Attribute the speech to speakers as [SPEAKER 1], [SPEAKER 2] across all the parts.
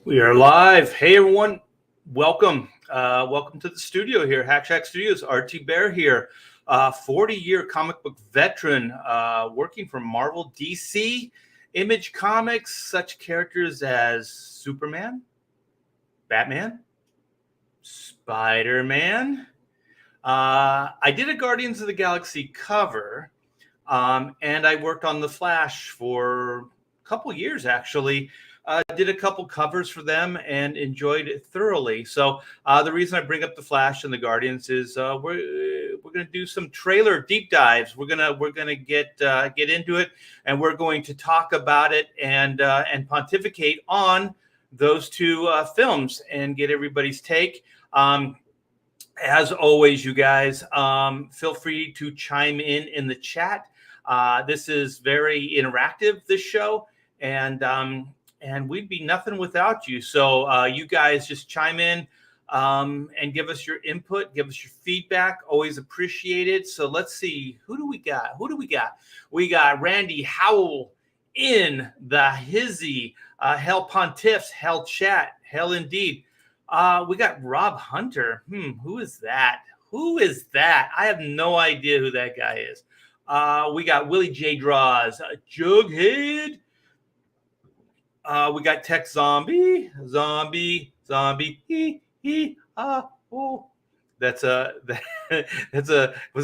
[SPEAKER 1] We are live. Hey, everyone. Welcome. Welcome to the studio here, Hack Shack Studios. RT Bear here, 40-year comic book veteran, working for Marvel, DC, Image Comics, such characters as Superman, Batman, Spider-Man. I did a Guardians of the Galaxy cover, and I worked on The Flash for a couple years, actually. Did a couple covers for them and enjoyed it thoroughly. So the reason I bring up the Flash and the Guardians is we're going to do some trailer deep dives. We're gonna get into it, and we're going to talk about it and pontificate on those two films and get everybody's take. As always, you guys, feel free to chime in the chat. This is very interactive, this show, and we'd be nothing without you. So you guys just chime in and give us your input, give us your feedback. Always appreciated. So let's see. Who do we got? We got Randy Howell in the hizzy. Hell Pontiffs, Hell Chat, Hell Indeed. We got Rob Hunter. Who is that? I have no idea who that guy is. We got Willie J. Draws, Jughead. We got Tech Zombie. Oh. Was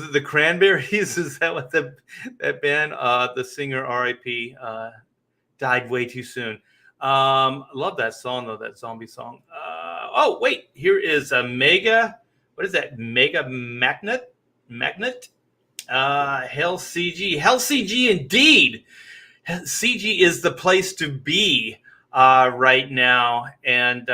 [SPEAKER 1] it the Cranberries? Is that what that band? The singer R.I.P. Died way too soon. Love that song though, that zombie song. Oh wait, here is a Mega. What is that? Mega Magnet. Hell CG indeed. CG is the place to be right now, and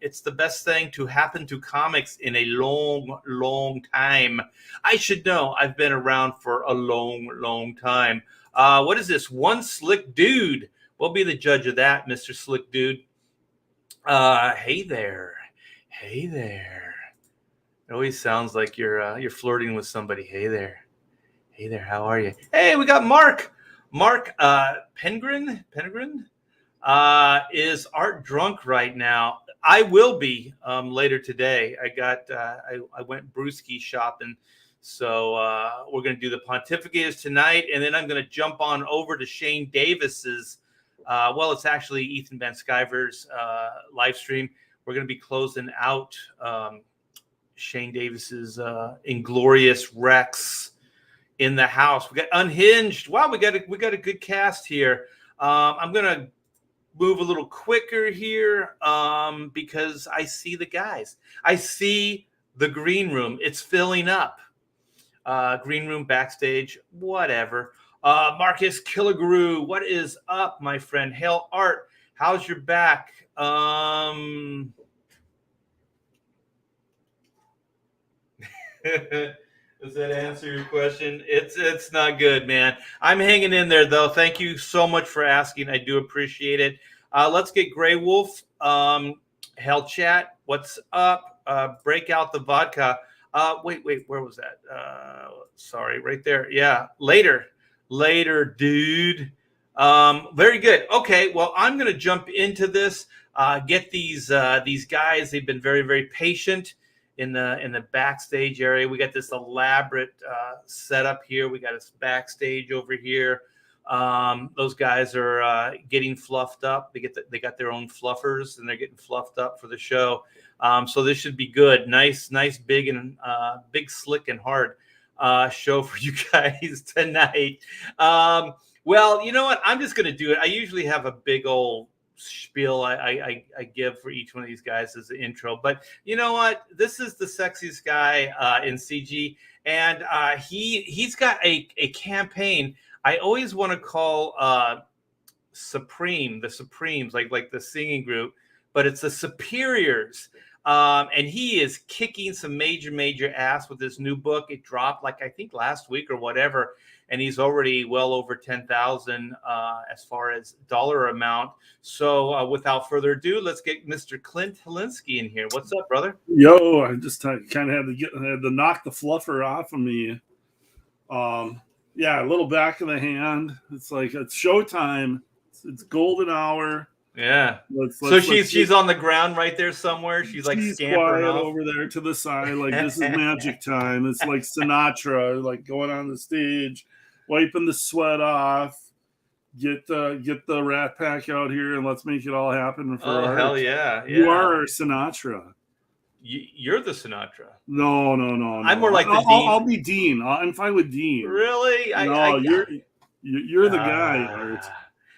[SPEAKER 1] it's the best thing to happen to comics in a long time. I should know. I've been around for a long time. What is this? One Slick Dude. We'll be the judge of that, Mr. Slick Dude. Hey there. It always sounds like you're flirting with somebody. Hey there. How are you? Hey, we got Mark. Mark Pengrin is art drunk right now. I will be later today. I went brewski shopping, so we're going to do the Pontificators tonight, and then I'm going to jump on over to Shane Davis's. It's actually Ethan Van Sciver's live stream. We're going to be closing out Shane Davis's Inglorious Rex in the house. We got Unhinged. Wow, we got a good cast here. I'm gonna move a little quicker here because I see the guys. I see the green room. It's filling up. Green room, backstage, whatever. Marcus Killigrew, what is up, my friend? Hail Art, how's your back? Does that answer your question? It's not good, man. I'm hanging in there, though. Thank you so much for asking. I do appreciate it. Let's get Grey Wolf. Hell Chat, what's up? Break out the vodka. Wait, where was that? Sorry, right there. Yeah, later, dude. Very good. Okay, well, I'm going to jump into this. Get these guys. They've been very, very patient. In the backstage area, we got this elaborate setup here. We got this backstage over here. Those guys are getting fluffed up. They got their own fluffers, and they're getting fluffed up for the show. So this should be good. Nice, big and big, slick and hard show for you guys tonight. Well, you know what? I'm just gonna do it. I usually have a big old spiel I give for each one of these guys as the intro, but you know what, this is the sexiest guy in CG, and he's got a campaign I always want to call the Supremes, like the singing group, but it's the Superiors. And he is kicking some major ass with this new book. It dropped I think last week or whatever, and he's already well over 10,000 as far as dollar amount. So without further ado, let's get Mr. Clint Helinski in here. What's up, brother?
[SPEAKER 2] Yo, I just kind of had to knock the fluffer off of me. Yeah, a little back of the hand. It's like it's showtime. It's golden hour.
[SPEAKER 1] Yeah.
[SPEAKER 2] Let's
[SPEAKER 1] She's on the ground right there somewhere. She's like scampering
[SPEAKER 2] quiet
[SPEAKER 1] off
[SPEAKER 2] over there to the side, like this is magic time. It's like Sinatra, like going on the stage, wiping the sweat off. Get the Rat Pack out here and let's make it all happen for
[SPEAKER 1] Oh,
[SPEAKER 2] art.
[SPEAKER 1] hell yeah.
[SPEAKER 2] You are our Sinatra.
[SPEAKER 1] You're the Sinatra.
[SPEAKER 2] No.
[SPEAKER 1] I'm more like the Dean.
[SPEAKER 2] I'll be Dean. I'm fine with Dean.
[SPEAKER 1] Really?
[SPEAKER 2] You're the guy, Art.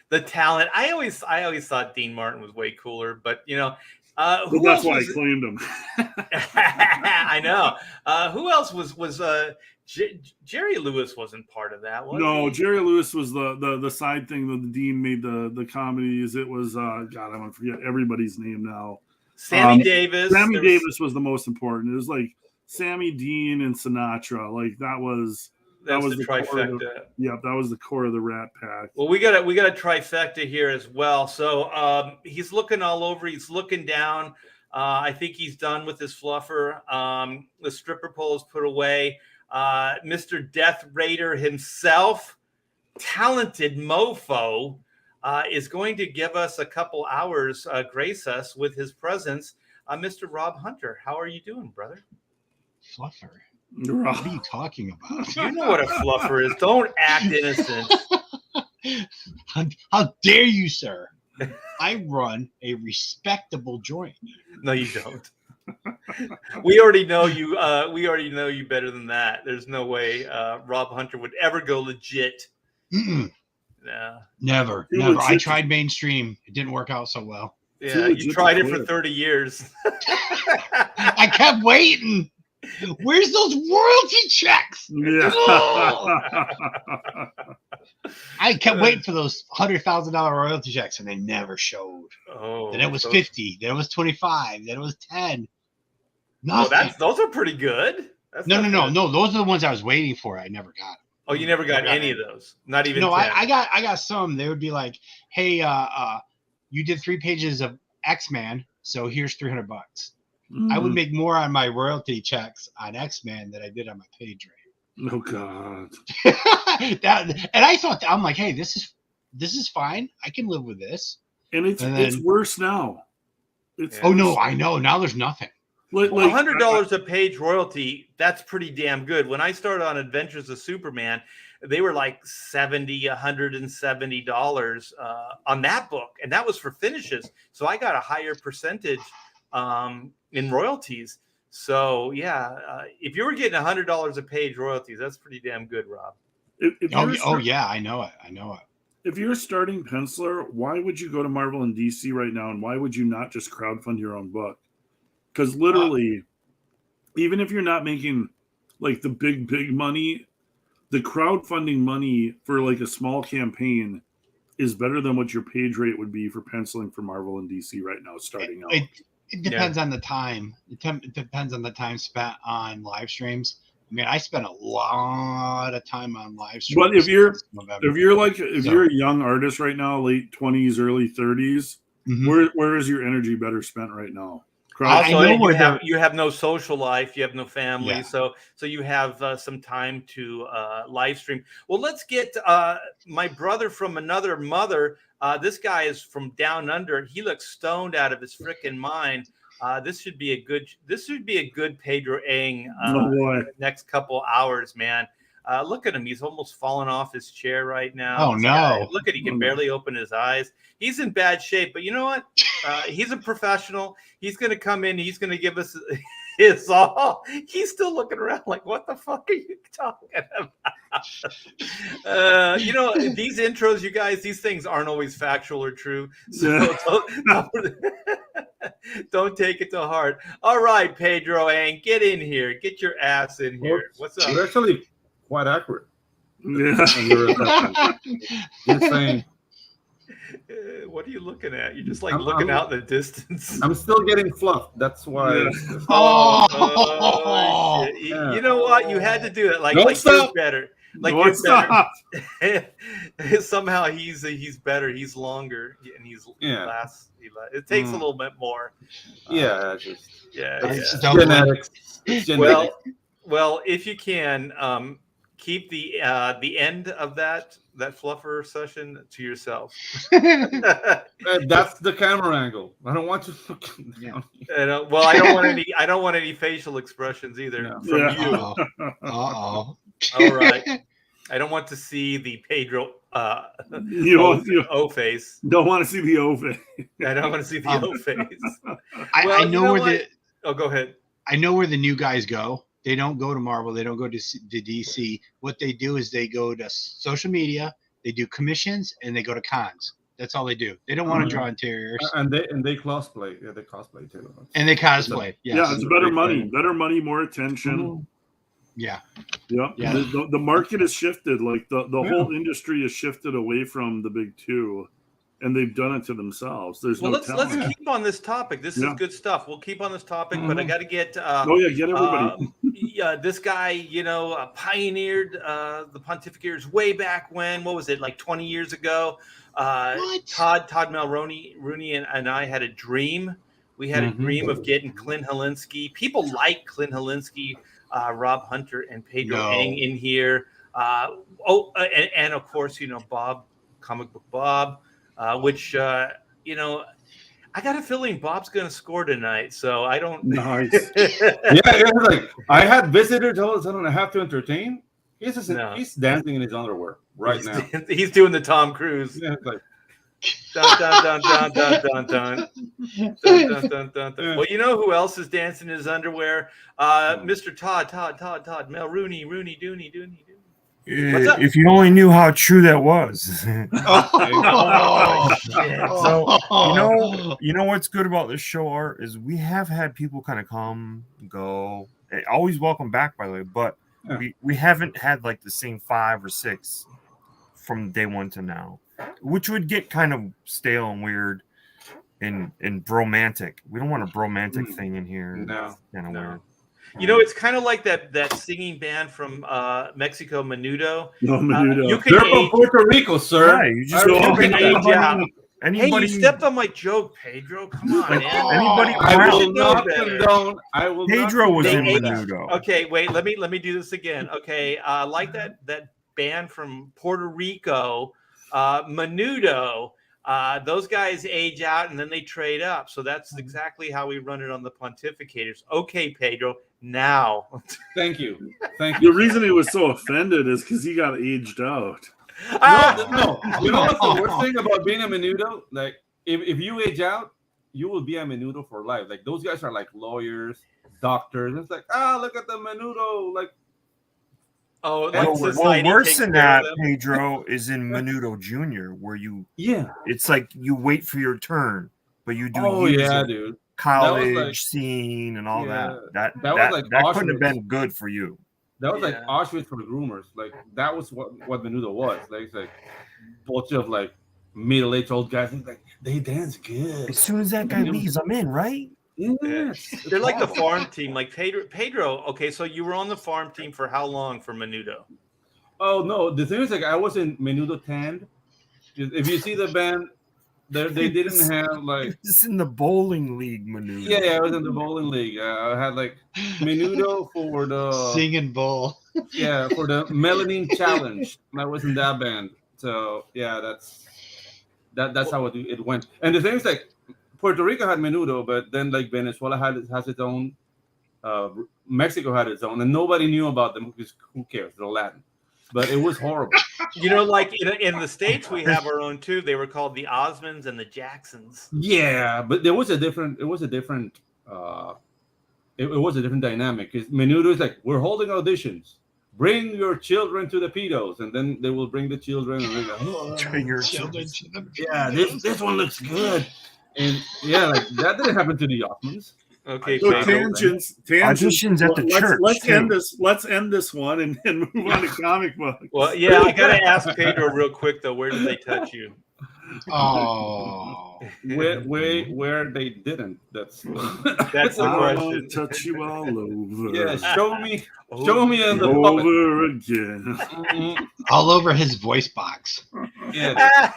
[SPEAKER 1] The talent. I always thought Dean Martin was way cooler, but who
[SPEAKER 2] that's
[SPEAKER 1] else
[SPEAKER 2] why I claimed him.
[SPEAKER 1] I know. Who else was Jerry Lewis wasn't part of that, was he?
[SPEAKER 2] Jerry Lewis was the side thing that the Dean made the comedies. It was God, I'm gonna forget everybody's name now.
[SPEAKER 1] Sammy Davis.
[SPEAKER 2] Sammy Davis was the most important. It was like Sammy, Dean, and Sinatra. Like that was the
[SPEAKER 1] trifecta.
[SPEAKER 2] That was the core of the Rat Pack.
[SPEAKER 1] Well, we got a trifecta here as well. So he's looking all over. He's looking down. I think he's done with his fluffer. The stripper pole is put away. Mr. Death Raider himself, talented mofo, is going to give us a couple hours, grace us with his presence. Mr. Rob Hunter, how are you doing, brother?
[SPEAKER 3] Fluffer? What are you talking about?
[SPEAKER 1] You know what a fluffer is. Don't act innocent.
[SPEAKER 3] How dare you, sir? I run a respectable joint.
[SPEAKER 1] No, you don't. We already know you. We already know you better than that. There's no way Rob Hunter would ever go legit.
[SPEAKER 3] Mm-mm.
[SPEAKER 1] No,
[SPEAKER 3] never. I tried mainstream. It didn't work out so well.
[SPEAKER 1] Yeah, you tried it for 30 years.
[SPEAKER 3] I kept waiting. Where's those royalty checks?
[SPEAKER 2] Yeah.
[SPEAKER 3] I kept waiting for those $100,000 royalty checks, and they never showed.
[SPEAKER 1] Oh,
[SPEAKER 3] then it was 50. Then it was 25. Then it was 10. Nothing.
[SPEAKER 1] Those are pretty good.
[SPEAKER 3] No. Those are the ones I was waiting for. I never got them.
[SPEAKER 1] Oh, you never got any of those? Not even?
[SPEAKER 3] No,
[SPEAKER 1] 10.
[SPEAKER 3] I got some. They would be like, "Hey, you did 3 pages of X-Man, so here's $300." I would make more on my royalty checks on X-Men than I did on my page rate.
[SPEAKER 2] Oh God.
[SPEAKER 3] And I thought, I'm like, hey, this is fine. I can live with this.
[SPEAKER 2] And it's worse now.
[SPEAKER 3] Oh no, I know. Now there's nothing.
[SPEAKER 1] Like $100 a page royalty, that's pretty damn good. When I started on Adventures of Superman, they were like $170 on that book, and that was for finishes. So I got a higher percentage in royalties. So yeah, if you were getting $100 a page royalties, that's pretty damn good, Rob.
[SPEAKER 3] Yeah, I know it.
[SPEAKER 2] If you're a starting penciler, why would you go to Marvel and DC right now, and why would you not just crowdfund your own book? Because literally, even if you're not making like the big money, the crowdfunding money for like a small campaign is better than what your page rate would be for penciling for Marvel and DC right now, starting out.
[SPEAKER 3] It depends on the time. It depends on the time spent on live streams. I mean, I spent a lot of time on live streams.
[SPEAKER 2] But if you're a young artist right now, late 20s, early 30s, where is your energy better spent right now?
[SPEAKER 1] Also, you have no social life, you have no family, so you have some time to live stream. Well, let's get my brother from another mother. This guy is from down under. He looks stoned out of his freaking mind. This should be a good Pedro Ang next couple hours, man. Look at him. He's almost fallen off his chair right now.
[SPEAKER 3] Oh, no.
[SPEAKER 1] Look at he can barely open his eyes. He's in bad shape, but you know what? He's a professional. He's going to come in. He's going to give us his all. He's still looking around like, what the fuck are you talking about? These intros, you guys, these things aren't always factual or true. So don't take it to heart. All right, Pedro Ang, get in here. Get your ass in here. What's up?
[SPEAKER 4] You're actually quite accurate.
[SPEAKER 2] Yeah.
[SPEAKER 4] Just saying.
[SPEAKER 1] What are you looking at? You're just looking out in the distance.
[SPEAKER 4] I'm still getting fluffed. That's why.
[SPEAKER 2] Yeah.
[SPEAKER 1] Oh shit.
[SPEAKER 4] Yeah.
[SPEAKER 1] You know what? You had to do it. Like
[SPEAKER 4] stop.
[SPEAKER 1] You're better. Somehow he's better. He's longer, and he lasts. It takes a little bit more.
[SPEAKER 4] It's
[SPEAKER 1] yeah.
[SPEAKER 4] genetics. It's genetics.
[SPEAKER 1] Well, if you can keep the end of that fluffer session to yourself.
[SPEAKER 4] That's the camera angle. I don't want to fucking.
[SPEAKER 3] Yeah.
[SPEAKER 1] Well, I don't want any facial expressions either
[SPEAKER 4] No.
[SPEAKER 1] from
[SPEAKER 2] Yeah.
[SPEAKER 1] you.
[SPEAKER 3] Uh-oh.
[SPEAKER 1] All right. I don't want to see the Pedro O face.
[SPEAKER 2] Don't want to see the O face.
[SPEAKER 1] I don't want to see the O face.
[SPEAKER 3] I know where the
[SPEAKER 1] Oh, go ahead.
[SPEAKER 3] I know where the new guys go. They don't go to Marvel. They don't go to DC. What they do is they go to social media. They do commissions and they go to cons. That's all they do. They don't want to draw interiors.
[SPEAKER 4] And they cosplay. Yeah, they cosplay too.
[SPEAKER 3] And they cosplay. Yes.
[SPEAKER 2] Yeah, it's better money. Better money, more attention.
[SPEAKER 3] Yeah.
[SPEAKER 2] Yeah.
[SPEAKER 3] Yeah.
[SPEAKER 2] The market has shifted. Like the whole industry has shifted away from the big two, and they've done it to themselves. There's
[SPEAKER 1] Well,
[SPEAKER 2] no
[SPEAKER 1] let's
[SPEAKER 2] talent.
[SPEAKER 1] keep on this topic. This is good stuff. We'll keep on this topic, but I got to get.
[SPEAKER 2] Get everybody.
[SPEAKER 1] This guy, pioneered the Pontificators way back when. What was it, like 20 years ago?
[SPEAKER 3] What?
[SPEAKER 1] Todd Rooney and I had a dream. We had a dream of getting Clint Helinski. People like Clint Helinski, Rob Hunter, and Pedro Ang in here. And of course, Bob, Comic Book Bob, which I got a feeling Bob's going to score tonight, so I don't.
[SPEAKER 2] Nice.
[SPEAKER 4] Like I had visitors all of a sudden. I have to entertain. He's dancing in his underwear now.
[SPEAKER 1] He's doing the Tom Cruise.
[SPEAKER 4] Yeah, it's like,
[SPEAKER 1] Dun, dun, dun, dun, dun, dun, dun. Dun, dun, dun, dun, dun. Well, you know who else is dancing in his underwear? Mr. Todd, Mel Rooney, Dooney. What's up?
[SPEAKER 5] If you only knew how true that was.
[SPEAKER 3] Oh,
[SPEAKER 1] shit.
[SPEAKER 5] So you know what's good about this show, Art, is we have had people kind of come, go, always welcome back, by the way, but we haven't had like the same 5 or 6 from day one to now, which would get kind of stale and weird and bromantic. We don't want a bromantic thing in here.
[SPEAKER 4] No,
[SPEAKER 5] kind of weird.
[SPEAKER 1] It's kind of like that singing band from Mexico, Menudo.
[SPEAKER 2] No, Menudo.
[SPEAKER 1] You can
[SPEAKER 4] they're from Puerto Rico, sir.
[SPEAKER 5] Yeah, you just
[SPEAKER 1] you can age out.
[SPEAKER 5] Anybody,
[SPEAKER 1] Hey, you stepped on my joke, Pedro. Come on, man.
[SPEAKER 5] Anybody?
[SPEAKER 4] I will
[SPEAKER 1] should know
[SPEAKER 4] not
[SPEAKER 1] better.
[SPEAKER 4] condone. I will.
[SPEAKER 5] Pedro
[SPEAKER 4] not
[SPEAKER 5] was in
[SPEAKER 4] condone that.
[SPEAKER 5] Menudo.
[SPEAKER 1] Okay, wait. Let me do this again. Okay, like that band from Puerto Rico, Menudo. Those guys age out and then they trade up. So that's exactly how we run it on the Pontificators. Okay, Pedro. Now.
[SPEAKER 4] Thank you.
[SPEAKER 2] The reason he was so offended is because he got aged out.
[SPEAKER 4] No. You know what's the worst thing about being a Menudo? Like, if you age out, you will be a Menudo for life. Like, those guys are like lawyers, doctors. It's like, look at the Menudo. Like,
[SPEAKER 1] like
[SPEAKER 5] well, worse than that, Pedro, is in Menudo Junior, where it's like you wait for your turn, but you do
[SPEAKER 4] dude.
[SPEAKER 5] College scene and all that. That couldn't have been good for you.
[SPEAKER 4] That was like Auschwitz for groomers. Like, that was what Menudo was. Like, it's like a bunch of like middle-aged old guys. Like, they dance good.
[SPEAKER 5] As soon as that guy leaves, I'm in, right?
[SPEAKER 4] Yes.
[SPEAKER 1] They're like the farm team. Like Pedro. Okay, so you were on the farm team for how long for Menudo?
[SPEAKER 4] Oh no, the thing is, like, I was in Menudo Tand. If you see the band, they didn't have like
[SPEAKER 5] just in the bowling league, Menudo.
[SPEAKER 4] Yeah, I was in the bowling league. I had like Menudo for the
[SPEAKER 3] singing bowl.
[SPEAKER 4] Yeah, for the Melanin Challenge. I was in that band. So yeah, that's how it went. And the thing is, like, Puerto Rico had Menudo, but then like Venezuela has its own. Mexico had its own, and nobody knew about them because who cares? They're Latin. But it was horrible.
[SPEAKER 1] Like in the States, we have our own too. They were called the Osmonds and the Jacksons.
[SPEAKER 4] Yeah, but it was a different dynamic. Because Menudo is like, we're holding auditions. Bring your children to the pedos, and then they will bring the children. And like,
[SPEAKER 5] bring your
[SPEAKER 3] children to the pedos.
[SPEAKER 4] Yeah, this one looks good. And yeah, like that didn't happen to the Osmonds.
[SPEAKER 1] Okay,
[SPEAKER 2] so tangents.
[SPEAKER 5] Auditions at the church.
[SPEAKER 2] Let's end this one and move on to comic book.
[SPEAKER 1] Well, yeah, I gotta ask Pedro real quick though. Where did they touch you?
[SPEAKER 3] Oh,
[SPEAKER 4] where they didn't. That's the
[SPEAKER 2] question. Touch you all over.
[SPEAKER 4] Yeah, show me on the
[SPEAKER 2] over again.
[SPEAKER 3] All over his voice box.
[SPEAKER 4] Yeah.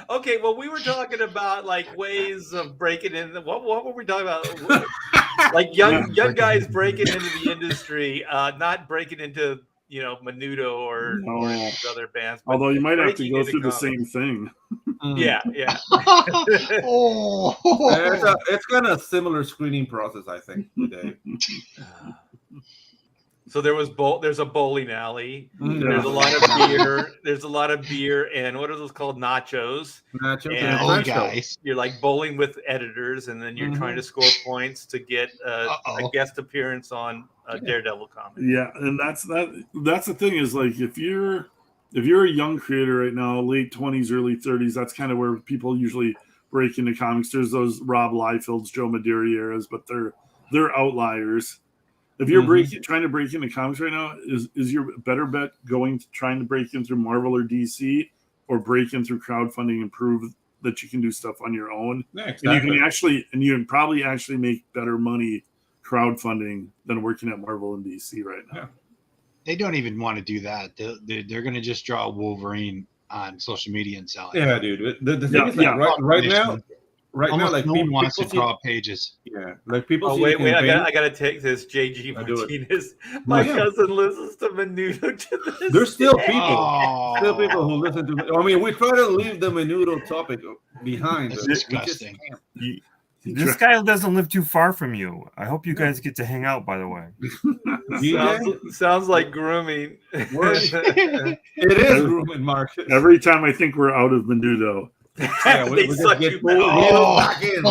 [SPEAKER 1] Okay, well, we were talking about like ways of breaking in. What were we talking about? Like young guys breaking into the industry, not breaking into Menudo or these other bands. But
[SPEAKER 2] Although you might have to
[SPEAKER 1] breaking
[SPEAKER 2] go
[SPEAKER 1] into
[SPEAKER 2] through the
[SPEAKER 1] comics.
[SPEAKER 2] same thing.
[SPEAKER 1] Yeah.
[SPEAKER 3] Oh.
[SPEAKER 4] It's kind of a similar screening process, I think, today.
[SPEAKER 1] So there's a bowling alley. There's a
[SPEAKER 2] Yeah.
[SPEAKER 1] lot of beer. There's a lot of beer and what are those called? Nachos.
[SPEAKER 4] Nachos
[SPEAKER 1] And
[SPEAKER 4] and
[SPEAKER 3] Oh,
[SPEAKER 4] French
[SPEAKER 3] guys.
[SPEAKER 1] You're like bowling with editors, and then you're trying to score points to get a guest appearance on a Daredevil comic.
[SPEAKER 2] Yeah, and that's the thing is like if you're a young creator right now, late 20s, early 30s, that's kind of where people usually break into comics. There's those Rob Liefelds, Joe Madureira eras, but they're outliers. If you're trying to break into comics right now, is your better bet trying to break in through Marvel or DC, or break in through crowdfunding and prove that you can do stuff on your own?
[SPEAKER 4] Yeah, exactly.
[SPEAKER 2] And you can probably actually make better money crowdfunding than working at Marvel and DC right now.
[SPEAKER 4] Yeah.
[SPEAKER 3] They don't even want to do that. They're going to just draw Wolverine on social media and sell it.
[SPEAKER 4] Yeah, dude. The thing is, like, right now,
[SPEAKER 3] Almost
[SPEAKER 4] like
[SPEAKER 3] no one wants to
[SPEAKER 4] see-
[SPEAKER 3] draw pages.
[SPEAKER 4] Yeah, like people.
[SPEAKER 1] Oh
[SPEAKER 4] see
[SPEAKER 1] wait!
[SPEAKER 4] the
[SPEAKER 1] I
[SPEAKER 4] campaign.
[SPEAKER 1] gotta take this. JG
[SPEAKER 4] I do it.
[SPEAKER 1] Martinez. My
[SPEAKER 4] Yeah.
[SPEAKER 1] cousin listens to Menudo to this.
[SPEAKER 4] There's still
[SPEAKER 1] day.
[SPEAKER 4] people.
[SPEAKER 3] Oh,
[SPEAKER 4] Still people who listen to. I mean, we try to leave the Menudo topic behind.
[SPEAKER 3] That's
[SPEAKER 4] but we just
[SPEAKER 3] disgusting.
[SPEAKER 4] can't.
[SPEAKER 5] This guy doesn't live too far from you. I hope you guys get to hang out, by the way.
[SPEAKER 1] Sounds like grooming.
[SPEAKER 4] It is grooming, Mark.
[SPEAKER 2] Every time I think we're out of Menudo,
[SPEAKER 4] Yeah,
[SPEAKER 1] They
[SPEAKER 4] just
[SPEAKER 1] suck
[SPEAKER 4] get
[SPEAKER 1] you
[SPEAKER 4] pulled
[SPEAKER 1] back.
[SPEAKER 4] in.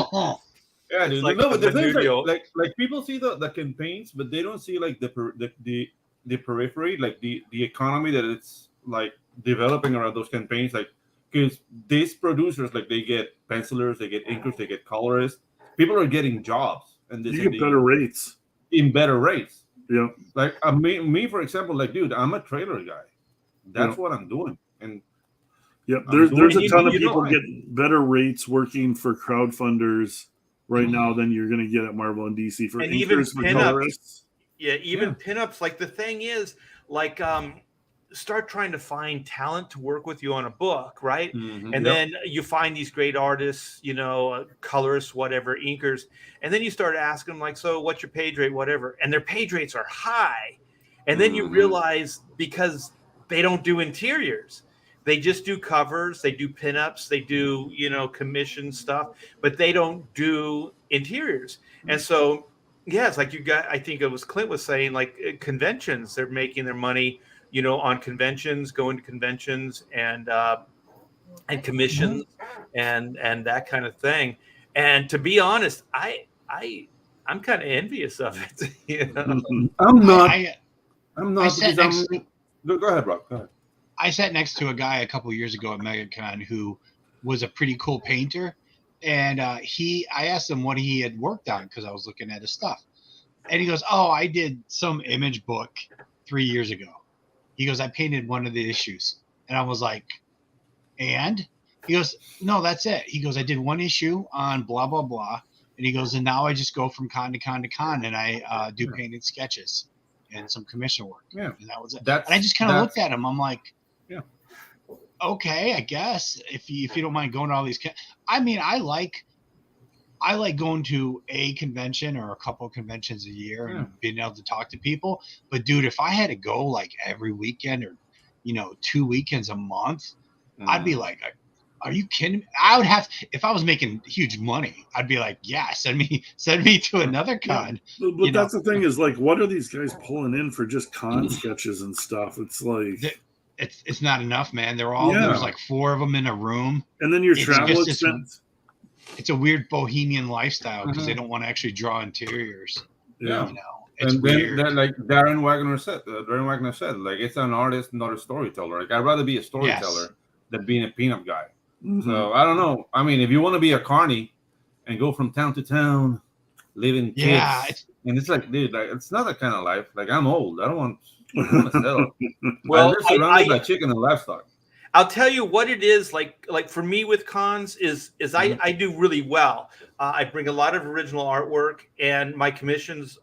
[SPEAKER 4] Yeah, dude.
[SPEAKER 1] like
[SPEAKER 4] No, but
[SPEAKER 1] the
[SPEAKER 4] the thing is,
[SPEAKER 1] Menudo.
[SPEAKER 4] like people see the campaigns, but they don't see like the periphery, like the economy that it's like developing around those campaigns. Like, because these producers, like, they get pencilers, they get inkers, they get colorists. People are getting jobs, and this
[SPEAKER 2] you get better rates.
[SPEAKER 4] in better rates.
[SPEAKER 2] Yeah.
[SPEAKER 4] Like me, for example, like, dude, I'm a trailer guy. That's what I'm doing, and
[SPEAKER 2] Yep. There's a ton of
[SPEAKER 1] you know
[SPEAKER 2] people
[SPEAKER 1] what?
[SPEAKER 2] getting better rates working for crowdfunders right now than you're going to get at Marvel and DC for
[SPEAKER 1] And even
[SPEAKER 2] inkers, for
[SPEAKER 1] pinups.
[SPEAKER 2] colorists.
[SPEAKER 1] Yeah, even pinups. Like the thing is, like, start trying to find talent to work with you on a book, right? And then you find these great artists, colorists, whatever, inkers, and then you start asking them, like, so what's your page rate, whatever, and their page rates are high, and then you realize because they don't do interiors. They just do covers, they do pinups, they do, commission stuff, but they don't do interiors. And so, yeah, it's like I think it was Clint was saying, like, conventions, they're making their money, on conventions, going to conventions and commissions and that kind of thing. And to be honest, I'm kind of envious of it.
[SPEAKER 4] I'm not.
[SPEAKER 3] I
[SPEAKER 4] I'm not.
[SPEAKER 3] sat
[SPEAKER 4] Because
[SPEAKER 3] next-
[SPEAKER 4] Go ahead, Rob. Go ahead.
[SPEAKER 3] I sat next to a guy a couple years ago at MegaCon who was a pretty cool painter, and I asked him what he had worked on because I was looking at his stuff, and he goes, "Oh, I did some image book 3 years ago." He goes, "I painted one of the issues," and I was like, "And?" He goes, "No, that's it." He goes, "I did one issue on blah blah blah," and he goes, "And now I just go from con to con to con, and I do painted sketches and some commission work."
[SPEAKER 4] Yeah,
[SPEAKER 3] and that was it.
[SPEAKER 4] That's,
[SPEAKER 3] And I just kind of
[SPEAKER 4] that's-
[SPEAKER 3] looked at him. I'm like,
[SPEAKER 4] Yeah.
[SPEAKER 3] Okay, I guess if you don't mind going to all these. I mean, I like going to a convention or a couple of conventions a year and being able to talk to people. But dude, if I had to go like every weekend or 2 weekends a month, I'd be like, are you kidding me? I would have, if I was making huge money, I'd be like, yeah, send me to another con.
[SPEAKER 2] Yeah, but that's the thing is, like, what are these guys pulling in for just con sketches and stuff? It's like
[SPEAKER 3] it's not enough, man. There's like 4 of them in a room,
[SPEAKER 2] and then your
[SPEAKER 3] It's
[SPEAKER 2] travel
[SPEAKER 3] just-
[SPEAKER 2] expense.
[SPEAKER 3] it's a weird bohemian lifestyle because they don't want to actually draw interiors.
[SPEAKER 2] Yeah.
[SPEAKER 3] It's
[SPEAKER 4] and
[SPEAKER 3] weird.
[SPEAKER 4] then like Darren Wagner said, like, it's an artist, not a storyteller. Like, I'd rather be a storyteller than being a peanut guy.
[SPEAKER 2] Mm-hmm.
[SPEAKER 4] So I don't know. I mean, if you want to be a carny and go from town to town, living tips, and it's like, dude, like, it's not that kind of life. Like, I'm old. I don't want to settle.
[SPEAKER 1] Well,
[SPEAKER 4] I'm surrounded by chicken and livestock.
[SPEAKER 1] I'll tell you what it is like for me with cons is I do really well. I bring a lot of original artwork, and my commissions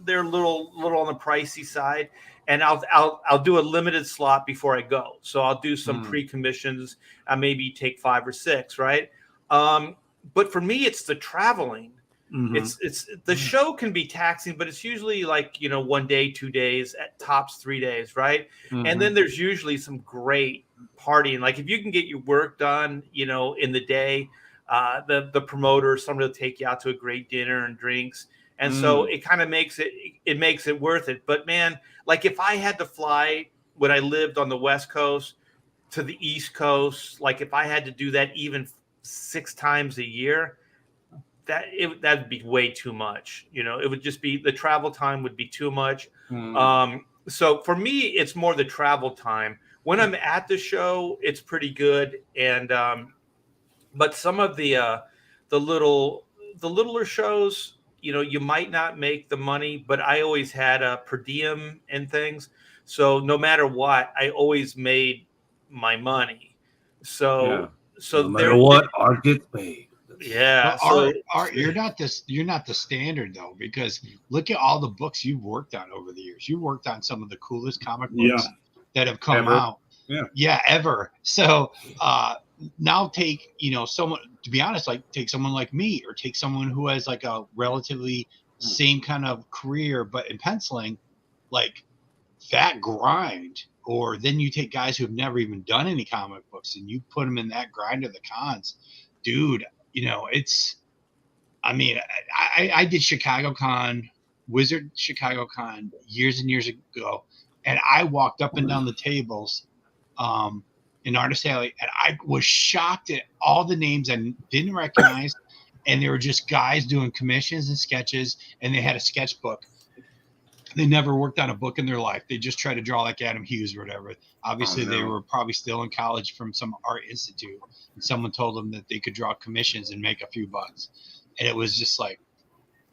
[SPEAKER 1] they're a little on the pricey side, and I'll do a limited slot before I go. So I'll do some pre-commissions. I maybe take 5 or 6, right? But for me, it's the traveling.
[SPEAKER 2] Mhm.
[SPEAKER 1] It's the show can be taxing, but it's usually like 1 day, 2 days, at tops 3 days, right? And then there's usually some great partying. Like if you can get your work done, in the day, the promoter, somebody will take you out to a great dinner and drinks, and so it kind of makes it worth it. But man, like if I had to fly when I lived on the West Coast to the East Coast, like if I had to do that even 6 times a year, that'd be way too much. It would just be, the travel time would be too much. So for me, it's more the travel time. When I'm at the show, it's pretty good. And but some of the littler shows, you might not make the money, but I always had a per diem and things. So no matter what, I always made my money. So
[SPEAKER 4] no matter what, art gets paid.
[SPEAKER 1] Yeah.
[SPEAKER 3] But Art, you're not the standard though, because look at all the books you've worked on over the years. You worked on some of the coolest comic books that have come out. Yeah, ever. So now take someone, to be honest, like take someone like me, or take someone who has like a relatively same kind of career but in penciling, like that grind. Or then you take guys who have never even done any comic books and you put them in that grind of the cons, dude. I did Chicago Con, Wizard Chicago Con years and years ago, and I walked up and down the tables in Artist Alley, and I was shocked at all the names I didn't recognize, and they were just guys doing commissions and sketches, and they had a sketchbook. They never worked on a book in their life. They just tried to draw like Adam Hughes or whatever. Obviously, they were probably still in college from some art institute, and someone told them that they could draw commissions and make a few bucks. And it was just like,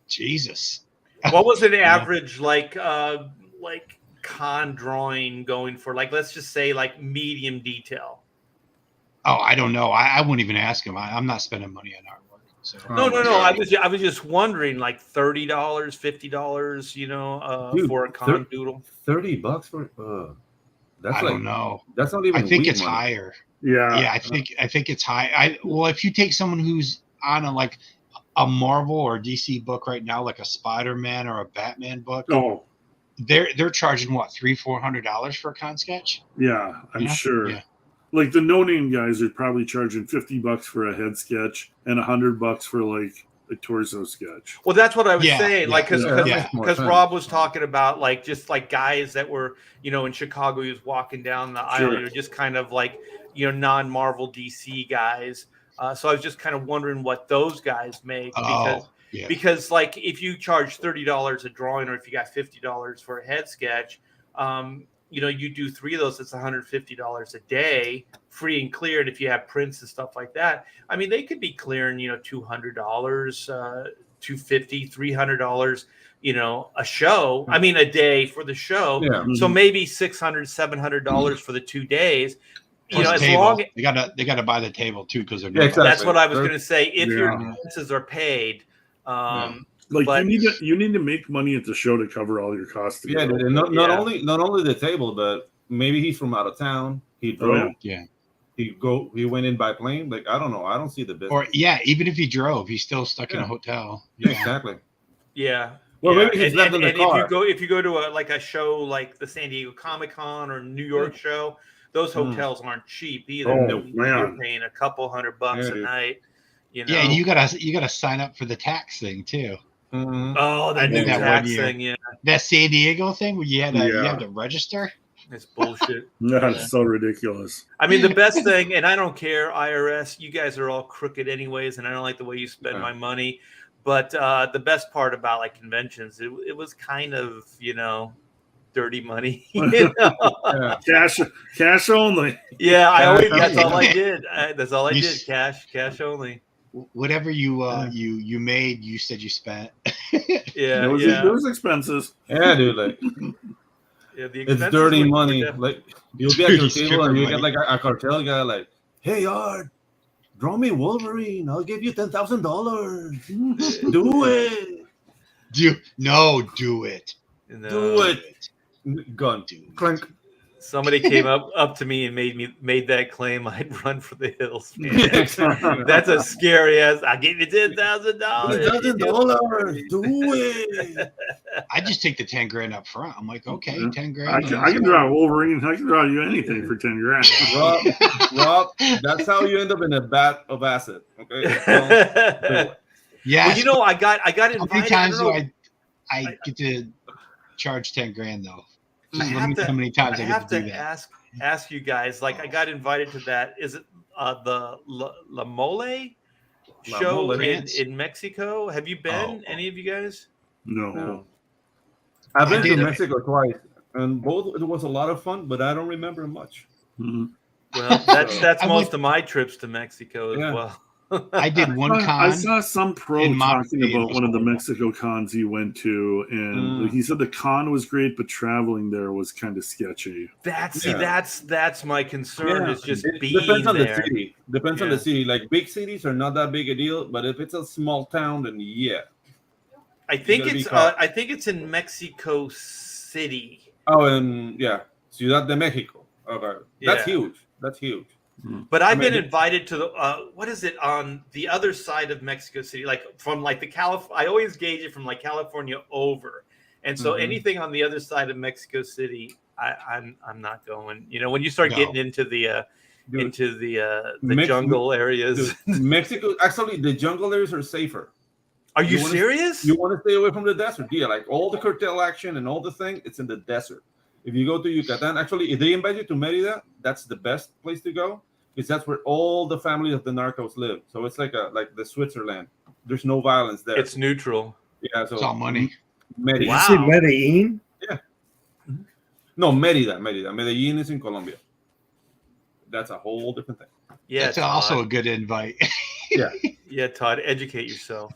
[SPEAKER 3] Jesus.
[SPEAKER 1] What was an average like con drawing going for? Like, let's just say like medium detail.
[SPEAKER 3] Oh, I don't know. I wouldn't even ask him. I'm not spending money on artwork. So.
[SPEAKER 1] No. I was just wondering, like $30, $50, for a con doodle.
[SPEAKER 4] $30 for that's
[SPEAKER 3] I don't know.
[SPEAKER 4] That's not even.
[SPEAKER 3] I think it's
[SPEAKER 4] money.
[SPEAKER 3] higher.
[SPEAKER 2] Yeah.
[SPEAKER 3] I think it's high. Well, if you take someone who's on a Marvel or DC book right now, like a Spider-Man or a Batman book, they're charging what, $300-$400 for a con sketch?
[SPEAKER 2] Yeah, I'm sure.
[SPEAKER 3] Yeah.
[SPEAKER 2] Like the no-name guys are probably charging $50 for a head sketch and $100 for like a torso sketch.
[SPEAKER 1] Well, that's what I was saying. Like, because
[SPEAKER 4] sense.
[SPEAKER 1] Rob was talking about like just like guys that were in Chicago. He was walking down the aisle, or just kind of like non-Marvel DC guys. So I was just kind of wondering what those guys make, because like if you charge $30 a drawing, or if you got $50 for a head sketch, you do 3 of those, it's $150 a day, free and clear. And if you have prints and stuff like that, I mean, they could be clearing, $200, $250, $300, a show. I mean, a day for the show. Yeah. So maybe $600, $700 for the 2 days. As long
[SPEAKER 3] they gotta buy the table too, because they're
[SPEAKER 1] that's what I was going to say. If your expenses are paid,
[SPEAKER 2] you need to make money at the show to cover all your costs.
[SPEAKER 4] Yeah, not only the table, but maybe he's from out of town. He drove. He went in by plane. Like, I don't know. I don't see the business.
[SPEAKER 3] Or even if he drove, he's still stuck in a hotel.
[SPEAKER 4] Yeah, exactly.
[SPEAKER 1] Yeah.
[SPEAKER 4] Well, maybe he's left in the car.
[SPEAKER 1] If you go to a show like the San Diego Comic-Con or New York show, those hotels aren't cheap either. You're paying a couple $100 a night.
[SPEAKER 3] Yeah, and you gotta sign up for the tax thing too.
[SPEAKER 1] Mm-hmm. Oh, that new tax thing, yeah.
[SPEAKER 3] That San Diego thing where you had to register.
[SPEAKER 1] It's bullshit.
[SPEAKER 2] It's so ridiculous.
[SPEAKER 1] I mean, the best thing, and I don't care, IRS, you guys are all crooked anyways, and I don't like the way you spend my money. But the best part about like conventions, it was kind of, dirty money.
[SPEAKER 2] Cash only.
[SPEAKER 1] Yeah, that's all I did. That's all I did. Cash only.
[SPEAKER 3] Whatever you made, you said you spent.
[SPEAKER 2] Those expenses.
[SPEAKER 4] Yeah, dude. Like, it's dirty money. Like, you'll be at your table and you get like a cartel guy, like, "Hey, Art, draw me Wolverine. I'll give you $10,000. Do it.
[SPEAKER 3] Do it.
[SPEAKER 4] Do it. Gun. Clank.
[SPEAKER 1] Somebody came up to me and made that claim. I'd run for the hills, man. That's a scary ass. I'll give you $10,000.
[SPEAKER 4] $10,000. Do it.
[SPEAKER 3] I just take the 10 grand up front. I'm like, okay,
[SPEAKER 2] Yeah.
[SPEAKER 3] 10
[SPEAKER 2] I
[SPEAKER 3] grand.
[SPEAKER 2] can draw Wolverine. I can draw you anything for 10 grand.
[SPEAKER 4] Rob, that's how you end up in a vat of acid. Okay.
[SPEAKER 3] Yeah.
[SPEAKER 1] Well, you know, I got
[SPEAKER 3] How many
[SPEAKER 1] invited.
[SPEAKER 3] times do
[SPEAKER 1] I
[SPEAKER 3] I get to charge 10 grand though?
[SPEAKER 1] I
[SPEAKER 3] Just
[SPEAKER 1] have
[SPEAKER 3] limit
[SPEAKER 1] to-
[SPEAKER 3] how many times I,
[SPEAKER 1] have
[SPEAKER 3] get to do
[SPEAKER 1] to
[SPEAKER 3] that.
[SPEAKER 1] ask you guys. Like, I got invited to that. Is it the La Mole show
[SPEAKER 4] Mole.
[SPEAKER 1] in Mexico? Have you been?
[SPEAKER 3] Oh.
[SPEAKER 1] Any of you guys?
[SPEAKER 2] No.
[SPEAKER 4] I've
[SPEAKER 3] I
[SPEAKER 4] been to
[SPEAKER 3] did.
[SPEAKER 4] Mexico twice, and both it was a lot of fun, but I don't remember much.
[SPEAKER 2] Mhm.
[SPEAKER 1] Well, that's
[SPEAKER 3] I
[SPEAKER 1] most
[SPEAKER 3] went-
[SPEAKER 1] of my trips to Mexico as
[SPEAKER 4] Yeah.
[SPEAKER 1] well.
[SPEAKER 3] I did one con.
[SPEAKER 2] I saw some pro
[SPEAKER 3] in Monterrey.
[SPEAKER 2] talking
[SPEAKER 3] It
[SPEAKER 2] about
[SPEAKER 3] was
[SPEAKER 2] one of the
[SPEAKER 3] horrible.
[SPEAKER 2] Mexico cons he went to, and he said the con was great, but traveling there was kind of sketchy.
[SPEAKER 1] That's my concern. Is just
[SPEAKER 4] it
[SPEAKER 1] being
[SPEAKER 4] depends on
[SPEAKER 1] there.
[SPEAKER 4] the city. Depends on
[SPEAKER 1] Yeah.
[SPEAKER 4] the city. Like big cities are not that big a deal, but if it's a small town, then yeah.
[SPEAKER 1] I think
[SPEAKER 4] gotta be
[SPEAKER 1] it's
[SPEAKER 4] caught.
[SPEAKER 1] I think it's in Mexico City.
[SPEAKER 4] Oh, and yeah, Ciudad de Mexico. Okay, that's
[SPEAKER 1] Yeah.
[SPEAKER 4] huge. That's huge.
[SPEAKER 1] But I've
[SPEAKER 4] mean,
[SPEAKER 1] been invited to the what is it on the other side of Mexico City? Like from like the I always gauge it from like California over, and so
[SPEAKER 4] Mhm.
[SPEAKER 1] anything on the other side of Mexico City, I'm not going. You know, when you start
[SPEAKER 3] No.
[SPEAKER 1] getting into the
[SPEAKER 4] Dude,
[SPEAKER 1] the jungle areas,
[SPEAKER 4] dude, Mexico. Actually, the jungle areas are safer.
[SPEAKER 1] are you
[SPEAKER 4] you wanna-
[SPEAKER 1] serious?
[SPEAKER 4] You want to stay away from the desert. Yeah, like all the cartel action and all the thing, it's in the desert. If you go to Yucatan, actually, if they invite you to Merida, that's the best place to go because that's where all the families of the narcos live. So it's like the Switzerland. There's no violence there.
[SPEAKER 1] It's neutral.
[SPEAKER 4] yeah, so
[SPEAKER 3] It's all money.
[SPEAKER 4] Merida.
[SPEAKER 5] Did you say
[SPEAKER 1] Wow.
[SPEAKER 5] Medellin?
[SPEAKER 4] No, Merida. Medellin is in Colombia. That's a whole different thing.
[SPEAKER 1] Yeah,
[SPEAKER 3] That's also a
[SPEAKER 1] Todd.
[SPEAKER 3] good invite.
[SPEAKER 1] Yeah, Todd, educate yourself.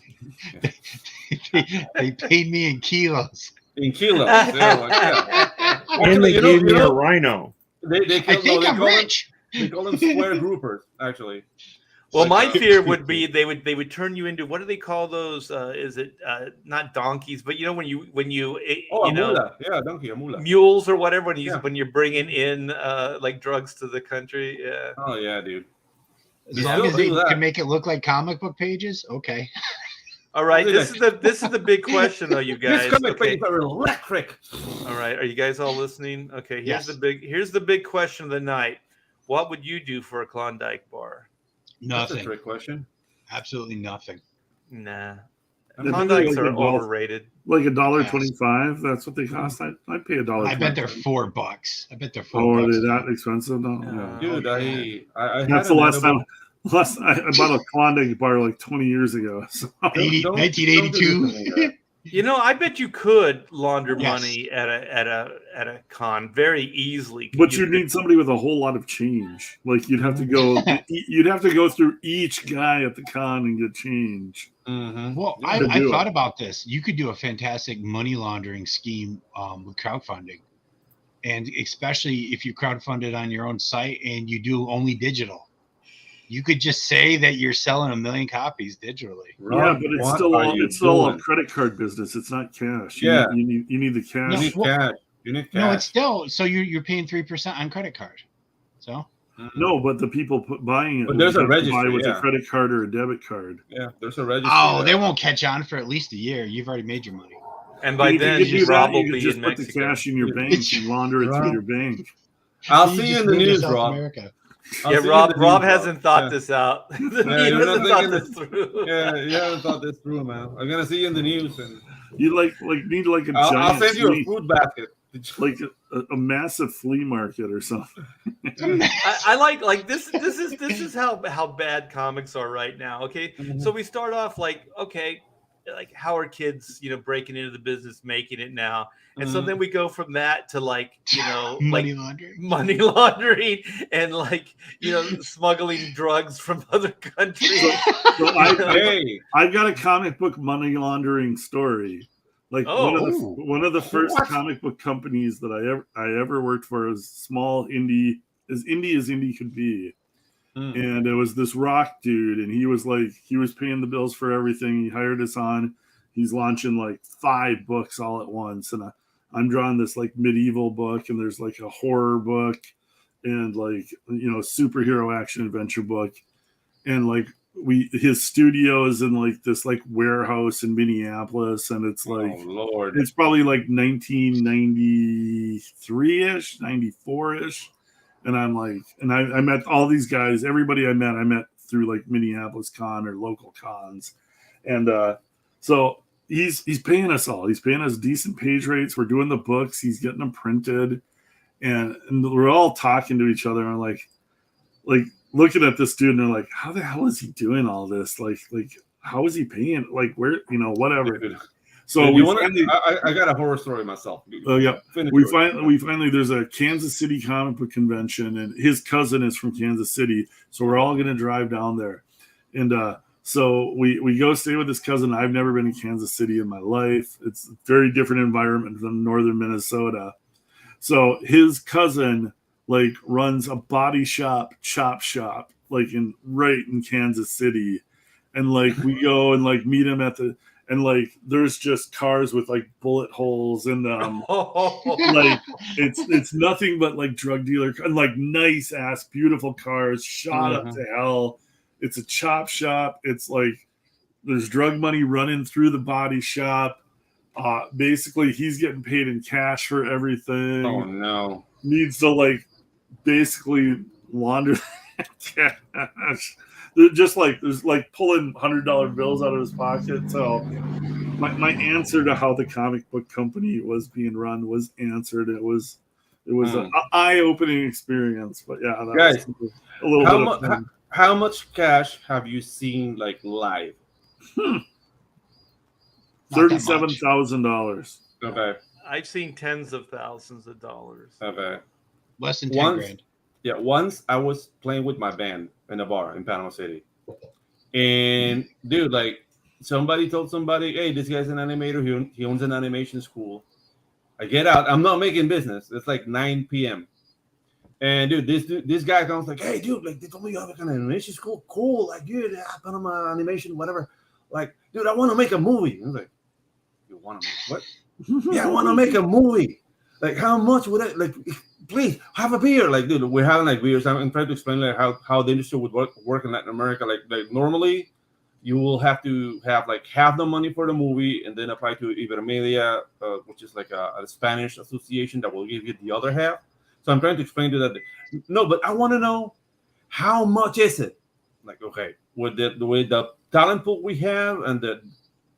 [SPEAKER 3] They paid me in kilos.
[SPEAKER 4] In kilos. Yeah, like, yeah.
[SPEAKER 5] And
[SPEAKER 4] Actually,
[SPEAKER 5] they
[SPEAKER 4] you know-
[SPEAKER 5] gave me
[SPEAKER 4] you
[SPEAKER 5] a
[SPEAKER 4] know-
[SPEAKER 5] rhino.
[SPEAKER 4] They
[SPEAKER 3] I
[SPEAKER 4] call,
[SPEAKER 3] think
[SPEAKER 4] they
[SPEAKER 3] I'm
[SPEAKER 4] call
[SPEAKER 3] rich.
[SPEAKER 4] Them, they call them square groupers, actually.
[SPEAKER 1] Well,
[SPEAKER 4] Like,
[SPEAKER 1] my fear would be they would turn you into, what do they call those? Is it not donkeys, but you know when you
[SPEAKER 4] Oh,
[SPEAKER 1] you
[SPEAKER 4] a
[SPEAKER 1] know,
[SPEAKER 4] mula. Yeah, donkey, a mula.
[SPEAKER 1] mules or whatever
[SPEAKER 4] Yeah.
[SPEAKER 1] when you're bringing in like drugs to the country. Yeah.
[SPEAKER 4] Oh, yeah, dude.
[SPEAKER 3] As
[SPEAKER 4] You
[SPEAKER 3] long
[SPEAKER 4] still
[SPEAKER 3] as they
[SPEAKER 4] do that.
[SPEAKER 3] can make it look like comic book pages, okay.
[SPEAKER 1] All right.
[SPEAKER 4] Look at
[SPEAKER 1] This is the big question though, you guys.
[SPEAKER 4] This comic
[SPEAKER 1] Okay.
[SPEAKER 4] pages are electric.
[SPEAKER 1] All right. Are you guys all listening? Okay.
[SPEAKER 3] Yes.
[SPEAKER 1] Here's the big question of the night. What would you do for a Klondike bar?
[SPEAKER 4] That's a
[SPEAKER 3] Nothing.
[SPEAKER 4] trick question.
[SPEAKER 3] Absolutely nothing.
[SPEAKER 1] Nah.
[SPEAKER 2] I think
[SPEAKER 1] Klondikes
[SPEAKER 2] they're
[SPEAKER 1] are
[SPEAKER 2] like $1.
[SPEAKER 1] overrated.
[SPEAKER 2] Like $1.25. That's what they cost. I'd pay $1.
[SPEAKER 3] I bet they're $4. I bet they're $4.
[SPEAKER 2] Oh, are they that expensive? No.
[SPEAKER 1] No.
[SPEAKER 4] Dude, I
[SPEAKER 2] That's
[SPEAKER 4] had
[SPEAKER 2] the
[SPEAKER 4] an
[SPEAKER 2] last
[SPEAKER 4] edible-
[SPEAKER 2] time. I bought a Klondike bar like 20 years ago. So.
[SPEAKER 3] 1982.
[SPEAKER 1] You know, I bet you could launder
[SPEAKER 3] Yes.
[SPEAKER 1] money at a con very easily.
[SPEAKER 2] But you'd need somebody with a whole lot of change. Like you'd have to go. You'd have to go through each guy at the con and get change.
[SPEAKER 4] Mhm.
[SPEAKER 3] Well,
[SPEAKER 2] To
[SPEAKER 3] I
[SPEAKER 2] do
[SPEAKER 3] thought
[SPEAKER 2] it.
[SPEAKER 3] about this. You could do a fantastic money laundering scheme with crowdfunding. And especially if you crowdfund on your own site and you do only digital. You could just say that you're selling 1 million copies digitally.
[SPEAKER 2] Yeah, but it's
[SPEAKER 4] what
[SPEAKER 2] still
[SPEAKER 4] are you
[SPEAKER 2] it's still a
[SPEAKER 4] doing?
[SPEAKER 2] credit card business. It's not cash.
[SPEAKER 4] Yeah.
[SPEAKER 2] you need the cash.
[SPEAKER 4] You need
[SPEAKER 3] well-
[SPEAKER 4] cash. You need cash.
[SPEAKER 3] No, it's still so you're paying 3% on credit card. So
[SPEAKER 4] Mhm.
[SPEAKER 2] No, but the people buying it
[SPEAKER 4] But there's
[SPEAKER 2] would
[SPEAKER 4] a
[SPEAKER 2] have to buy
[SPEAKER 4] registry,
[SPEAKER 2] with
[SPEAKER 4] yeah.
[SPEAKER 2] a credit card or a debit card.
[SPEAKER 4] Yeah, there's a registry.
[SPEAKER 3] they
[SPEAKER 4] there.
[SPEAKER 3] won't catch on for at least a year. You've already made your money.
[SPEAKER 1] And by
[SPEAKER 2] You
[SPEAKER 1] then,
[SPEAKER 2] could do that,
[SPEAKER 1] Rob will
[SPEAKER 2] you could
[SPEAKER 1] be
[SPEAKER 2] just
[SPEAKER 1] in
[SPEAKER 2] put the
[SPEAKER 1] Mexico.
[SPEAKER 2] cash in your
[SPEAKER 4] Yeah.
[SPEAKER 2] bank and launder it through
[SPEAKER 4] Right.
[SPEAKER 2] your bank.
[SPEAKER 4] I'll
[SPEAKER 3] You
[SPEAKER 4] see you
[SPEAKER 3] just
[SPEAKER 4] in the
[SPEAKER 3] moved to
[SPEAKER 4] news,
[SPEAKER 3] South
[SPEAKER 4] Rob.
[SPEAKER 3] America.
[SPEAKER 4] I'll
[SPEAKER 1] Yeah,
[SPEAKER 4] see you
[SPEAKER 1] Rob.
[SPEAKER 4] in the
[SPEAKER 1] Rob
[SPEAKER 4] news,
[SPEAKER 1] hasn't thought
[SPEAKER 4] Yeah.
[SPEAKER 1] this out. he
[SPEAKER 4] you're not
[SPEAKER 1] hasn't thought
[SPEAKER 4] thinking
[SPEAKER 1] this
[SPEAKER 4] this-
[SPEAKER 1] through.
[SPEAKER 4] Yeah, you haven't thought this through, man. I'm gonna see you in the news, and
[SPEAKER 2] You need like a
[SPEAKER 4] I'll
[SPEAKER 2] giant
[SPEAKER 4] send you a
[SPEAKER 2] flea,
[SPEAKER 4] food basket.
[SPEAKER 2] like a massive flea market or something.
[SPEAKER 1] I like this. This is how bad comics are right now. Okay,
[SPEAKER 4] Mhm.
[SPEAKER 1] so we start off like how are kids breaking into the business, making it now, and so
[SPEAKER 4] Mhm.
[SPEAKER 1] then we go from that to like
[SPEAKER 3] Money laundering.
[SPEAKER 1] money laundering and smuggling drugs from other countries.
[SPEAKER 2] So
[SPEAKER 4] Hey,
[SPEAKER 2] I've got a comic book money laundering story. Like one of the first
[SPEAKER 4] What?
[SPEAKER 2] comic book companies that I ever worked for was small indie as indie could be.
[SPEAKER 4] Mm.
[SPEAKER 2] And it was this rock dude, and he was paying the bills for everything. He hired us on. He's launching like 5 books all at once, and I'm drawing this like medieval book, and there's like a horror book, and like superhero action adventure book, and like his studio is in like this like warehouse in Minneapolis, and it's like
[SPEAKER 4] Lord,
[SPEAKER 2] it's probably like 1993ish, 94ish, and I'm like, and I met all these guys. Everybody I met through like Minneapolis Con or local cons, and so he's paying us all. He's paying us decent page rates. We're doing the books. He's getting them printed, and we're all talking to each other. And I'm like looking at this dude, and they're like, how the hell is he doing all this? Like how is he paying? Like where, whatever. So
[SPEAKER 4] I got a horror story myself.
[SPEAKER 2] Oh yeah, we finally there's a Kansas City comic book convention, and his cousin is from Kansas City, so we're all gonna drive down there, and so we go stay with his cousin. I've never been in Kansas City in my life. It's a very different environment than northern Minnesota. So his cousin like runs a body shop, chop shop, like right in Kansas City, and like we go and like meet him at the. And like, there's just cars with like bullet holes in them. Like, it's nothing but like drug dealer and like nice ass, beautiful cars shot up to hell. It's a chop shop. It's like there's drug money running through the body shop. Basically, he's getting paid in cash for everything.
[SPEAKER 4] Oh no!
[SPEAKER 2] Needs to like basically launder that cash. They're just like there's like pulling $100 bills out of his pocket. So my answer to how the comic book company was being run was answered. It was an eye-opening experience. But yeah, that
[SPEAKER 4] guys,
[SPEAKER 2] was a little bit.
[SPEAKER 4] How much cash have you seen like live?
[SPEAKER 2] $37,000.
[SPEAKER 4] Okay.
[SPEAKER 1] I've seen tens of thousands of dollars.
[SPEAKER 4] Okay.
[SPEAKER 3] Less than 10 grand.
[SPEAKER 4] Yeah, once I was playing with my band in a bar in Panama City, and dude, like somebody told somebody, "Hey, this guy's an animator. He owns an animation school." I get out. I'm not making business. It's like 9 p.m. And dude, this guy comes like, "Hey, dude, like they told me you have like an animation school. Cool, like dude, Panama animation, whatever. Like, dude, I want to make a movie." I was like, "You want to make what?" "Yeah, I want to make a movie. Like, how much would it like?" "Please have a beer." Like, dude, we're having like beers. I'm trying to explain like how the industry would work in Latin America. Like normally, you will have to have like half the money for the movie and then apply to Ibermedia, which is like a Spanish association that will give you the other half. So I'm trying to explain to that. No, but I want to know how much is it? Like, okay, with the talent pool we have, and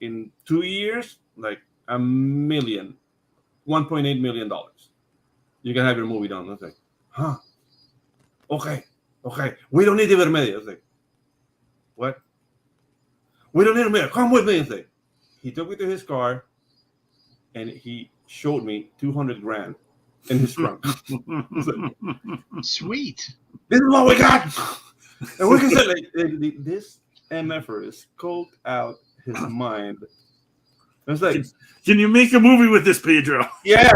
[SPEAKER 4] in 2 years, like $1.8 million. You can have your movie done. I was like, huh? Okay. We don't need Ibermedia. I was like, what? We don't need Ibermedia. Come with me. I was like, he took me to his car, and he showed me 200 grand in his trunk.
[SPEAKER 3] Sweet.
[SPEAKER 4] This is what we got. And we can say like this MFer is coked out his mind. It's like,
[SPEAKER 2] can you make a movie with this, Pedro?
[SPEAKER 4] Yeah,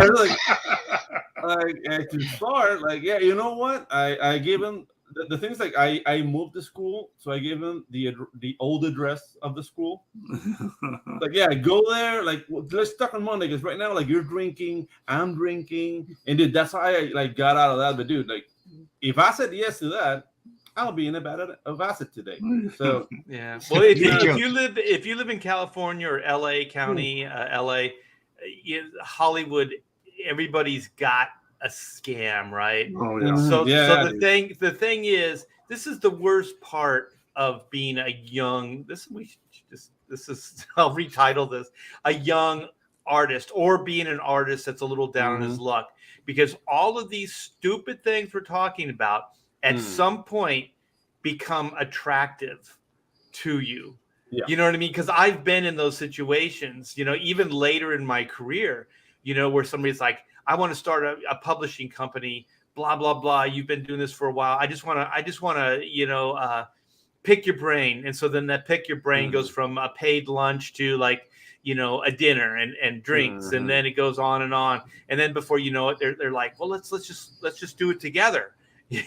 [SPEAKER 4] like to start, like, yeah, you know what? I gave him the things like I moved the school, so I gave him the old address of the school. Like, yeah, go there. Like, let's talk on Monday because right now, like, you're drinking, I'm drinking, and dude, that's how I like got out of that. But dude, like, if I said yes to that, I'll be in a bad of acid today. So
[SPEAKER 1] yeah. Well, if you live in California or LA County, LA, Hollywood, everybody's got a scam, right?
[SPEAKER 2] Oh yeah.
[SPEAKER 1] So the thing is, this is the worst part of being a young. I'll retitle this: a young artist, or being an artist that's a little down on his luck, because all of these stupid things we're talking about at some point become attractive to you.
[SPEAKER 4] Yeah.
[SPEAKER 1] You know what I mean? Because I've been in those situations, even later in my career, where somebody's like, I want to start a publishing company, blah, blah, blah. You've been doing this for a while. I just want to, pick your brain. And so then that pick your brain goes from a paid lunch to like, a dinner and drinks. And then it goes on. And then before you know it, they're like, well, let's just do it together.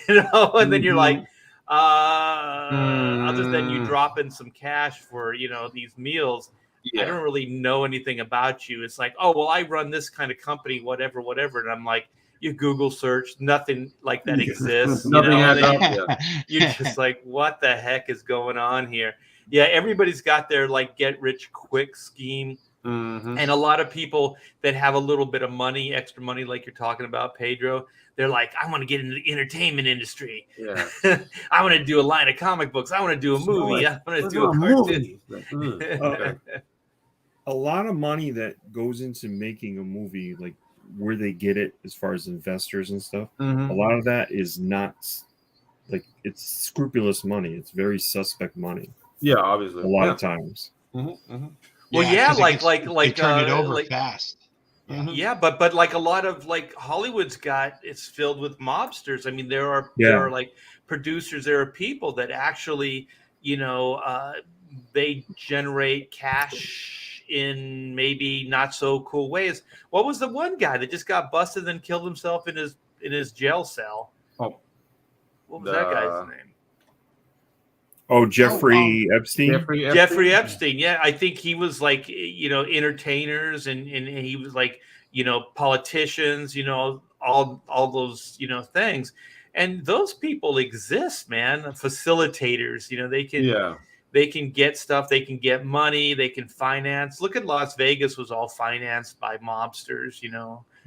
[SPEAKER 1] And then you're like, other than you drop in some cash for, these meals, I don't really know anything about you. It's like, oh, well, I run this kind of company, whatever. And I'm like, you Google search, nothing like that exists.
[SPEAKER 4] Nothing
[SPEAKER 1] you know?
[SPEAKER 4] adds up.
[SPEAKER 1] And
[SPEAKER 4] Yeah.
[SPEAKER 1] You're just like, what the heck is going on here? Yeah, everybody's got their like get rich quick scheme.
[SPEAKER 4] Mm-hmm.
[SPEAKER 1] And a lot of people that have a little bit of money, extra money, like you're talking about, Pedro, they're like, I want to get into the entertainment industry.
[SPEAKER 4] Yeah.
[SPEAKER 1] I want to do a line of comic books. I want to do a movie. I want to do a cartoon.
[SPEAKER 4] Okay.
[SPEAKER 5] A lot of money that goes into making a movie, like where they get it as far as investors and stuff,
[SPEAKER 4] Mhm.
[SPEAKER 5] a lot of that is not like it's scrupulous money. It's very suspect money.
[SPEAKER 4] Yeah, obviously.
[SPEAKER 5] A lot of times.
[SPEAKER 4] Mm-hmm. Mm-hmm.
[SPEAKER 1] Well, yeah,
[SPEAKER 3] 'cause
[SPEAKER 1] like
[SPEAKER 3] they turn it over
[SPEAKER 1] like,
[SPEAKER 3] fast.
[SPEAKER 1] yeah, but like a lot of like Hollywood's got it's filled with mobsters. I mean, there are like producers, there are people that actually, they generate cash in maybe not so cool ways. What was the one guy that just got busted and killed himself in his jail cell?
[SPEAKER 4] Oh,
[SPEAKER 1] what was that guy's name?
[SPEAKER 5] Oh, Jeffrey Epstein.
[SPEAKER 1] Jeffrey Epstein. Yeah, I think he was like, entertainers and he was like, politicians, all those, things. And those people exist, man. Facilitators, they can get stuff, they can get money, they can finance. Look at Las Vegas was all financed by mobsters,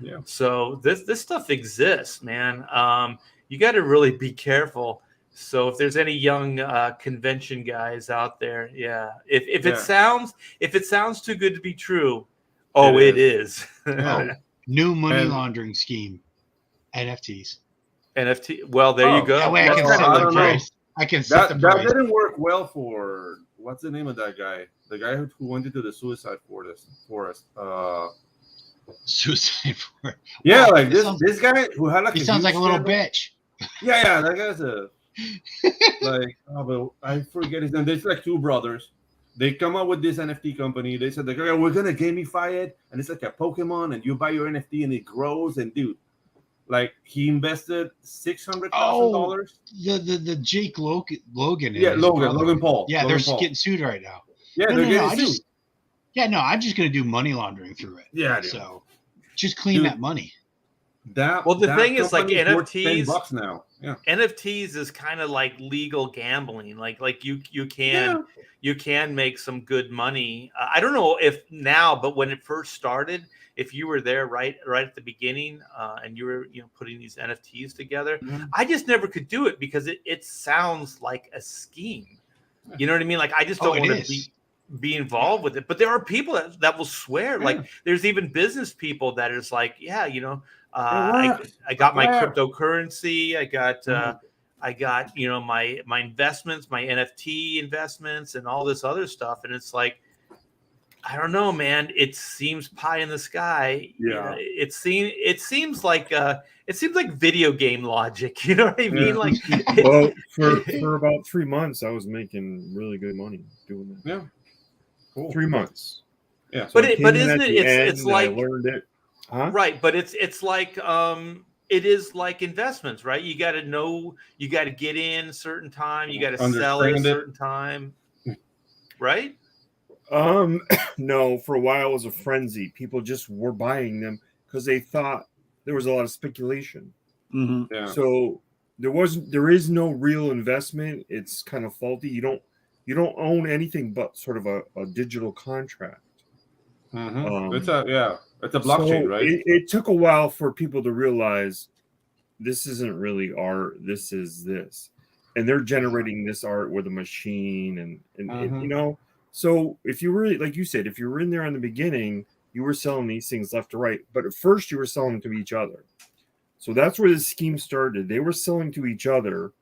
[SPEAKER 4] Yeah.
[SPEAKER 1] So this stuff exists, man. You got to really be careful. So if there's any young convention guys out there, yeah, if it sounds too good to be true, it is.
[SPEAKER 3] New money laundering scheme, NFTs.
[SPEAKER 1] NFT. Well, there you go.
[SPEAKER 3] That way I can set the price. I can set the price.
[SPEAKER 4] That didn't work well for what's the name of that guy? The guy who went into the suicide forest.
[SPEAKER 3] Suicide forest.
[SPEAKER 4] Yeah, like this guy who had like
[SPEAKER 3] he sounds like a little bitch.
[SPEAKER 4] Yeah, that guy's but I forget his name. There's like two brothers. They come up with this NFT company. They said, we're gonna gamify it, and it's like a Pokemon, and you buy your NFT and it grows. And dude, like he invested $600,000.
[SPEAKER 3] The Jake Logan.
[SPEAKER 4] Logan Paul.
[SPEAKER 3] Yeah,
[SPEAKER 4] Logan
[SPEAKER 3] they're getting sued right now.
[SPEAKER 4] Yeah, they're getting sued.
[SPEAKER 3] I'm just gonna do money laundering through it.
[SPEAKER 4] Yeah, dude.
[SPEAKER 3] So just clean that money.
[SPEAKER 1] The thing is, like NFTs
[SPEAKER 4] $10 now. Yeah.
[SPEAKER 1] NFTs is kind of like legal gambling. Like you can make some good money. I don't know if now, but when it first started, if you were there right at the beginning, and you were putting these NFTs together, I just never could do it because it sounds like a scheme. You know what I mean? Like I just don't want to be involved with it. But there are people that will swear. Like there's even business people that is like, I got my cryptocurrency. I got my investments, my NFT investments, and all this other stuff. And it's like, I don't know, man. It seems pie in the sky.
[SPEAKER 2] Yeah.
[SPEAKER 1] It seems like video game logic. You know what I mean? Like,
[SPEAKER 5] well, for about 3 months, I was making really good money doing that.
[SPEAKER 4] Yeah. Cool.
[SPEAKER 5] 3 months.
[SPEAKER 4] Yeah.
[SPEAKER 1] So but isn't it? It's like
[SPEAKER 5] I learned it. Huh?
[SPEAKER 1] Right, but it's like it is like investments, right? You got to know, you got to get in a certain time, you got to sell at a certain time, right?
[SPEAKER 5] No, for a while it was a frenzy. People just were buying them because they thought there was a lot of speculation.
[SPEAKER 2] Mm-hmm.
[SPEAKER 4] Yeah.
[SPEAKER 5] So there is no real investment. It's kind of faulty. You don't own anything but sort of a digital contract.
[SPEAKER 4] Mm-hmm. It's a blockchain, right?
[SPEAKER 5] It took a while for people to realize this isn't really art. This is this, and they're generating this art with a machine, and So if you were, like you said, if you were in there in the beginning, you were selling these things left to right. But at first, you were selling them to each other. So that's where the scheme started. They were selling to each other,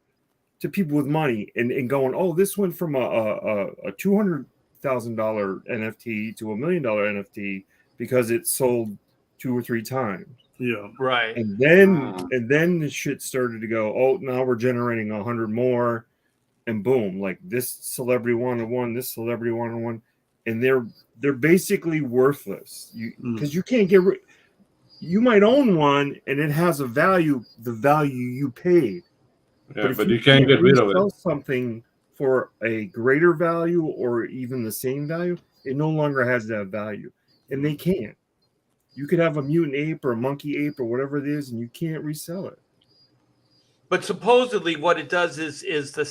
[SPEAKER 5] to people with money, and going, oh, this went from a $200,000 NFT to $1 million NFT because it sold 2 or 3 times.
[SPEAKER 2] Yeah.
[SPEAKER 1] Right.
[SPEAKER 5] And then the shit started to go, oh, now we're generating 100 more. And boom, like this celebrity wanted one, this celebrity wanted one, and they're basically worthless. Because you can't get rid. You might own one, and it has a value, the value you paid.
[SPEAKER 4] Yeah, but you can't get rid of it.
[SPEAKER 5] Sell something for a greater value or even the same value, It no longer has that value, and they can't. You could have a mutant ape or a monkey ape or whatever it is, and you can't resell it.
[SPEAKER 1] But supposedly, what it does is the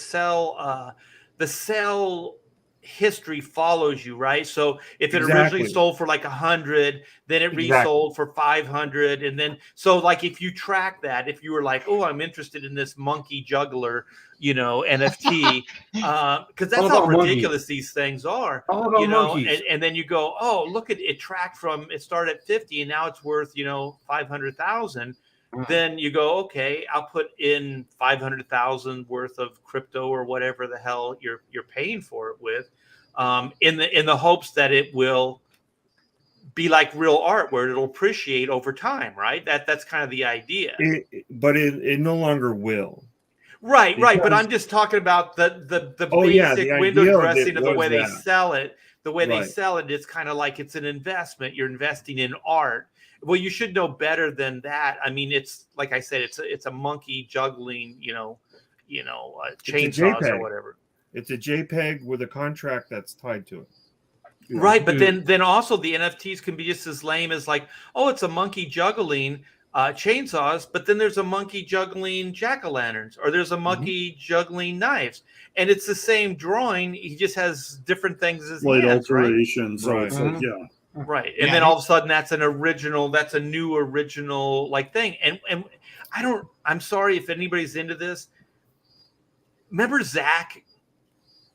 [SPEAKER 1] cell history follows you, right? So if it originally
[SPEAKER 5] Exactly.
[SPEAKER 1] sold for like 100, then it
[SPEAKER 5] Exactly.
[SPEAKER 1] resold for 500, and then so like if you track that, if you were like, oh, I'm interested in this monkey juggler, NFT, because that's how ridiculous these things are, and then you go, oh, look at it tracked from it started at 50 and now it's worth 500,000. Then you go, okay, I'll put in 500,000 worth of crypto or whatever the hell you're paying for it with, in the hopes that it will be like real art where it'll appreciate over time, right? That's kind of the idea.
[SPEAKER 5] But it no longer will.
[SPEAKER 1] Right. But I'm just talking about the basic window dressing of the way they sell it. The way they sell it, it's kind of like it's an investment. You're investing in art. Well, you should know better than that. I mean, it's like I said, it's a monkey juggling, chainsaws or whatever.
[SPEAKER 5] It's a JPEG with a contract that's tied to it.
[SPEAKER 1] Right, but then also the NFTs can be just as lame as like, oh, it's a monkey juggling chainsaws, but then there's a monkey juggling jack-o'-lanterns, or there's a monkey juggling knives, and it's the same drawing. He just has different things as
[SPEAKER 2] slight
[SPEAKER 1] hands,
[SPEAKER 2] alterations.
[SPEAKER 1] Right?
[SPEAKER 2] So it's like, yeah.
[SPEAKER 1] Right. And then all of a sudden that's a new original like thing. And I'm sorry if anybody's into this. Remember Zach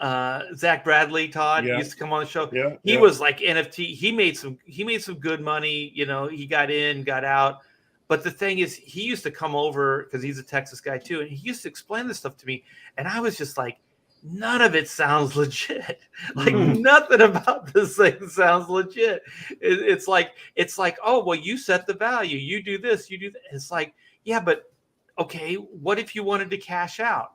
[SPEAKER 1] Bradley, Todd, he used to come on the show.
[SPEAKER 5] Yeah.
[SPEAKER 1] He was like NFT. He made some good money. He got in, got out. But the thing is, he used to come over because he's a Texas guy too. And he used to explain this stuff to me. And I was just like, none of it sounds legit. Like nothing about this thing sounds legit. It's like, oh, well, you set the value, you do this, you do that. It's like, yeah, but okay, what if you wanted to cash out?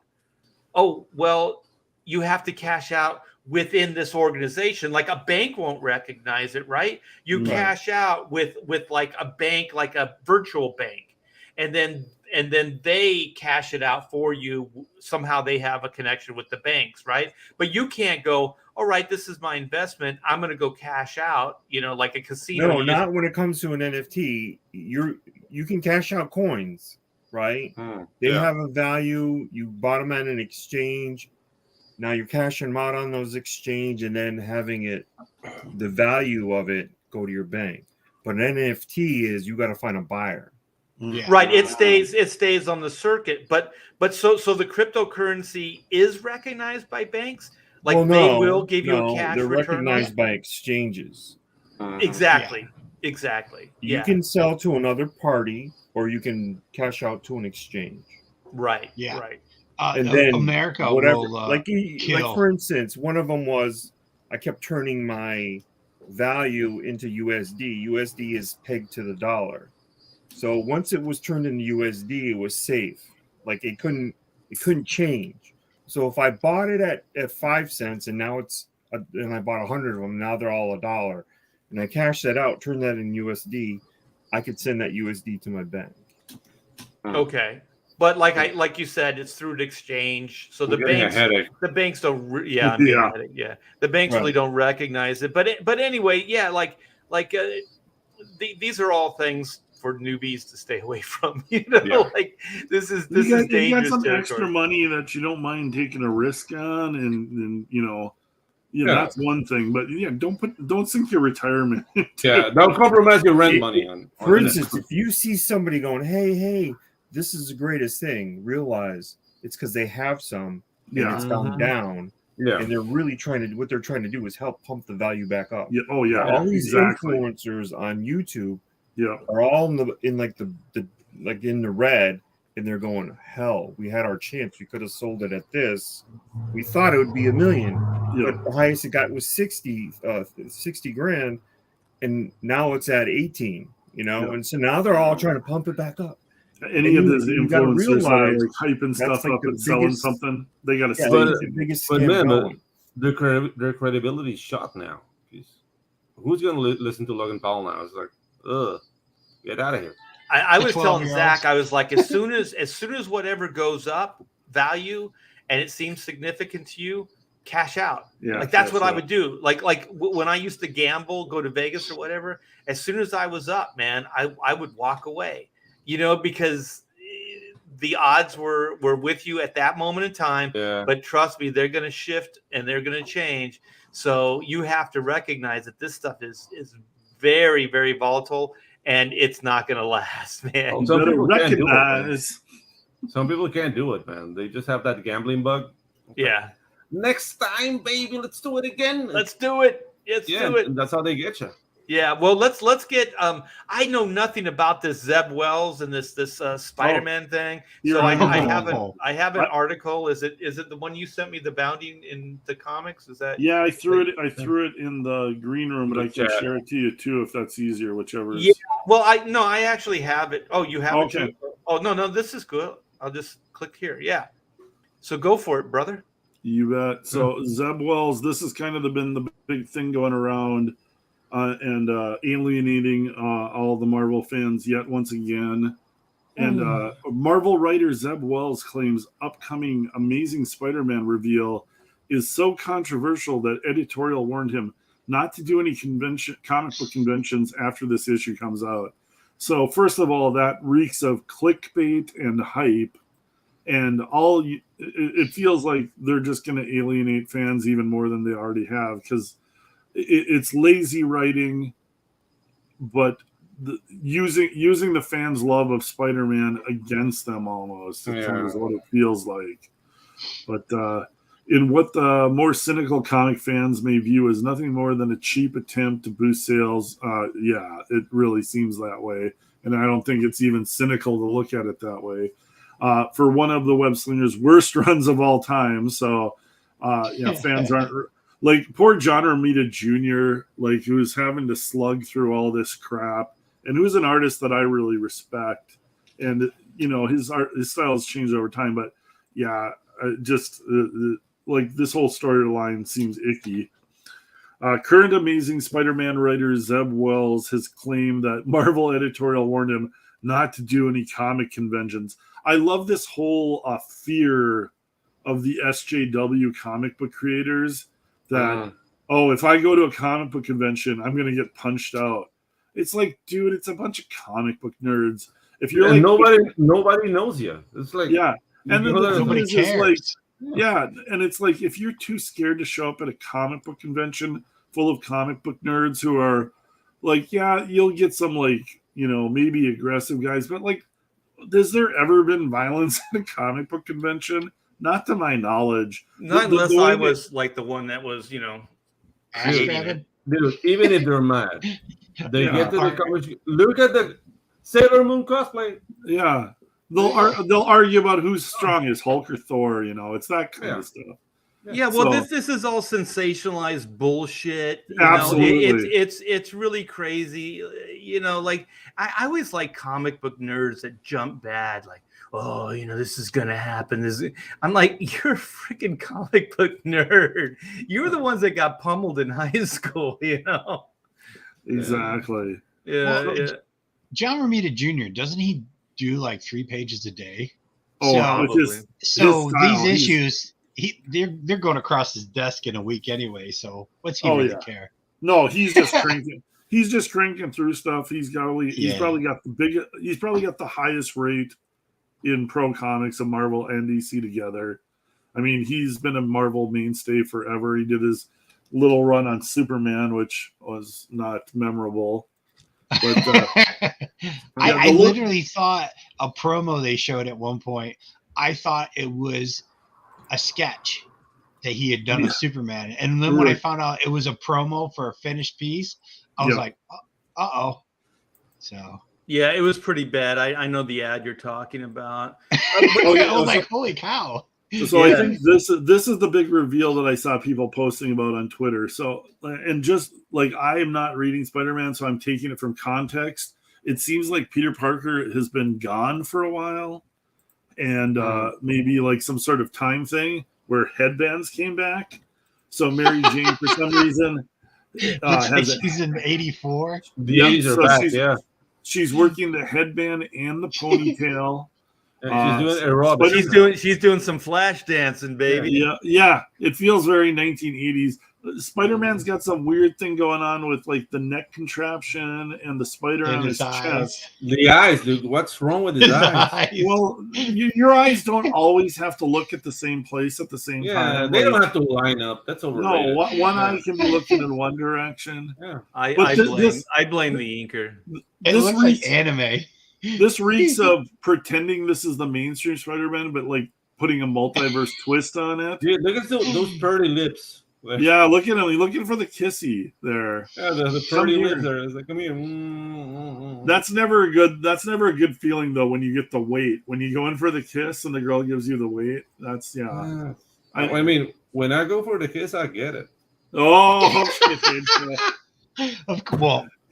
[SPEAKER 1] Oh, well, you have to cash out within this organization. Like a bank won't recognize it, right? You cash out with like a bank, like a virtual bank, and then they cash it out for you. Somehow they have a connection with the banks, right? But you can't go, all right, this is my investment, I'm going to go cash out, like a casino.
[SPEAKER 5] No, not when it comes to an NFT. You can cash out coins, right? They have a value. You bought them at an exchange. Now you're cashing them out on those exchange and then having the value of it go to your bank. But an NFT is you got to find a buyer.
[SPEAKER 1] Yeah. Right. It stays on the circuit, but so the cryptocurrency is recognized by banks. Like they will give you a cash
[SPEAKER 5] they're
[SPEAKER 1] return.
[SPEAKER 5] Recognized by exchanges.
[SPEAKER 1] Exactly.
[SPEAKER 5] You can sell to another party or you can cash out to an exchange.
[SPEAKER 1] Right.
[SPEAKER 3] Yeah.
[SPEAKER 1] Right.
[SPEAKER 3] And then America will
[SPEAKER 5] like for instance, one of them was I kept turning my value into USD. USD is pegged to the dollar. So once it was turned into USD, it was safe. Like it couldn't change. So if I bought it at 5 cents and now and I bought 100 of them, now they're all $1, and I cash that out, turn that in USD, I could send that USD to my bank.
[SPEAKER 1] Okay. But like you said, it's through an exchange, so the banks don't. The banks really don't recognize it. But anyway, these are all things for newbies to stay away from. Like this is dangerous.
[SPEAKER 2] You got some extra money that you don't mind taking a risk on, and that's one thing. But don't sink your retirement.
[SPEAKER 4] Don't compromise your rent money on.
[SPEAKER 5] For instance, if you see somebody going, hey. This is the greatest thing. Realize it's because they have some and it's gone down. Yeah. And they're really what they're trying to do is help pump the value back up.
[SPEAKER 2] Yeah. Oh yeah.
[SPEAKER 5] All these influencers on YouTube are all in the red, and they're going, hell, we had our chance. We could have sold it at this. We thought it would be $1 million. Yeah. But the highest it got was 60 grand, and now it's at 18, and so now they're all trying to pump it back up.
[SPEAKER 2] Any of those influencers that are like hyping stuff up and selling something, they got to see
[SPEAKER 5] the biggest scam.
[SPEAKER 4] Their credibility is shot now. Who's going to listen to Logan Paul now? It's like, ugh, get out of here.
[SPEAKER 1] I was telling Zach, I was like, as soon as whatever goes up value and it seems significant to you, cash out.
[SPEAKER 2] Yeah,
[SPEAKER 1] Like that's
[SPEAKER 2] cash
[SPEAKER 1] what I
[SPEAKER 2] out.
[SPEAKER 1] would do. When I used to gamble, go to Vegas or whatever, as soon as I was up, man, I would walk away, because the odds were with you at that moment in time.
[SPEAKER 4] Yeah.
[SPEAKER 1] But trust me, they're going to shift and they're going to change. So you have to recognize that this stuff is very, very volatile and it's not going to last, man.
[SPEAKER 4] Well, some
[SPEAKER 2] Better
[SPEAKER 4] people can't do it, man.
[SPEAKER 2] recognize.
[SPEAKER 4] Some people can't do it, man. They just have that gambling bug.
[SPEAKER 1] Yeah.
[SPEAKER 4] Next time, baby, let's do it again.
[SPEAKER 1] Let's do it. Let's do it.
[SPEAKER 4] And that's how they get you.
[SPEAKER 1] Yeah, well, let's get. I know nothing about this Zeb Wells and this Spider-Man thing. So I have an article. Is it the one you sent me, the Bounding in the comics? Is that?
[SPEAKER 2] Yeah, I threw it in the green room, but I can
[SPEAKER 4] Chat.
[SPEAKER 2] share it to you too if that's easier, whichever.
[SPEAKER 1] Yeah. Well, I actually have it. Oh, you have
[SPEAKER 2] Okay.
[SPEAKER 1] it too? Oh no, this is good. I'll just click here. Yeah. So go for it, brother.
[SPEAKER 2] You bet. So Zeb Wells, this has kind of been the big thing going around. And alienating all the Marvel fans yet once again. And Marvel writer Zeb Wells claims upcoming Amazing Spider-Man reveal is so controversial that editorial warned him not to do any comic book conventions after this issue comes out. So first of all, that reeks of clickbait and hype. And it feels like they're just going to alienate fans even more than they already have, because it's lazy writing, but using the fans' love of Spider-Man against them almost is what it feels like. But in what the more cynical comic fans may view as nothing more than a cheap attempt to boost sales, it really seems that way. And I don't think it's even cynical to look at it that way. For one of the web slinger's worst runs of all time, so fans aren't. Like poor John Romita Jr., like who's having to slug through all this crap, and who's an artist that I really respect, and his style has changed over time. But like this whole storyline seems icky. Current Amazing Spider-Man writer Zeb Wells has claimed that Marvel editorial warned him not to do any comic conventions. I love this whole fear of the SJW comic book creators. That if I go to a comic book convention, I'm gonna get punched out. It's like, dude, it's a bunch of comic book nerds. If you're like
[SPEAKER 4] nobody knows you. It's like
[SPEAKER 2] and then
[SPEAKER 3] nobody cares.
[SPEAKER 2] And it's like if you're too scared to show up at a comic book convention full of comic book nerds who are like, you'll get some maybe aggressive guys, but like, has there ever been violence at a comic book convention? Not to my knowledge.
[SPEAKER 1] Not unless I was like the one that was,
[SPEAKER 3] Ass-grabbing?
[SPEAKER 4] Dude, even if they're mad, they get to the conversation. Look at the Sailor Moon cosplay.
[SPEAKER 2] Yeah. They'll argue about who's strongest, Hulk or Thor, it's that kind of stuff.
[SPEAKER 1] Yeah, well, this is all sensationalized bullshit.
[SPEAKER 2] Absolutely.
[SPEAKER 1] It's really crazy. Like I always like comic book nerds that jump bad, like, oh, this is gonna happen. I'm like, you're a freaking comic book nerd. You're the ones that got pummeled in high school,
[SPEAKER 2] Exactly.
[SPEAKER 1] Yeah.
[SPEAKER 3] John Romita Jr., doesn't he do like 3 pages a day?
[SPEAKER 2] Oh,
[SPEAKER 3] so these issues, they're going across his desk in a week anyway. So what's he really care?
[SPEAKER 2] No, he's just cranking. He's just cranking through stuff. He's probably got the highest rate in Pro Comics of Marvel and DC together. I mean, he's been a Marvel mainstay forever. He did his little run on Superman, which was not memorable. But
[SPEAKER 3] I literally thought a promo they showed at one point, I thought it was a sketch that he had done with Superman. And then when I found out it was a promo for a finished piece, I was like, uh-oh. So...
[SPEAKER 1] yeah, it was pretty bad. I know the ad you're talking about.
[SPEAKER 3] I was like, holy cow.
[SPEAKER 2] So I think this is the big reveal that I saw people posting about on Twitter. So, and just like I am not reading Spider-Man, so I'm taking it from context. It seems like Peter Parker has been gone for a while, and maybe like some sort of time thing where headbands came back. So Mary Jane, for some reason,
[SPEAKER 3] she's in 84.
[SPEAKER 4] The 80s are back,
[SPEAKER 2] she's working the headband and the ponytail.
[SPEAKER 4] She's doing aerobics.
[SPEAKER 1] She's doing some flash dancing, baby.
[SPEAKER 2] Yeah. It feels very 1980s. Spider-Man's got some weird thing going on with like the neck contraption and the spider on his chest.
[SPEAKER 4] The eyes, dude. What's wrong with his eyes?
[SPEAKER 2] Well, your eyes don't always have to look at the same place at the same time.
[SPEAKER 4] Yeah, they don't have to line up. That's overrated.
[SPEAKER 2] No, one eye can be looking in one direction.
[SPEAKER 4] Yeah.
[SPEAKER 1] I blame the inker.
[SPEAKER 3] It looks like anime.
[SPEAKER 2] This reeks of pretending this is the mainstream Spider-Man, but like putting a multiverse twist on it.
[SPEAKER 4] Dude, look at those pretty lips.
[SPEAKER 2] Yeah, look at him. He's looking for the kissy there.
[SPEAKER 4] Yeah, the pretty lips there. It's like, come here.
[SPEAKER 2] That's never a good feeling though when you get the weight. When you go in for the kiss and the girl gives you the weight. That's
[SPEAKER 4] I mean, when I go for the kiss, I get it.
[SPEAKER 2] Oh,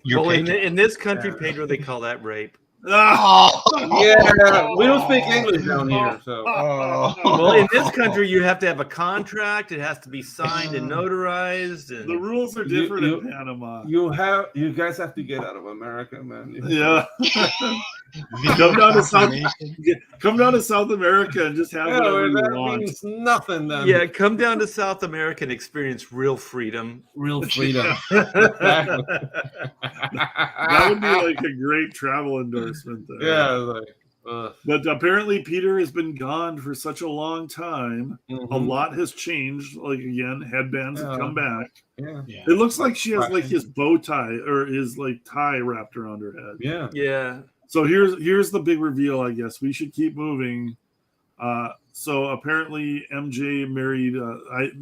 [SPEAKER 3] well,
[SPEAKER 1] in this country, Pedro, they call that rape.
[SPEAKER 2] Oh.
[SPEAKER 4] Yeah, we don't speak English down here, so.
[SPEAKER 1] Well, in this country, you have to have a contract. It has to be signed and notarized. And
[SPEAKER 2] the rules are different in Panama.
[SPEAKER 4] You guys have to get out of America, man.
[SPEAKER 2] Yeah. Come down to South America and just have whatever you want.
[SPEAKER 4] Means nothing then.
[SPEAKER 1] Yeah, come down to South America and experience real freedom.
[SPEAKER 4] Real freedom.
[SPEAKER 2] That would be like a great travel endorsement there.
[SPEAKER 4] Yeah,
[SPEAKER 2] but apparently Peter has been gone for such a long time. A lot has changed. Like again, headbands have come back.
[SPEAKER 4] Yeah.
[SPEAKER 2] It looks like she has like his bow tie or his like tie wrapped around her head.
[SPEAKER 1] Yeah.
[SPEAKER 2] So here's the big reveal, I guess. We should keep moving. So apparently MJ married,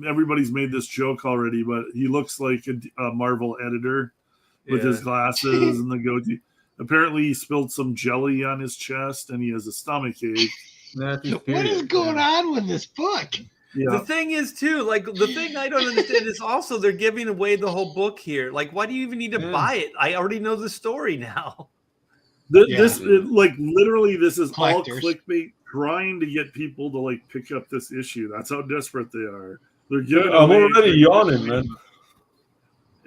[SPEAKER 2] everybody's made this joke already, but he looks like a Marvel editor with his glasses and the goatee. Apparently he spilled some jelly on his chest and he has a stomach ache.
[SPEAKER 3] What is going on with this book?
[SPEAKER 2] Yeah.
[SPEAKER 1] The thing is, too, like, the thing I don't understand is also they're giving away the whole book here. Like, why do you even need to buy it? I already know the story now.
[SPEAKER 2] This like literally this is
[SPEAKER 3] Collectors.
[SPEAKER 2] all clickbait trying to get people to like pick up this issue. That's how desperate they are. They're giving
[SPEAKER 4] I'm already yawning, man.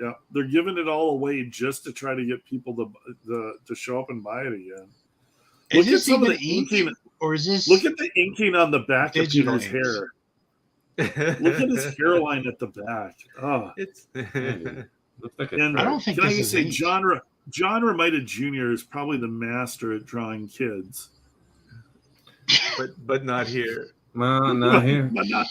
[SPEAKER 2] Yeah, they're giving it all away just to try to get people to show up and buy it again.
[SPEAKER 3] Is this some of the inking, or is this?
[SPEAKER 2] Look at the inking on the back of Peter's
[SPEAKER 3] inks?
[SPEAKER 2] hair. Look at his hairline at the back. Oh,
[SPEAKER 1] It's
[SPEAKER 2] and
[SPEAKER 3] I don't think
[SPEAKER 2] can I
[SPEAKER 3] this
[SPEAKER 2] just
[SPEAKER 3] is
[SPEAKER 2] say
[SPEAKER 3] ink.
[SPEAKER 2] John Romita Jr. is probably the master at drawing kids.
[SPEAKER 1] but not here.
[SPEAKER 4] No, not here.
[SPEAKER 2] But not,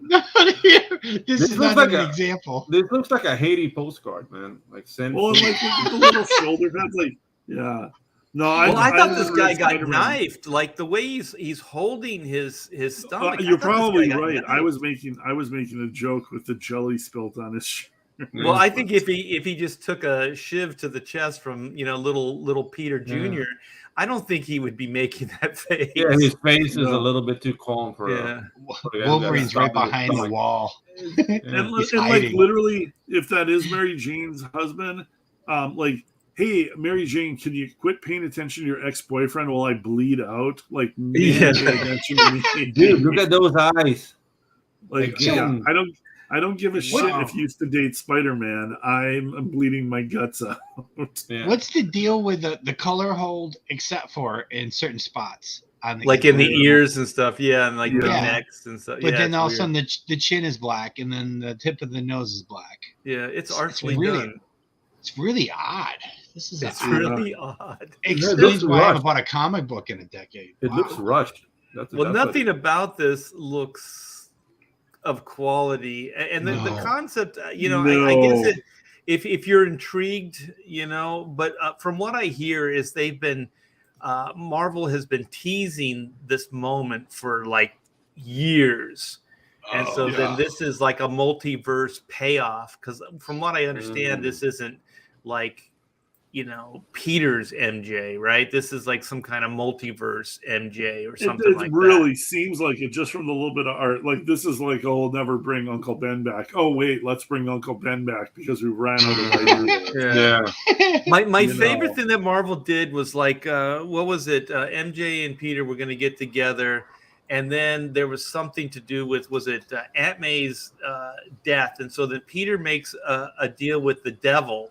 [SPEAKER 3] Not here. This is
[SPEAKER 4] looks
[SPEAKER 3] not
[SPEAKER 4] like
[SPEAKER 3] an
[SPEAKER 4] a-
[SPEAKER 3] example.
[SPEAKER 4] This looks like a Haiti postcard, man. Like send.
[SPEAKER 2] well, like the little shoulder pads, like yeah. No,
[SPEAKER 1] I thought this guy
[SPEAKER 2] read
[SPEAKER 1] got
[SPEAKER 2] Spider-Man.
[SPEAKER 1] knifed. Like the way he's holding his stomach. I
[SPEAKER 2] You're
[SPEAKER 1] thought this
[SPEAKER 2] probably
[SPEAKER 1] guy got
[SPEAKER 2] right.
[SPEAKER 1] knifed.
[SPEAKER 2] I was making a joke with the jelly spilt on his shirt.
[SPEAKER 1] Well, I think if he just took a shiv to the chest from little Peter Jr., I don't think he would be making that face.
[SPEAKER 4] Yeah, his face is a little bit too calm for.
[SPEAKER 3] Wolverine's right behind the wall.
[SPEAKER 2] And like
[SPEAKER 3] hiding.
[SPEAKER 2] literally, if that is Mary Jane's husband, like, hey, Mary Jane, can you quit paying attention to your ex-boyfriend while I bleed out? Like, pay attention to me.
[SPEAKER 4] Dude, look at those eyes.
[SPEAKER 2] Like,
[SPEAKER 4] Again.
[SPEAKER 2] I don't give a shit if you used to date Spider-Man. I'm bleeding my guts out.
[SPEAKER 4] Yeah.
[SPEAKER 3] What's the deal with the color hold, except for in certain spots on the
[SPEAKER 1] Like in the ears and stuff, and like the
[SPEAKER 2] Yeah.
[SPEAKER 1] necks and stuff.
[SPEAKER 3] But
[SPEAKER 1] yeah,
[SPEAKER 3] then
[SPEAKER 1] it's
[SPEAKER 3] all of a
[SPEAKER 1] weird.
[SPEAKER 3] sudden the chin is black, and then the tip of the nose is black.
[SPEAKER 1] Yeah, it's artfully
[SPEAKER 3] really,
[SPEAKER 1] done.
[SPEAKER 3] It's really odd. This is
[SPEAKER 1] It's
[SPEAKER 3] odd.
[SPEAKER 1] really odd.
[SPEAKER 3] Explains
[SPEAKER 4] it
[SPEAKER 3] why I haven't
[SPEAKER 4] rushed.
[SPEAKER 3] bought a comic book in a decade.
[SPEAKER 4] It
[SPEAKER 3] Wow.
[SPEAKER 4] looks rushed. That's
[SPEAKER 1] Nothing about this looks of quality, and the
[SPEAKER 3] No.
[SPEAKER 1] concept. I guess if you're intrigued, but from what I hear is they've been Marvel has been teasing this moment for like years. And so then this is like a multiverse payoff, because from what I understand, this isn't like, Peter's MJ, right? This is like some kind of multiverse MJ or something like
[SPEAKER 2] It really
[SPEAKER 1] that.
[SPEAKER 2] seems like it just from the little bit of art. Like, this is like, oh, we'll never bring Uncle Ben back. Oh, wait, let's bring Uncle Ben back because we ran out of ideas.
[SPEAKER 1] Yeah. My
[SPEAKER 2] You
[SPEAKER 1] favorite
[SPEAKER 2] know.
[SPEAKER 1] thing that Marvel did was like, what was it? MJ and Peter were going to get together. And then there was something to do with, was it Aunt May's death? And so then Peter makes a deal with the devil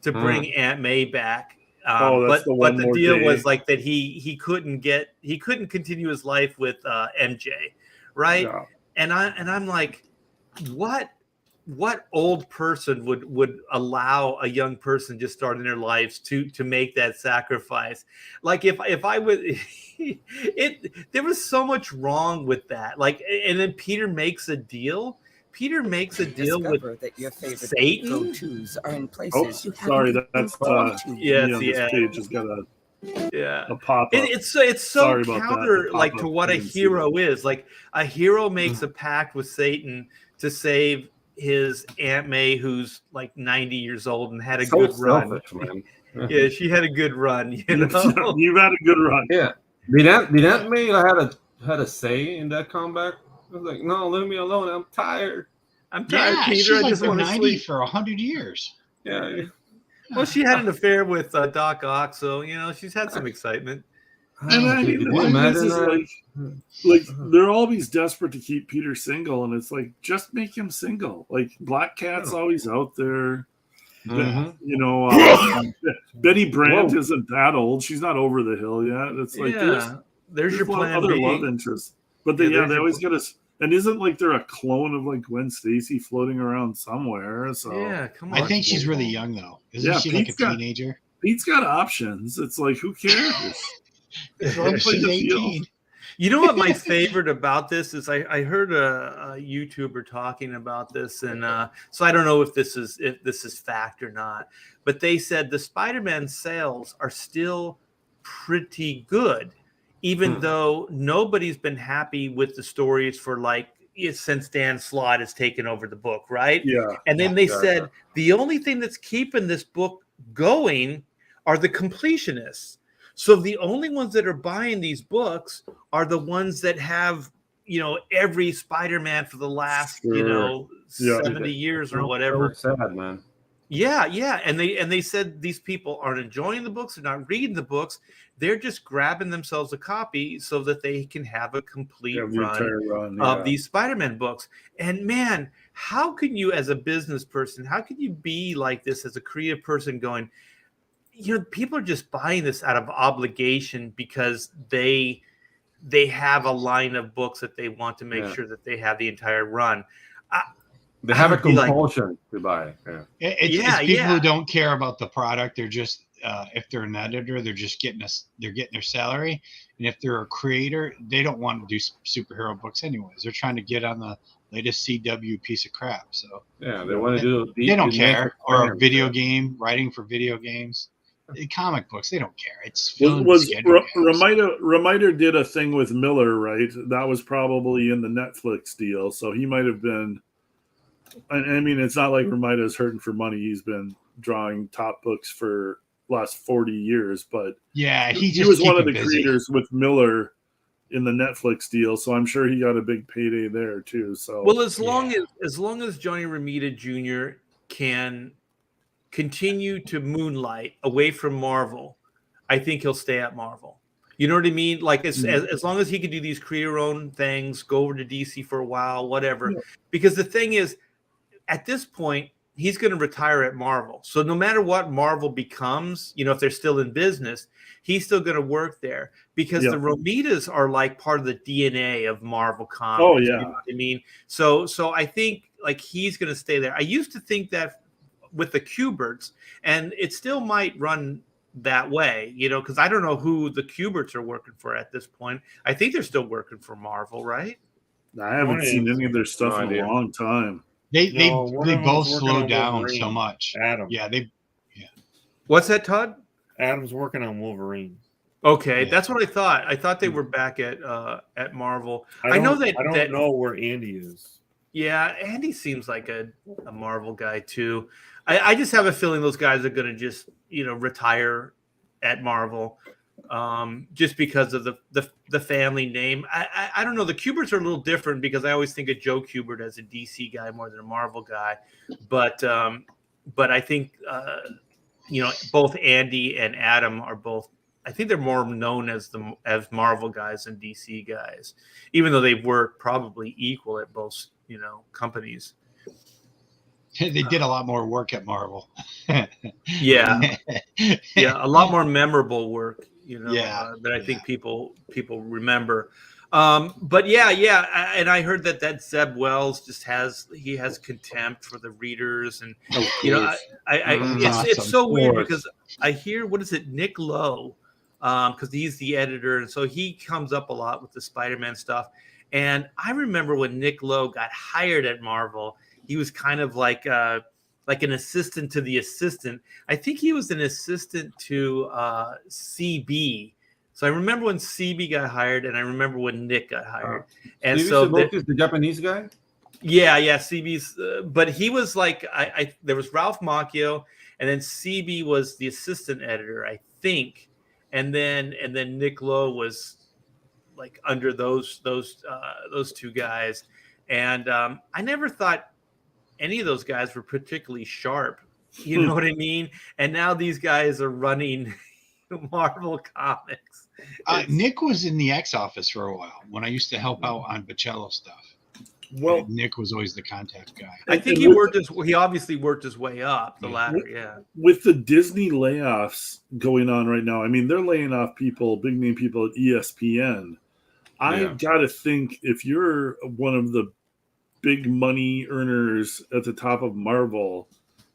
[SPEAKER 1] to bring Aunt May back.
[SPEAKER 2] That's the one
[SPEAKER 1] but the
[SPEAKER 2] more
[SPEAKER 1] deal
[SPEAKER 2] day.
[SPEAKER 1] was like that he couldn't continue his life with MJ, right?
[SPEAKER 2] Yeah.
[SPEAKER 1] And I'm like, what old person would allow a young person just starting their lives to make that sacrifice? Like if I would, there was so much wrong with that. Like, and then Peter makes a deal with
[SPEAKER 6] Discover that your favorite
[SPEAKER 1] Satan.
[SPEAKER 6] go-tos are in
[SPEAKER 2] Oh,
[SPEAKER 6] places you
[SPEAKER 2] sorry,
[SPEAKER 6] haven't
[SPEAKER 2] that's
[SPEAKER 6] been to.
[SPEAKER 1] Yeah,
[SPEAKER 2] me on
[SPEAKER 1] it's
[SPEAKER 2] this
[SPEAKER 1] the
[SPEAKER 2] page has got
[SPEAKER 1] yeah.
[SPEAKER 2] a pop up.
[SPEAKER 1] It's so
[SPEAKER 2] Sorry about that.
[SPEAKER 1] counter
[SPEAKER 2] The
[SPEAKER 1] like
[SPEAKER 2] pop-up,
[SPEAKER 1] to what
[SPEAKER 2] I
[SPEAKER 1] a
[SPEAKER 2] didn't see
[SPEAKER 1] hero is. Like a hero makes a pact with Satan to save his Aunt May, who's like 90 years old and had a
[SPEAKER 4] So
[SPEAKER 1] good run.
[SPEAKER 4] selfish, man.
[SPEAKER 1] Yeah, she had a good run. You know.
[SPEAKER 2] You've had a good run.
[SPEAKER 4] Yeah. Did Aunt May had a say in that comeback? I was like, no, leave me alone. I'm tired.
[SPEAKER 1] I'm tired,
[SPEAKER 3] Yeah,
[SPEAKER 1] Peter.
[SPEAKER 3] she's
[SPEAKER 1] I
[SPEAKER 3] like
[SPEAKER 1] just
[SPEAKER 3] been
[SPEAKER 1] want to
[SPEAKER 3] 90
[SPEAKER 1] sleep.
[SPEAKER 3] for 100 years.
[SPEAKER 4] Yeah.
[SPEAKER 1] Well, she had an affair with Doc Ock, so she's had some excitement.
[SPEAKER 2] And I mean,
[SPEAKER 4] Could
[SPEAKER 2] the
[SPEAKER 4] you
[SPEAKER 2] thing
[SPEAKER 4] imagine
[SPEAKER 2] is
[SPEAKER 4] that?
[SPEAKER 2] like they're always desperate to keep Peter single, and it's like just make him single. Like Black Cat's always out there.
[SPEAKER 4] Mhm.
[SPEAKER 2] Betty Brant
[SPEAKER 4] Whoa.
[SPEAKER 2] isn't that old. She's not over the hill yet. It's like
[SPEAKER 1] there's your
[SPEAKER 2] a lot of
[SPEAKER 1] plan
[SPEAKER 2] other
[SPEAKER 1] B.
[SPEAKER 2] love interests, but
[SPEAKER 1] Yeah,
[SPEAKER 2] they
[SPEAKER 1] there's
[SPEAKER 2] always
[SPEAKER 1] your-
[SPEAKER 2] get us. And isn't like they're a clone of like Gwen Stacy floating around somewhere? So
[SPEAKER 1] Yeah, come on.
[SPEAKER 3] I think she's really young though. Isn't
[SPEAKER 2] Yeah,
[SPEAKER 3] she like a
[SPEAKER 2] Pete's got-
[SPEAKER 3] teenager?
[SPEAKER 2] Pete's got options. It's like who cares?
[SPEAKER 3] As long as
[SPEAKER 2] Play
[SPEAKER 3] she's
[SPEAKER 2] the field.
[SPEAKER 3] 18.
[SPEAKER 1] You know what my favorite about this is? I heard a YouTuber talking about this, and so I don't know if this is fact or not, but they said the Spider-Man sales are still pretty good, even though nobody's been happy with the stories for since Dan Slott has taken over the book, right?
[SPEAKER 2] Yeah.
[SPEAKER 1] And then they said the only thing that's keeping this book going are the completionists. So the only ones that are buying these books are the ones that have, every Spider-Man for the last,
[SPEAKER 2] Sure. Yeah.
[SPEAKER 1] 70 years or whatever.
[SPEAKER 4] So sad, man.
[SPEAKER 1] Yeah. And they said these people aren't enjoying the books, they're not reading the books. They're just grabbing themselves a copy so that they can have a complete run of these Spider-Man books. And man, how can you as a business person, how can you be like this as a creative person going, people are just buying this out of obligation because they have a line of books that they want to make sure that they have the entire run.
[SPEAKER 4] They have a compulsion to buy. Yeah.
[SPEAKER 3] It's people who don't care about the product. They're just if they're an editor, they're just getting their salary, and if they're a creator, they don't want to do superhero books anyways. They're trying to get on the latest CW piece of crap. So
[SPEAKER 4] yeah, they want to do.
[SPEAKER 3] They don't care. Or a video game, writing for video games. Comic books, they don't care. It's
[SPEAKER 2] Remiter did a thing with Miller, right? That was probably in the Netflix deal, so he might have been. I mean, it's not like Remiter's hurting for money. He's been drawing top books for last 40 years, but
[SPEAKER 3] yeah,
[SPEAKER 2] he was one of the creators with Miller in the Netflix deal, so I'm sure he got a big payday there too. So
[SPEAKER 1] well, as long as Johnny Romita Jr. can continue to moonlight away from Marvel, I think he'll stay at Marvel. You know what I mean? Like as long as he can do these creator-owned things, go over to DC for a while, whatever. Yeah. Because the thing is, at this point, he's going to retire at Marvel. So no matter what Marvel becomes, if they're still in business, he's still going to work there because the Romitas are like part of the DNA of Marvel Comics.
[SPEAKER 2] Oh yeah,
[SPEAKER 1] you know what I mean. So I think like he's going to stay there. I used to think that with the Kuberts, and it still might run that way, because I don't know who the Kuberts are working for at this point. I think they're still working for Marvel, right?
[SPEAKER 2] I haven't seen any of their stuff in a long time.
[SPEAKER 3] They both slowed down so much.
[SPEAKER 5] Adam.
[SPEAKER 3] Yeah.
[SPEAKER 1] What's that, Todd?
[SPEAKER 5] Adam's working on Wolverine.
[SPEAKER 1] Okay, that's what I thought. I thought they were back at Marvel. I don't
[SPEAKER 5] know where Andy is.
[SPEAKER 1] Yeah, Andy seems like a Marvel guy too. I just have a feeling those guys are going to just retire at Marvel, just because of the family name. I don't know. The Kuberts are a little different because I always think of Joe Kubert as a DC guy more than a Marvel guy, but I think both Andy and Adam are both. I think they're more known as Marvel guys than DC guys, even though they were probably equal at both companies.
[SPEAKER 3] They did a lot more work at Marvel.
[SPEAKER 1] Yeah, yeah, a lot more memorable work,
[SPEAKER 3] Yeah,
[SPEAKER 1] that I think people remember. But yeah, and I heard that Zeb Wells just has contempt for the readers, and
[SPEAKER 4] Of
[SPEAKER 1] I,
[SPEAKER 4] course.
[SPEAKER 1] it's
[SPEAKER 3] Awesome.
[SPEAKER 1] so weird
[SPEAKER 4] course.
[SPEAKER 1] because I hear, what is it, Nick Lowe, because he's the editor, and so he comes up a lot with the Spider-Man stuff. And I remember when Nick Lowe got hired at Marvel, he was kind of like an assistant to the assistant. I think he was an assistant to CB. So I remember when CB got hired, and I remember when Nick got hired. And
[SPEAKER 4] Stevie
[SPEAKER 1] so
[SPEAKER 4] Sabok is the Japanese guy.
[SPEAKER 1] yeah, CB's. But he was like, there was Ralph Macchio, and then CB was the assistant editor, I think, and then Nick Lowe was like under those two guys, and I never thought any of those guys were particularly sharp. You know what I mean? And now these guys are running Marvel Comics.
[SPEAKER 3] Nick was in the X office for a while when I used to help out on Bocello stuff.
[SPEAKER 2] Well,
[SPEAKER 3] Nick was always the contact guy.
[SPEAKER 1] I think he obviously worked his way up the ladder. Yeah.
[SPEAKER 2] With the Disney layoffs going on right now, I mean, they're laying off people, big name people at ESPN. I got to think, if you're one of the big money earners at the top of Marvel,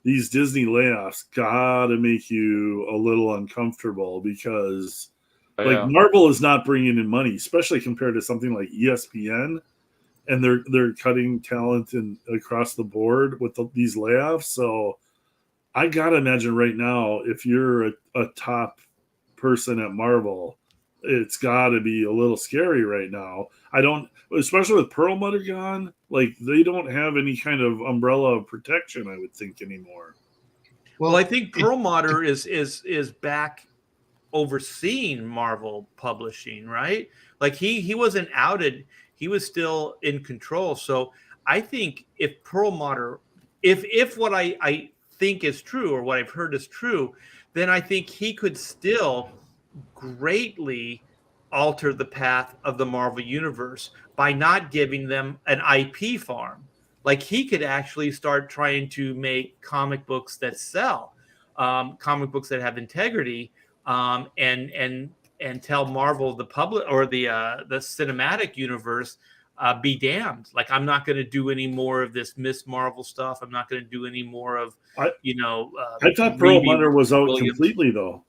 [SPEAKER 2] these Disney layoffs gotta make you a little uncomfortable, because Marvel is not bringing in money, especially compared to something like ESPN, and they're cutting talent across the board with these layoffs. So I gotta imagine right now, if you're a top person at Marvel, it's got to be a little scary right now. Especially with Perlmutter gone, like, they don't have any kind of umbrella of protection, I would think, anymore.
[SPEAKER 1] Well, I think Perlmutter is back overseeing Marvel publishing, right? Like he wasn't outed; he was still in control. So I think if Perlmutter, if what I think is true, or what I've heard is true, then I think he could still greatly alter the path of the Marvel universe by not giving them an IP farm. Like, he could actually start trying to make comic books that sell, comic books that have integrity, and tell Marvel, the public, or the cinematic universe, be damned. Like, I'm not going to do any more of this Miss Marvel stuff. I'm not going to do any more of
[SPEAKER 2] I thought Perlmutter was out completely, though.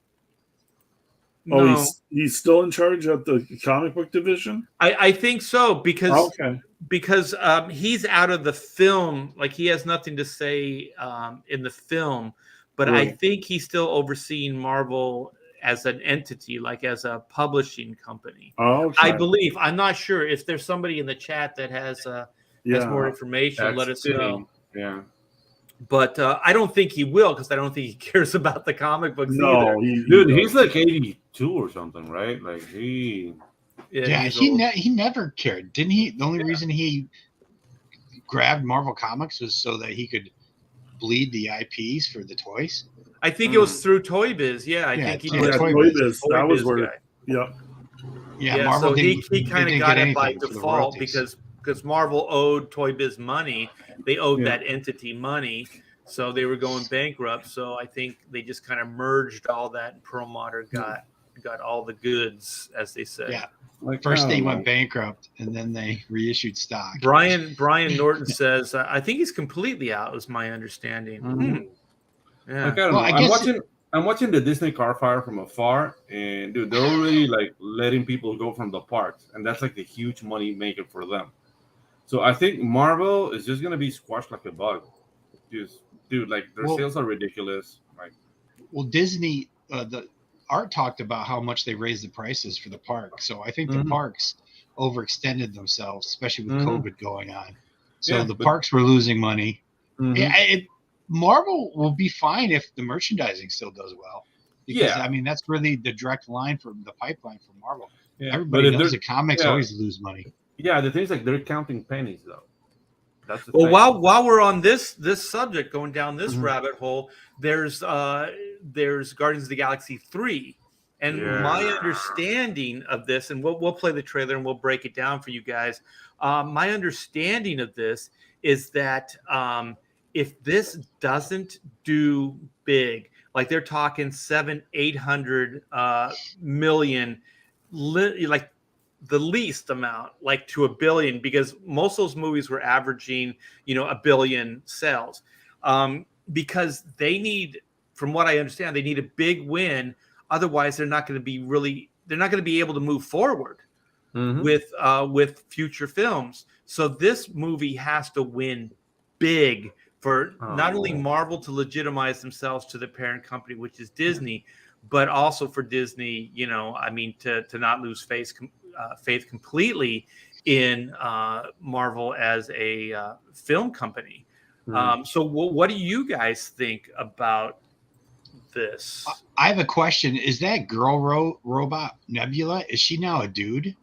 [SPEAKER 1] No.
[SPEAKER 2] Oh, he's still in charge of the comic book division?
[SPEAKER 1] I think so, because
[SPEAKER 2] okay.
[SPEAKER 1] He's out of the film. Like, he has nothing to say in the film, but
[SPEAKER 2] Right.
[SPEAKER 1] I think he's still overseeing Marvel as an entity, like as a publishing company.
[SPEAKER 2] Okay.
[SPEAKER 1] I believe. I'm not sure. If there's somebody in the chat that has more information, let us know.
[SPEAKER 4] Yeah.
[SPEAKER 1] But I don't think he will, because I don't think he cares about the comic books either.
[SPEAKER 4] He's like 82 or something, right? Like, he
[SPEAKER 3] never cared, didn't he? The only reason he grabbed Marvel Comics was so that he could bleed the IPs for the toys.
[SPEAKER 1] I think it was through Toy Biz. Yeah, I think he did.
[SPEAKER 2] Toy Biz. That was where.
[SPEAKER 1] Guy.
[SPEAKER 2] Yeah.
[SPEAKER 3] Marvel
[SPEAKER 1] so he kind of got it by default, because Marvel owed Toy Biz money. They owed that entity money, so they were going bankrupt. So I think they just kind of merged all that, and Perlmutter got all the goods, as they say.
[SPEAKER 3] Yeah. First they went bankrupt, and then they reissued stock.
[SPEAKER 1] Brian Norton says, I think he's completely out, was my understanding.
[SPEAKER 4] Mm-hmm.
[SPEAKER 1] Yeah.
[SPEAKER 4] I'm watching the Disney car fire from afar, and dude, they're already like letting people go from the parks, and that's like the huge money maker for them. So I think Marvel is just gonna be squashed like a bug. Dude, like, their sales are ridiculous. Like,
[SPEAKER 3] Disney, the Art talked about how much they raised the prices for the park. So I think the parks overextended themselves, especially with COVID going on. So the parks were losing money. Marvel will be fine if the merchandising still does well. Because, I mean, that's really the direct line from the pipeline for Marvel. Yeah. Everybody knows the comics always lose money.
[SPEAKER 4] Yeah, the thing is, like, they're counting pennies, though. That's the
[SPEAKER 1] thing. While we're on this subject, going down this rabbit hole, there's Guardians of the Galaxy 3. And my understanding of this, and we'll play the trailer and we'll break it down for you guys. My understanding of this is that if this doesn't do big, like they're talking 700-800 million, like the least amount, like to $1 billion, because most of those movies were averaging, $1 billion sales. Because they need, from what I understand, they need a big win. Otherwise, they're not going to be able to move forward with future films. So this movie has to win big for not only Marvel to legitimize themselves to the parent company, which is Disney, but also for Disney, to not lose faith completely in Marvel as a film company. So what do you guys think about this?
[SPEAKER 3] I have a question. Is that girl robot Nebula? Is she now a dude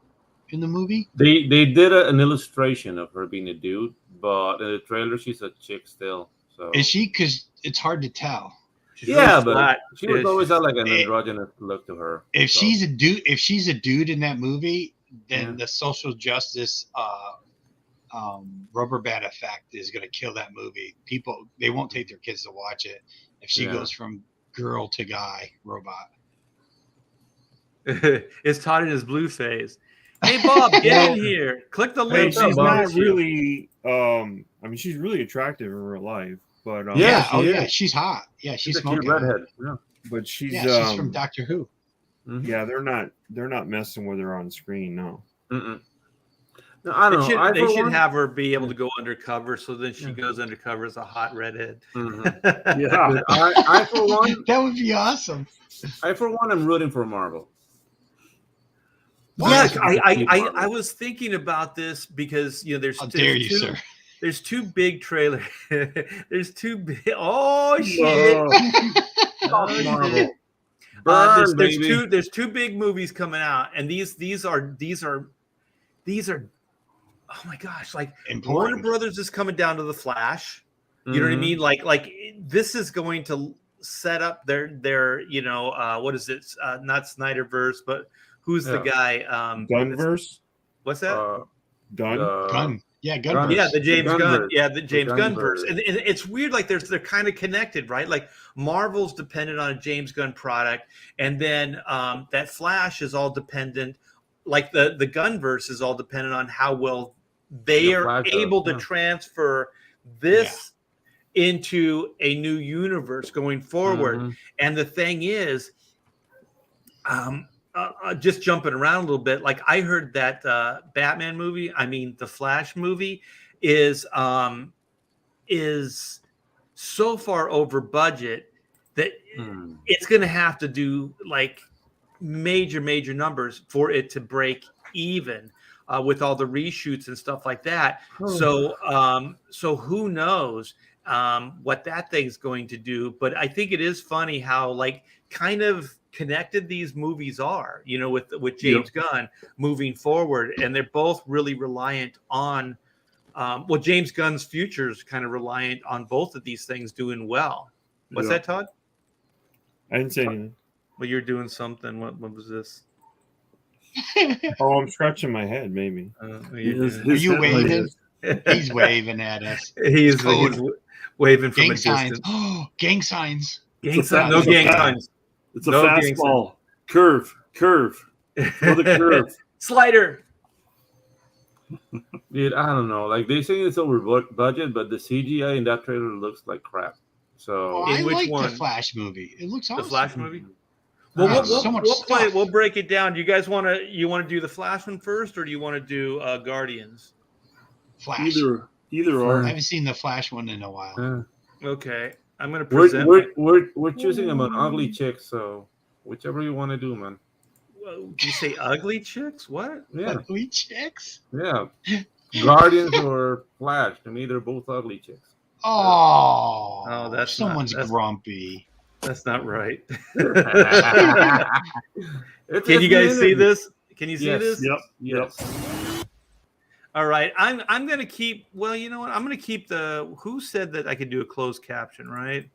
[SPEAKER 3] in the movie?
[SPEAKER 4] They did an illustration of her being a dude, but in the trailer she's a chick still. So
[SPEAKER 3] Is she? Because it's hard to tell.
[SPEAKER 1] She's really
[SPEAKER 4] but
[SPEAKER 1] flat.
[SPEAKER 4] she was always had like an androgynous look to her.
[SPEAKER 3] If she's a dude in that movie, then the social justice rubber band effect is going to kill that movie. People, they won't take their kids to watch it if she goes from girl to guy robot.
[SPEAKER 5] It's Todd in his blue phase. Hey Bob, get in here. Click the link.
[SPEAKER 2] She's not really. She's really attractive in real life, but
[SPEAKER 3] she's hot. Yeah, she's
[SPEAKER 4] a cute redhead. Yeah,
[SPEAKER 2] but she's
[SPEAKER 3] from Doctor Who.
[SPEAKER 2] Yeah, they're not messing with her on screen. No.
[SPEAKER 4] No, I don't know.
[SPEAKER 1] They should have her be able to go undercover, so then she goes undercover as a hot redhead.
[SPEAKER 2] Yeah,
[SPEAKER 4] I for one,
[SPEAKER 3] that would be awesome.
[SPEAKER 4] I for one am rooting for Marvel.
[SPEAKER 1] Yeah, I was thinking about this because there's two big trailers. There's two big. Oh shit!
[SPEAKER 4] Marvel.
[SPEAKER 1] There's two big movies coming out, and these are oh my gosh, like important. Warner Brothers is coming down to the Flash. You know what I mean? Like this is going to set up their what is it? Not Snyderverse, but who's the guy?
[SPEAKER 2] Gunverse.
[SPEAKER 1] What's that?
[SPEAKER 3] Gunn. Yeah, Gunverse.
[SPEAKER 1] Yeah, the James Gunn. Yeah, the James Gunnverse. And it's weird, like they're kind of connected, right? Like Marvel's dependent on a James Gunn product, and then that Flash is all dependent. Like the Gunverse is all dependent on how well they are able to transfer this into a new universe going forward. And the thing is, just jumping around a little bit, like I heard that Batman movie, the Flash movie is so far over budget that it's going to have to do like major numbers for it to break even with all the reshoots and stuff like that. So who knows what that thing's going to do? But I think it is funny how like kind of connected these movies are, with James Gunn moving forward, and they're both really reliant on James Gunn's future is kind of reliant on both of these things doing well. What's that, Todd?
[SPEAKER 2] I didn't say anything.
[SPEAKER 1] Well, you're doing something. What was this?
[SPEAKER 2] Oh, I'm scratching my head. Maybe.
[SPEAKER 3] Are you waving? He's waving at us.
[SPEAKER 1] He's waving from a
[SPEAKER 3] signs.
[SPEAKER 1] distance.
[SPEAKER 3] Oh, gang signs.
[SPEAKER 1] Gang signs. No gang signs.
[SPEAKER 2] It's a fastball. Curve. For the curve.
[SPEAKER 1] Slider.
[SPEAKER 4] Dude, I don't know. Like they say it's over budget, but the CGI in that trailer looks like crap. So
[SPEAKER 3] I like the Flash movie. It looks awesome.
[SPEAKER 1] The Flash movie. Well, we'll break it down. Do you guys want to do the Flash one first, or do you want to do Guardians?
[SPEAKER 3] Flash.
[SPEAKER 2] Either or.
[SPEAKER 3] I haven't seen the Flash one in a while.
[SPEAKER 1] Okay, I'm gonna present.
[SPEAKER 4] We're choosing among ugly chicks, so whichever you want to do, man.
[SPEAKER 1] Do you say ugly chicks? What?
[SPEAKER 4] Yeah,
[SPEAKER 3] ugly chicks.
[SPEAKER 4] Yeah, Guardians or Flash. To me, they're both ugly chicks.
[SPEAKER 3] Oh,
[SPEAKER 1] that's
[SPEAKER 3] someone's grumpy.
[SPEAKER 1] That's not right.
[SPEAKER 4] Can
[SPEAKER 1] you guys see this? Can you see this?
[SPEAKER 2] Yep.
[SPEAKER 1] All right. I'm gonna keep. Well, you know what? I'm gonna keep the. Who said that I could do a closed caption? Right.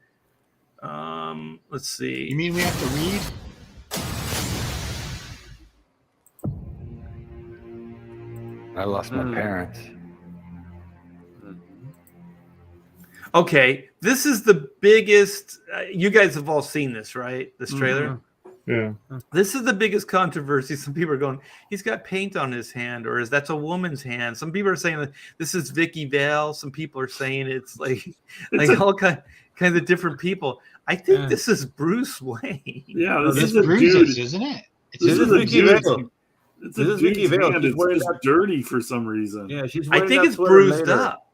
[SPEAKER 1] Let's see.
[SPEAKER 3] You mean we have to read?
[SPEAKER 7] I lost my parents.
[SPEAKER 1] Okay, this is the biggest. You guys have all seen this, right? This trailer.
[SPEAKER 5] Yeah.
[SPEAKER 1] This is the biggest controversy. Some people are going, he's got paint on his hand, or is that's a woman's hand? Some people are saying that this is Vicky Vale. Some people are saying it's like all kinds of different people. I think this is Bruce Wayne.
[SPEAKER 2] Yeah,
[SPEAKER 3] This
[SPEAKER 2] this
[SPEAKER 3] is
[SPEAKER 2] is a
[SPEAKER 3] Bruce's,
[SPEAKER 2] dude.
[SPEAKER 3] isn't it?
[SPEAKER 2] This is a
[SPEAKER 4] Vicky
[SPEAKER 2] dude's.
[SPEAKER 4] Vale.
[SPEAKER 2] It's
[SPEAKER 4] This
[SPEAKER 2] a
[SPEAKER 4] is Vicky
[SPEAKER 2] dude's
[SPEAKER 4] Vale.
[SPEAKER 2] hand.
[SPEAKER 4] She's
[SPEAKER 2] It's
[SPEAKER 4] wearing
[SPEAKER 2] just
[SPEAKER 4] that-
[SPEAKER 2] dirty for some reason.
[SPEAKER 4] Yeah, she's
[SPEAKER 1] I
[SPEAKER 4] wearing
[SPEAKER 1] think
[SPEAKER 4] that
[SPEAKER 1] it's
[SPEAKER 4] sweater
[SPEAKER 1] bruised
[SPEAKER 4] later.
[SPEAKER 1] up.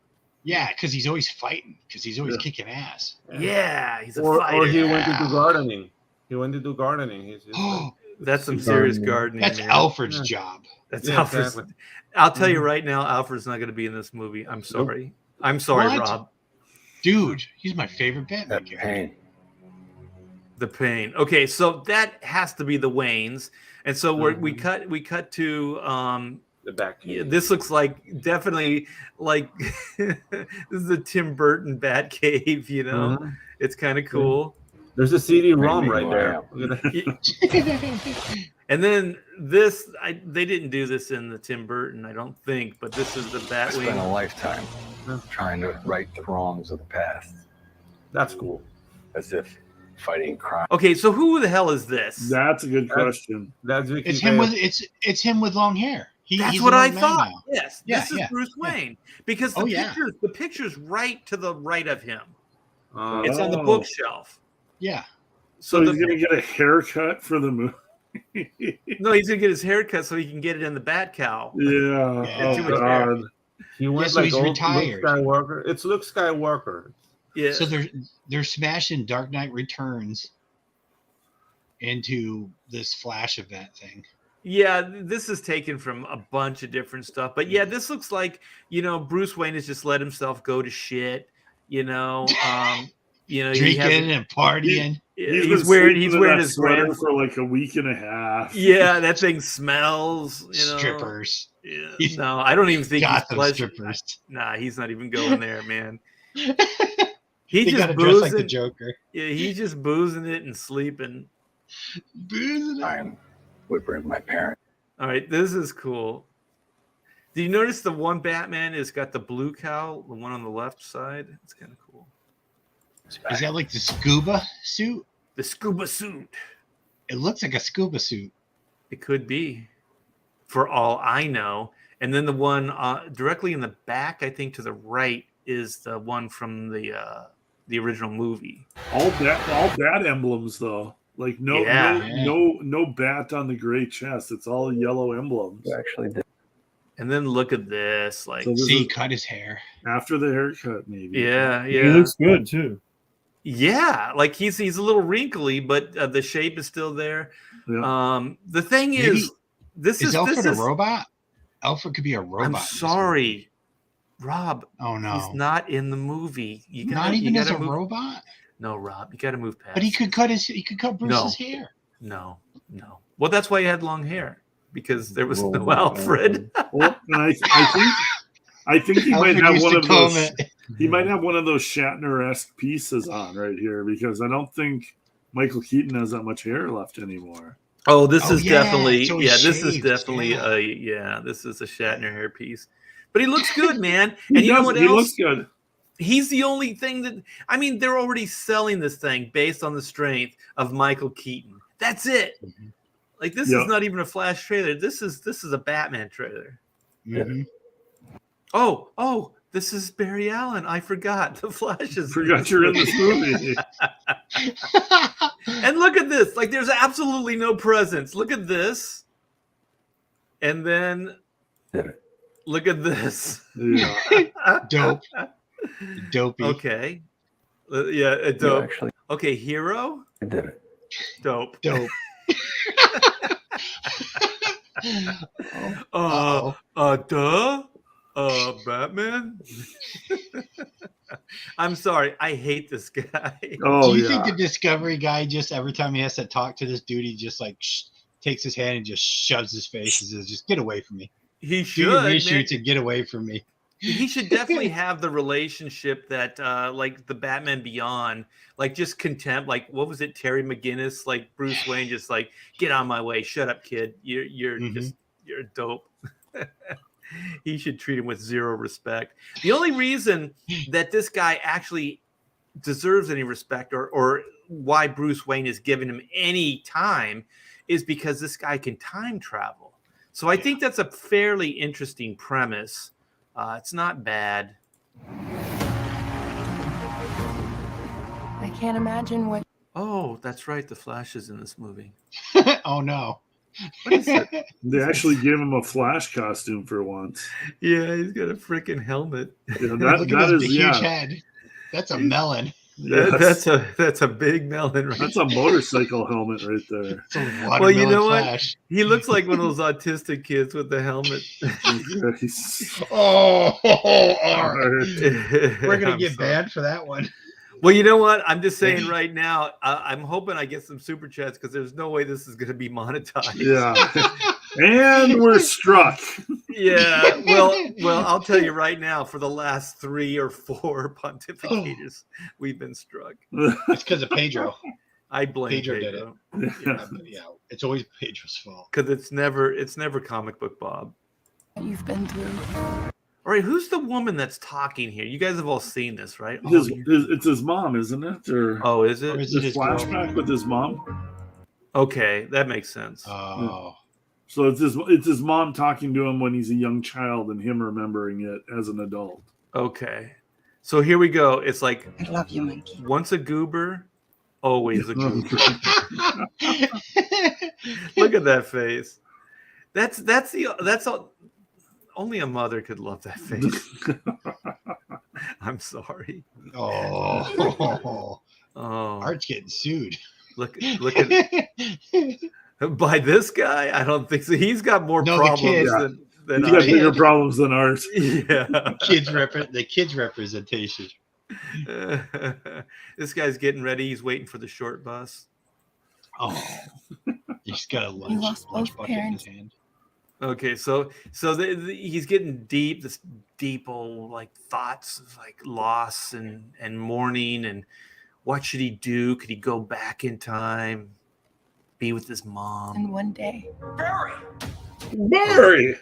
[SPEAKER 3] Yeah, because he's always fighting. Because he's always
[SPEAKER 2] Yeah.
[SPEAKER 3] kicking ass.
[SPEAKER 1] Yeah, he's a
[SPEAKER 4] Or
[SPEAKER 1] fighter.
[SPEAKER 4] he went to do gardening. He went to do gardening. He's just like,
[SPEAKER 1] That's some serious
[SPEAKER 5] Gardening.
[SPEAKER 1] gardening.
[SPEAKER 3] That's
[SPEAKER 1] man.
[SPEAKER 3] Alfred's
[SPEAKER 4] Yeah.
[SPEAKER 3] job.
[SPEAKER 1] That's
[SPEAKER 4] Yeah,
[SPEAKER 1] Alfred's.
[SPEAKER 4] exactly.
[SPEAKER 1] I'll tell you right now, Alfred's not going to be in this movie. I'm sorry. I'm sorry,
[SPEAKER 3] What?
[SPEAKER 1] Rob.
[SPEAKER 3] Dude, he's my favorite Batman character.
[SPEAKER 7] Pain.
[SPEAKER 1] The pain. Okay, so that has to be the Waynes, and so we cut to
[SPEAKER 4] the back.
[SPEAKER 1] yeah, this looks like definitely like this is the Tim Burton Batcave. You know,
[SPEAKER 4] Mhm.
[SPEAKER 1] it's kind of cool.
[SPEAKER 4] There's a CD-ROM
[SPEAKER 7] Maybe
[SPEAKER 4] right
[SPEAKER 7] who
[SPEAKER 4] there.
[SPEAKER 7] I am.
[SPEAKER 4] Look at that.
[SPEAKER 1] And then this, they didn't do this in the Tim Burton, I don't think, but this is the
[SPEAKER 7] I spent a
[SPEAKER 1] Batwing.
[SPEAKER 7] lifetime trying to right the wrongs of the past,
[SPEAKER 4] That's cool.
[SPEAKER 7] as if fighting crime.
[SPEAKER 1] Okay, so who the hell is this?
[SPEAKER 2] That's a good question.
[SPEAKER 4] That's Vicky
[SPEAKER 3] It's him
[SPEAKER 4] Vale.
[SPEAKER 3] with it's him with long hair.
[SPEAKER 1] That's
[SPEAKER 3] He's
[SPEAKER 1] what
[SPEAKER 3] an
[SPEAKER 1] I
[SPEAKER 3] old man
[SPEAKER 1] thought.
[SPEAKER 3] now.
[SPEAKER 1] Yes,
[SPEAKER 3] Yeah,
[SPEAKER 1] this is
[SPEAKER 3] yeah,
[SPEAKER 1] Bruce
[SPEAKER 3] yeah.
[SPEAKER 1] Wayne because
[SPEAKER 3] Oh, yeah.
[SPEAKER 1] the picture's right to the right of him.
[SPEAKER 4] Uh,
[SPEAKER 1] It's on the
[SPEAKER 2] Oh.
[SPEAKER 1] bookshelf.
[SPEAKER 3] Yeah.
[SPEAKER 2] So
[SPEAKER 1] So
[SPEAKER 2] he's gonna get a haircut for the movie.
[SPEAKER 1] no, he's gonna get his hair cut so he can get it in the bat cowl.
[SPEAKER 2] Yeah.
[SPEAKER 3] Yeah.
[SPEAKER 2] Oh God.
[SPEAKER 4] he went
[SPEAKER 3] so
[SPEAKER 4] like
[SPEAKER 3] he's
[SPEAKER 4] old
[SPEAKER 3] retired.
[SPEAKER 4] Luke Skywalker. It's Luke Skywalker.
[SPEAKER 1] Yeah.
[SPEAKER 3] So they're smashing Dark Knight Returns into this Flash event thing.
[SPEAKER 1] Yeah, this is taken from a bunch of different stuff. But yeah, this looks like, Bruce Wayne has just let himself go to shit, he
[SPEAKER 3] Drinking
[SPEAKER 1] hasn't-
[SPEAKER 3] and partying.
[SPEAKER 2] He's
[SPEAKER 1] he's
[SPEAKER 2] been
[SPEAKER 1] wearing
[SPEAKER 2] sleeping in that
[SPEAKER 1] his
[SPEAKER 2] sweater
[SPEAKER 1] grand
[SPEAKER 2] for like a week and a half.
[SPEAKER 1] Yeah, that thing smells,
[SPEAKER 3] Strippers.
[SPEAKER 1] Yeah.
[SPEAKER 3] He's
[SPEAKER 1] No, I don't even think he's
[SPEAKER 3] Gotham
[SPEAKER 1] pleasure.
[SPEAKER 3] strippers.
[SPEAKER 1] Nah, he's not even going there, man.
[SPEAKER 3] They
[SPEAKER 1] He's just
[SPEAKER 3] gotta dress like the
[SPEAKER 1] boozing.
[SPEAKER 3] Joker.
[SPEAKER 1] Yeah, he's just boozing it and sleeping.
[SPEAKER 3] Boozing it.
[SPEAKER 7] I would bring my parents.
[SPEAKER 1] All right, this is cool. Do you notice the one Batman has got the blue cowl, the one on the left side? It's kind of cool.
[SPEAKER 3] Is that like the scuba suit?
[SPEAKER 1] The scuba suit.
[SPEAKER 3] It looks like a scuba suit.
[SPEAKER 1] It could be, for all I know. And then the one directly in the back, I think to the right, is the one from the original movie.
[SPEAKER 2] All bat emblems though. Like no bat on the gray chest. It's all yellow emblems.
[SPEAKER 7] Who actually did.
[SPEAKER 1] And then look at this, like
[SPEAKER 2] So this
[SPEAKER 3] See, he
[SPEAKER 2] is
[SPEAKER 3] cut his hair.
[SPEAKER 2] after the haircut, maybe.
[SPEAKER 1] yeah,
[SPEAKER 5] He
[SPEAKER 1] yeah,
[SPEAKER 5] looks good too.
[SPEAKER 1] yeah. Like he's a little wrinkly, but the shape is still there.
[SPEAKER 2] Yeah.
[SPEAKER 1] The thing
[SPEAKER 3] Maybe-
[SPEAKER 1] is, this
[SPEAKER 3] Is
[SPEAKER 1] is
[SPEAKER 3] Alfred
[SPEAKER 1] this
[SPEAKER 3] a
[SPEAKER 1] is.
[SPEAKER 3] robot? Alfred could be a robot.
[SPEAKER 1] I'm
[SPEAKER 3] in this
[SPEAKER 1] sorry, Rob.
[SPEAKER 3] movie. Oh no.
[SPEAKER 1] He's not in the movie. You gotta,
[SPEAKER 3] Not even
[SPEAKER 1] you
[SPEAKER 3] as a
[SPEAKER 1] gotta move.
[SPEAKER 3] robot?
[SPEAKER 1] No, Rob, you got to move past.
[SPEAKER 3] But he could cut Bruce's hair.
[SPEAKER 1] No. Well, that's why he had long hair, because there was no
[SPEAKER 5] Whoa,
[SPEAKER 1] Alfred.
[SPEAKER 2] Well, and I think he might
[SPEAKER 3] Alfred
[SPEAKER 2] have
[SPEAKER 3] used
[SPEAKER 2] one
[SPEAKER 3] to
[SPEAKER 2] of
[SPEAKER 3] comb
[SPEAKER 2] those.
[SPEAKER 3] it.
[SPEAKER 2] He might have one of those Shatner-esque pieces on right here because I don't think Michael Keaton has that much hair left anymore.
[SPEAKER 1] Oh, this
[SPEAKER 3] Oh,
[SPEAKER 1] is
[SPEAKER 3] yeah,
[SPEAKER 1] definitely
[SPEAKER 3] so he
[SPEAKER 1] this is
[SPEAKER 3] shaved,
[SPEAKER 1] definitely
[SPEAKER 3] yeah.
[SPEAKER 1] this is a Shatner hairpiece. But he looks good, man.
[SPEAKER 2] He
[SPEAKER 1] And you know
[SPEAKER 2] does,
[SPEAKER 1] what
[SPEAKER 2] he
[SPEAKER 1] else?
[SPEAKER 2] looks good.
[SPEAKER 1] He's the only thing that they're already selling this thing based on the strength of Michael Keaton. That's it.
[SPEAKER 3] Mhm.
[SPEAKER 1] Like this
[SPEAKER 2] Yep.
[SPEAKER 1] is not even a Flash trailer. This is a Batman trailer.
[SPEAKER 3] Mhm.
[SPEAKER 1] Oh, this is Barry Allen. I forgot. The Flash is
[SPEAKER 2] Forgot you're in this movie.
[SPEAKER 1] And look at this. Like there's absolutely no presence. Look at this. And then
[SPEAKER 7] Did it.
[SPEAKER 1] look at this.
[SPEAKER 2] Yeah.
[SPEAKER 3] Dope. Dopey.
[SPEAKER 1] Okay. Yeah,
[SPEAKER 7] You
[SPEAKER 1] dope.
[SPEAKER 7] actually
[SPEAKER 1] Okay, hero.
[SPEAKER 7] did it.
[SPEAKER 1] Dope.
[SPEAKER 3] Dope.
[SPEAKER 1] Batman. I'm sorry. I hate this guy.
[SPEAKER 2] Oh
[SPEAKER 3] Do you
[SPEAKER 2] yeah.
[SPEAKER 3] think the Discovery guy just every time he has to talk to this dude, he just like takes his hand and just shoves his face and says, "Just get away from me.
[SPEAKER 1] He
[SPEAKER 3] Do
[SPEAKER 1] should.
[SPEAKER 3] your
[SPEAKER 1] Man.
[SPEAKER 3] reshoots and get away from me."
[SPEAKER 1] He should definitely have the relationship that, like the Batman Beyond, like just contempt. Like what was it, Terry McGinnis? Like Bruce Wayne, just like get on my way. Shut up, kid. You're
[SPEAKER 3] Mhm.
[SPEAKER 1] just you're dope. He should treat him with zero respect. The only reason that this guy actually deserves any respect or why Bruce Wayne is giving him any time is because this guy can time travel. So I think that's a fairly interesting premise. It's not bad.
[SPEAKER 8] I can't imagine what.
[SPEAKER 1] Oh, that's right. The Flash is in this movie.
[SPEAKER 3] Oh no.
[SPEAKER 1] What is it?
[SPEAKER 2] They actually gave him a Flash costume for once.
[SPEAKER 1] Yeah, he's got a freaking helmet.
[SPEAKER 2] Yeah,
[SPEAKER 3] Look at this big, huge head. That's a melon.
[SPEAKER 1] That's a big melon. Right?
[SPEAKER 2] That's a motorcycle helmet right there.
[SPEAKER 3] It's a
[SPEAKER 1] Well, you know
[SPEAKER 3] Flash.
[SPEAKER 1] what? He looks like one of those autistic kids with the helmet.
[SPEAKER 3] Oh, we're gonna
[SPEAKER 1] I'm
[SPEAKER 3] get
[SPEAKER 1] sorry.
[SPEAKER 3] banned for that one.
[SPEAKER 1] Well, you know what? I'm just saying right now. I'm hoping I get some super chats because there's no way this is going to be monetized.
[SPEAKER 2] Yeah, and we're struck.
[SPEAKER 1] Yeah. Well, I'll tell you right now. For the last 3 or 4 pontificators, we've been struck.
[SPEAKER 3] It's because of Pedro.
[SPEAKER 1] I blame
[SPEAKER 3] Pedro did
[SPEAKER 1] Pedro.
[SPEAKER 3] Yeah, it's always Pedro's fault.
[SPEAKER 1] Because it's never comic book Bob.
[SPEAKER 8] You've been through.
[SPEAKER 1] All right, who's the woman that's talking here? You guys have all seen this, right?
[SPEAKER 2] It's his mom, isn't it? Or
[SPEAKER 1] Is it?
[SPEAKER 3] Or is
[SPEAKER 2] the
[SPEAKER 3] it his
[SPEAKER 2] flashback
[SPEAKER 3] girlfriend?
[SPEAKER 2] with his mom?
[SPEAKER 1] Okay, that makes sense.
[SPEAKER 3] Oh,
[SPEAKER 2] So it's his mom talking to him when he's a young child and him remembering it as an adult.
[SPEAKER 1] Okay, so here we go. It's like
[SPEAKER 6] I love you, Monkey.
[SPEAKER 1] once a goober, always a goober. Look at that face. That's all. Only a mother could love that face. I'm sorry.
[SPEAKER 3] oh,
[SPEAKER 1] Oh,
[SPEAKER 3] Art's getting sued.
[SPEAKER 1] look at by this guy. I don't think so. He's got more
[SPEAKER 3] No, the
[SPEAKER 1] problems
[SPEAKER 3] kid.
[SPEAKER 1] than
[SPEAKER 2] He's got
[SPEAKER 1] I.
[SPEAKER 2] bigger problems than ours.
[SPEAKER 1] Yeah.
[SPEAKER 3] The kids representation.
[SPEAKER 1] This guy's getting ready. He's waiting for the short bus.
[SPEAKER 3] Oh, he's got a
[SPEAKER 8] You lost
[SPEAKER 3] lunch
[SPEAKER 8] both
[SPEAKER 3] bucket in
[SPEAKER 8] parents.
[SPEAKER 3] his hand.
[SPEAKER 1] Okay, so he's getting deep. This deep old like thoughts of like loss and mourning and what should he do? Could he go back in time, be with his mom?
[SPEAKER 8] And one day,
[SPEAKER 2] Barry!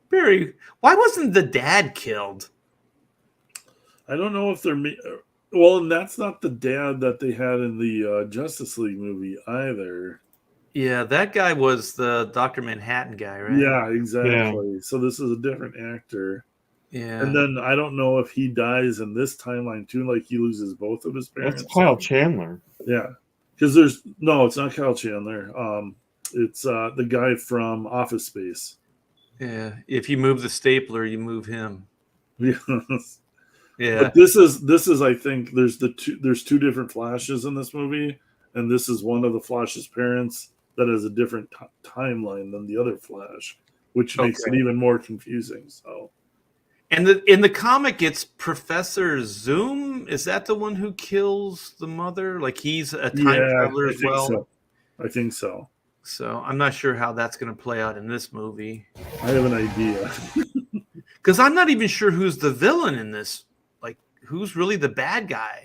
[SPEAKER 1] Barry, why wasn't the dad killed?
[SPEAKER 2] I don't know if they're... Well, and that's not the dad that they had in the Justice League movie either.
[SPEAKER 1] Yeah, that guy was the Dr. Manhattan guy, right?
[SPEAKER 2] Yeah, exactly. So this is a different actor.
[SPEAKER 1] Yeah.
[SPEAKER 2] And then I don't know if he dies in this timeline too, like he loses both of his parents.
[SPEAKER 5] That's Kyle Chandler.
[SPEAKER 2] Yeah. Because it's not Kyle Chandler. It's the guy from Office Space.
[SPEAKER 1] Yeah. If you move the stapler, you move him.
[SPEAKER 2] Yes.
[SPEAKER 1] Yeah.
[SPEAKER 2] But this is I think there's two different Flashes in this movie, and this is one of the Flash's parents that has a different timeline than the other Flash, which makes it even more confusing. So,
[SPEAKER 1] and in the comic, it's Professor Zoom. Is that the one who kills the mother? Like he's a time traveler as well.
[SPEAKER 2] So. I think so.
[SPEAKER 1] So I'm not sure how that's going to play out in this movie.
[SPEAKER 2] I have an idea.
[SPEAKER 1] Because I'm not even sure who's the villain in this. Like, who's really the bad guy?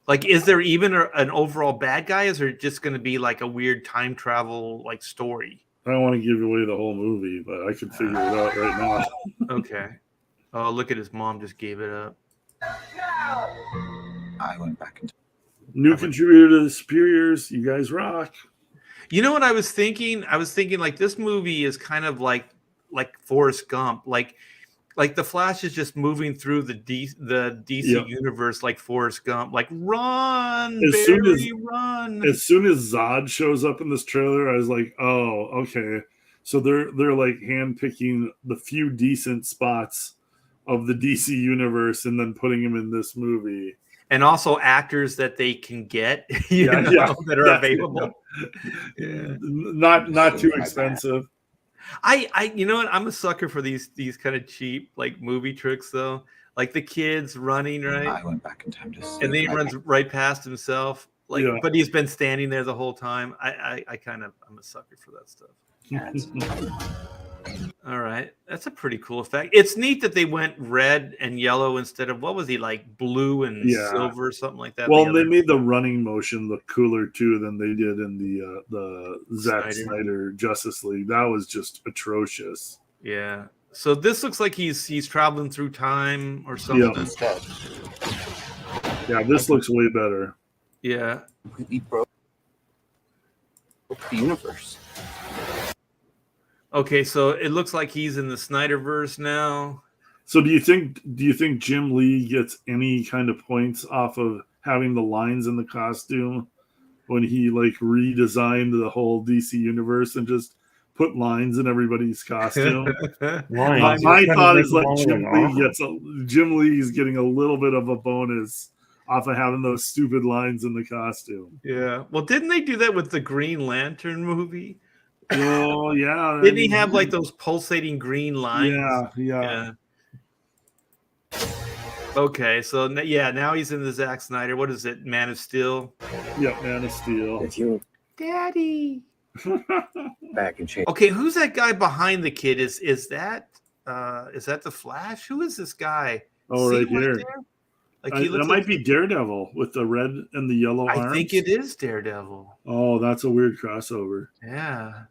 [SPEAKER 1] Like, is there even an overall bad guy? Is there just going to be like a weird time travel like story?
[SPEAKER 2] I don't want to give away the whole movie, but I can figure it out right now.
[SPEAKER 1] Okay. Oh, look at his mom just gave it up.
[SPEAKER 7] I went back into
[SPEAKER 2] New contributor to the Superiors. You guys rock.
[SPEAKER 1] You know what I was thinking? I was thinking like this movie is kind of like Forrest Gump. Like the Flash is just moving through the DC universe like Forrest Gump. Like run, run.
[SPEAKER 2] As soon as Zod shows up in this trailer, I was like, oh, okay. So they're like handpicking the few decent spots of the DC universe and then putting them in this movie.
[SPEAKER 1] And also actors that they can get, that are available.
[SPEAKER 2] Yeah. Not too expensive.
[SPEAKER 1] I you know what? I'm a sucker for these kind of cheap like movie tricks though. Like the kids running, right?
[SPEAKER 7] I went back in time to see.
[SPEAKER 1] And then he runs right past himself. Like, but he's been standing there the whole time. I'm a sucker for that stuff. All right, that's a pretty cool effect. It's neat that they went red and yellow instead of what was he like blue and
[SPEAKER 2] Yeah.
[SPEAKER 1] silver or something like that.
[SPEAKER 2] Well,
[SPEAKER 1] the
[SPEAKER 2] they
[SPEAKER 1] other-
[SPEAKER 2] made the running motion look cooler too than they did in the Zack Snyder Justice League. That was just atrocious.
[SPEAKER 1] Yeah. So this looks like he's traveling through time or something.
[SPEAKER 2] Yeah.
[SPEAKER 7] Instead,
[SPEAKER 2] Yeah, this looks way better.
[SPEAKER 1] Yeah.
[SPEAKER 7] completely broke the universe.
[SPEAKER 1] Okay, so it looks like he's in the Snyderverse now.
[SPEAKER 2] So do you think Jim Lee gets any kind of points off of having the lines in the costume when he like redesigned the whole DC universe and just put lines in everybody's costume?
[SPEAKER 5] Lines.
[SPEAKER 2] My thought is like
[SPEAKER 5] Jim
[SPEAKER 2] Jim Lee's getting a little bit of a bonus off of having those stupid lines in the costume.
[SPEAKER 1] Yeah. Well, didn't they do that with the Green Lantern movie?
[SPEAKER 2] Oh yeah.
[SPEAKER 1] Didn't he have like those pulsating green lines?
[SPEAKER 2] Yeah.
[SPEAKER 1] Okay, so now he's in the Zack Snyder. What is it? Man of Steel.
[SPEAKER 2] Yep, Man of Steel.
[SPEAKER 7] If you
[SPEAKER 1] Daddy.
[SPEAKER 7] back and change,
[SPEAKER 1] Okay, who's that guy behind the kid? Is that the Flash? Who is this guy?
[SPEAKER 2] Oh,
[SPEAKER 1] See
[SPEAKER 2] right
[SPEAKER 1] him
[SPEAKER 2] here.
[SPEAKER 1] there? Like he
[SPEAKER 2] That
[SPEAKER 1] looks
[SPEAKER 2] might
[SPEAKER 1] like,
[SPEAKER 2] be Daredevil with the red and the yellow arms.
[SPEAKER 1] I think it is Daredevil.
[SPEAKER 2] Oh, that's a weird crossover.
[SPEAKER 1] Yeah.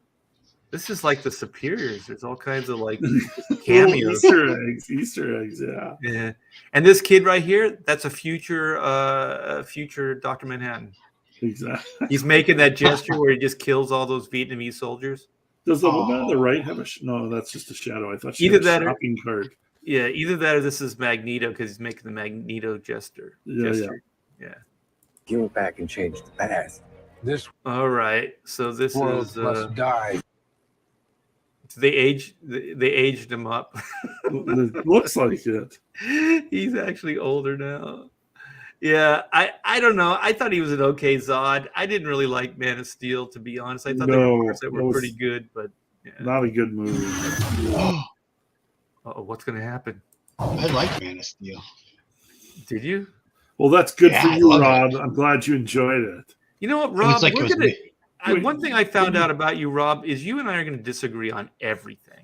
[SPEAKER 1] This is like the Superiors. There's all kinds of like
[SPEAKER 2] Little
[SPEAKER 1] cameos.
[SPEAKER 2] Easter eggs, yeah.
[SPEAKER 1] Yeah. And this kid right here, that's a future Dr. Manhattan.
[SPEAKER 2] Exactly.
[SPEAKER 1] He's making that gesture where he just kills all those Vietnamese soldiers.
[SPEAKER 2] Does the woman on the right have no, that's just a shadow. I thought she
[SPEAKER 1] Either
[SPEAKER 2] had a
[SPEAKER 1] that or-
[SPEAKER 2] shopping cart.
[SPEAKER 1] Yeah, either that or this is Magneto because he's making the Magneto gesture.
[SPEAKER 2] Yeah.
[SPEAKER 7] you went back and changed the past.
[SPEAKER 9] This
[SPEAKER 1] All right. So this
[SPEAKER 9] world
[SPEAKER 1] is
[SPEAKER 9] must die.
[SPEAKER 1] they aged him up.
[SPEAKER 2] It looks like it.
[SPEAKER 1] He's actually older now. Yeah, I don't know. I thought he was an okay Zod. I didn't really like Man of Steel, to be honest. I thought there were parts that were pretty good, but yeah.
[SPEAKER 2] Not a good movie.
[SPEAKER 1] Uh-oh, what's gonna happen?
[SPEAKER 3] I like Man of Steel.
[SPEAKER 1] Did you?
[SPEAKER 2] Well, that's good
[SPEAKER 3] Yeah,
[SPEAKER 2] for
[SPEAKER 3] I
[SPEAKER 2] you,
[SPEAKER 3] love
[SPEAKER 2] Rob. I'm glad you enjoyed it.
[SPEAKER 1] You know what,
[SPEAKER 3] It
[SPEAKER 1] Rob?
[SPEAKER 3] was like it
[SPEAKER 1] We're
[SPEAKER 3] was
[SPEAKER 1] gonna,
[SPEAKER 3] me.
[SPEAKER 1] one thing I found out about you, Rob, is you and I are going to disagree on everything.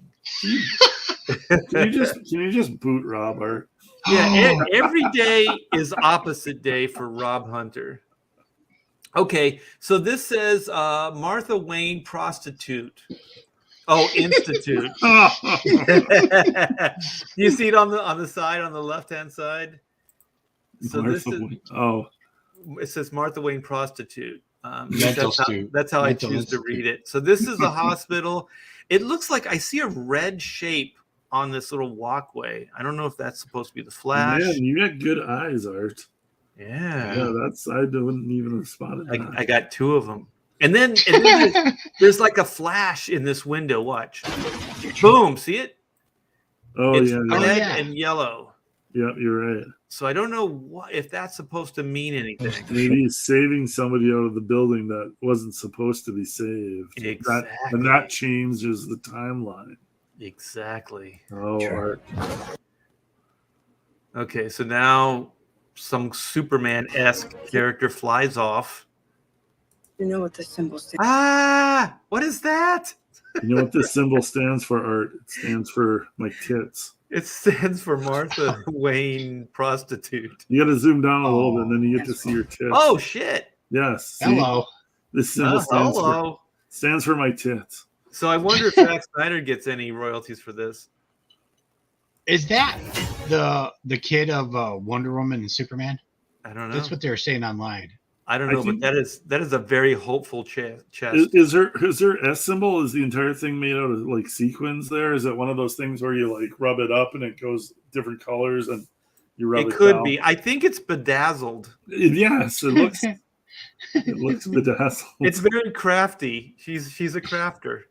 [SPEAKER 2] Can you just boot Rob? Or
[SPEAKER 1] Yeah, every day is opposite day for Rob Hunter. Okay, so this says Martha Wayne prostitute. Oh, institute. You see it on the side, on the left-hand side. So this is it says Martha Wayne prostitute. That's how I choose to read it. So this is a hospital. It looks like I see a red shape on this little walkway. I don't know if that's supposed to be the Flash.
[SPEAKER 2] Man, you got good eyes, Art.
[SPEAKER 1] Yeah,
[SPEAKER 2] I wouldn't even have spotted that.
[SPEAKER 1] I got two of them. And then there's like a flash in this window. Watch. Boom. See it?
[SPEAKER 2] Oh,
[SPEAKER 1] It's
[SPEAKER 2] yeah.
[SPEAKER 1] red and yellow.
[SPEAKER 2] Yep, you're right.
[SPEAKER 1] So I don't know if that's supposed to mean anything.
[SPEAKER 2] Maybe he's saving somebody out of the building that wasn't supposed to be saved.
[SPEAKER 1] Exactly.
[SPEAKER 2] And that changes the timeline.
[SPEAKER 1] Exactly.
[SPEAKER 2] Oh, Art.
[SPEAKER 1] Okay, so now some Superman-esque character flies off.
[SPEAKER 6] You know what the symbol stands
[SPEAKER 1] Ah, what is that?
[SPEAKER 2] You know what this symbol stands for, Art? It stands for my tits.
[SPEAKER 1] It stands for Martha Wayne prostitute.
[SPEAKER 2] You got to zoom down a little bit, and then you get to see your tits.
[SPEAKER 1] Oh shit!
[SPEAKER 2] Yes. See?
[SPEAKER 3] Hello.
[SPEAKER 2] This symbol
[SPEAKER 1] Hello.
[SPEAKER 2] stands for my tits.
[SPEAKER 1] So I wonder if Zack Snyder gets any royalties for this.
[SPEAKER 3] Is that the kid of Wonder Woman and Superman?
[SPEAKER 1] I don't know.
[SPEAKER 3] That's what they were saying online.
[SPEAKER 1] I don't know, but that is a very hopeful chest.
[SPEAKER 2] Is there S symbol? Is the entire thing made out of like sequins? There is it one of those things where you like rub it up and it goes different colors and you rub it.
[SPEAKER 1] It could
[SPEAKER 2] down?
[SPEAKER 1] be. I think it's bedazzled.
[SPEAKER 2] Yes, it looks. It looks bedazzled.
[SPEAKER 1] It's very crafty. She's a crafter.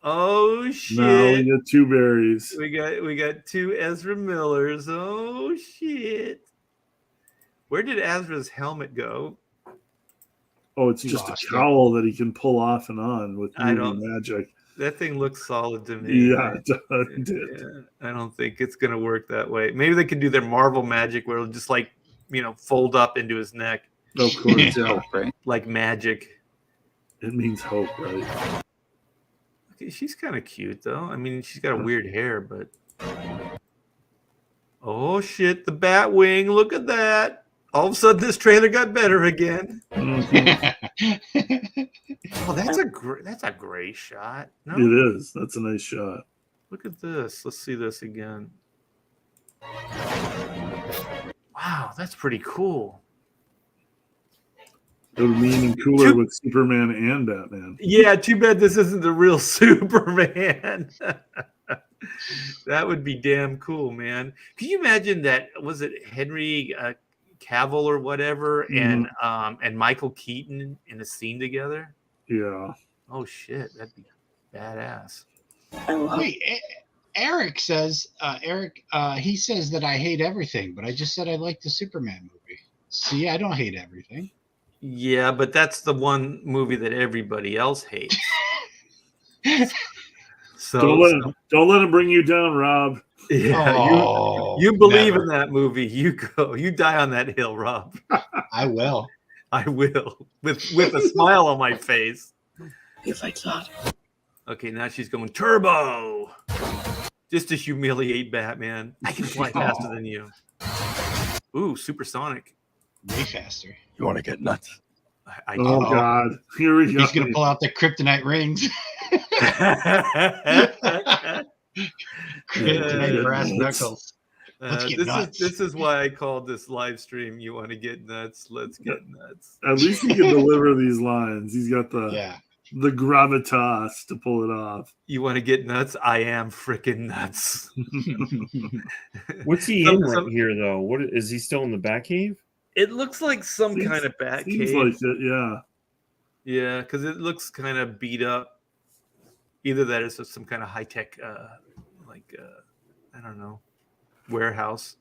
[SPEAKER 1] Oh shit!
[SPEAKER 2] No, we got two berries.
[SPEAKER 1] We got two Ezra Millers. Oh shit! Where did Ezra's helmet go?
[SPEAKER 2] Oh, it's just a cowl that he can pull off and on with magic.
[SPEAKER 1] That thing looks solid to me.
[SPEAKER 2] Yeah, it did.
[SPEAKER 1] Yeah, I don't think it's gonna work that way. Maybe they can do their Marvel magic where it'll just like fold up into his neck.
[SPEAKER 2] Of course, yeah.
[SPEAKER 7] right?
[SPEAKER 1] Like magic.
[SPEAKER 2] It means hope, right?
[SPEAKER 1] she's kind of cute though. I mean, she's got a weird hair, but oh shit, the bat wing! Look at that! All of a sudden, this trailer got better again. Oh, that's a great shot. No,
[SPEAKER 2] It is. That's a nice shot.
[SPEAKER 1] look at this. Let's see this again. Wow, that's pretty cool.
[SPEAKER 2] It would be even cooler with Superman and Batman.
[SPEAKER 1] Yeah, too bad this isn't the real Superman. That would be damn cool, man. Can you imagine that? Was it Henry Cavill or whatever, and Michael Keaton in a scene together?
[SPEAKER 2] Yeah.
[SPEAKER 1] Oh shit, that'd be badass.
[SPEAKER 3] Wait, Eric says he says that I hate everything, but I just said I like the Superman movie. See, I don't hate everything.
[SPEAKER 1] Yeah, but that's the one movie that everybody else hates. So
[SPEAKER 2] don't let him bring you down, Rob.
[SPEAKER 1] Yeah, you believe in that movie. You go. You die on that hill, Rob.
[SPEAKER 3] I will.
[SPEAKER 1] I will. With a smile on my face.
[SPEAKER 6] If I thought.
[SPEAKER 1] Okay, now she's going turbo. Just to humiliate Batman. I can fly faster than you. Ooh, supersonic.
[SPEAKER 3] Way faster.
[SPEAKER 7] You want to get nuts?
[SPEAKER 1] I
[SPEAKER 2] Oh God! Here we go.
[SPEAKER 3] He's gonna pull out the kryptonite rings. Kryptonite brass knuckles. Let's get nuts.
[SPEAKER 1] This is why I called this live stream. You want to get nuts? Let's get nuts.
[SPEAKER 2] At least he can deliver these lines. He's got the gravitas to pull it off.
[SPEAKER 1] You want to get nuts? I am freaking nuts.
[SPEAKER 5] What's he in right here, though? What is he still in the Batcave?
[SPEAKER 1] It looks like some kind of Batcave.
[SPEAKER 2] Seems like it, yeah.
[SPEAKER 1] Yeah, because it looks kind of beat up. Either that or it's some kind of high tech, I don't know, warehouse.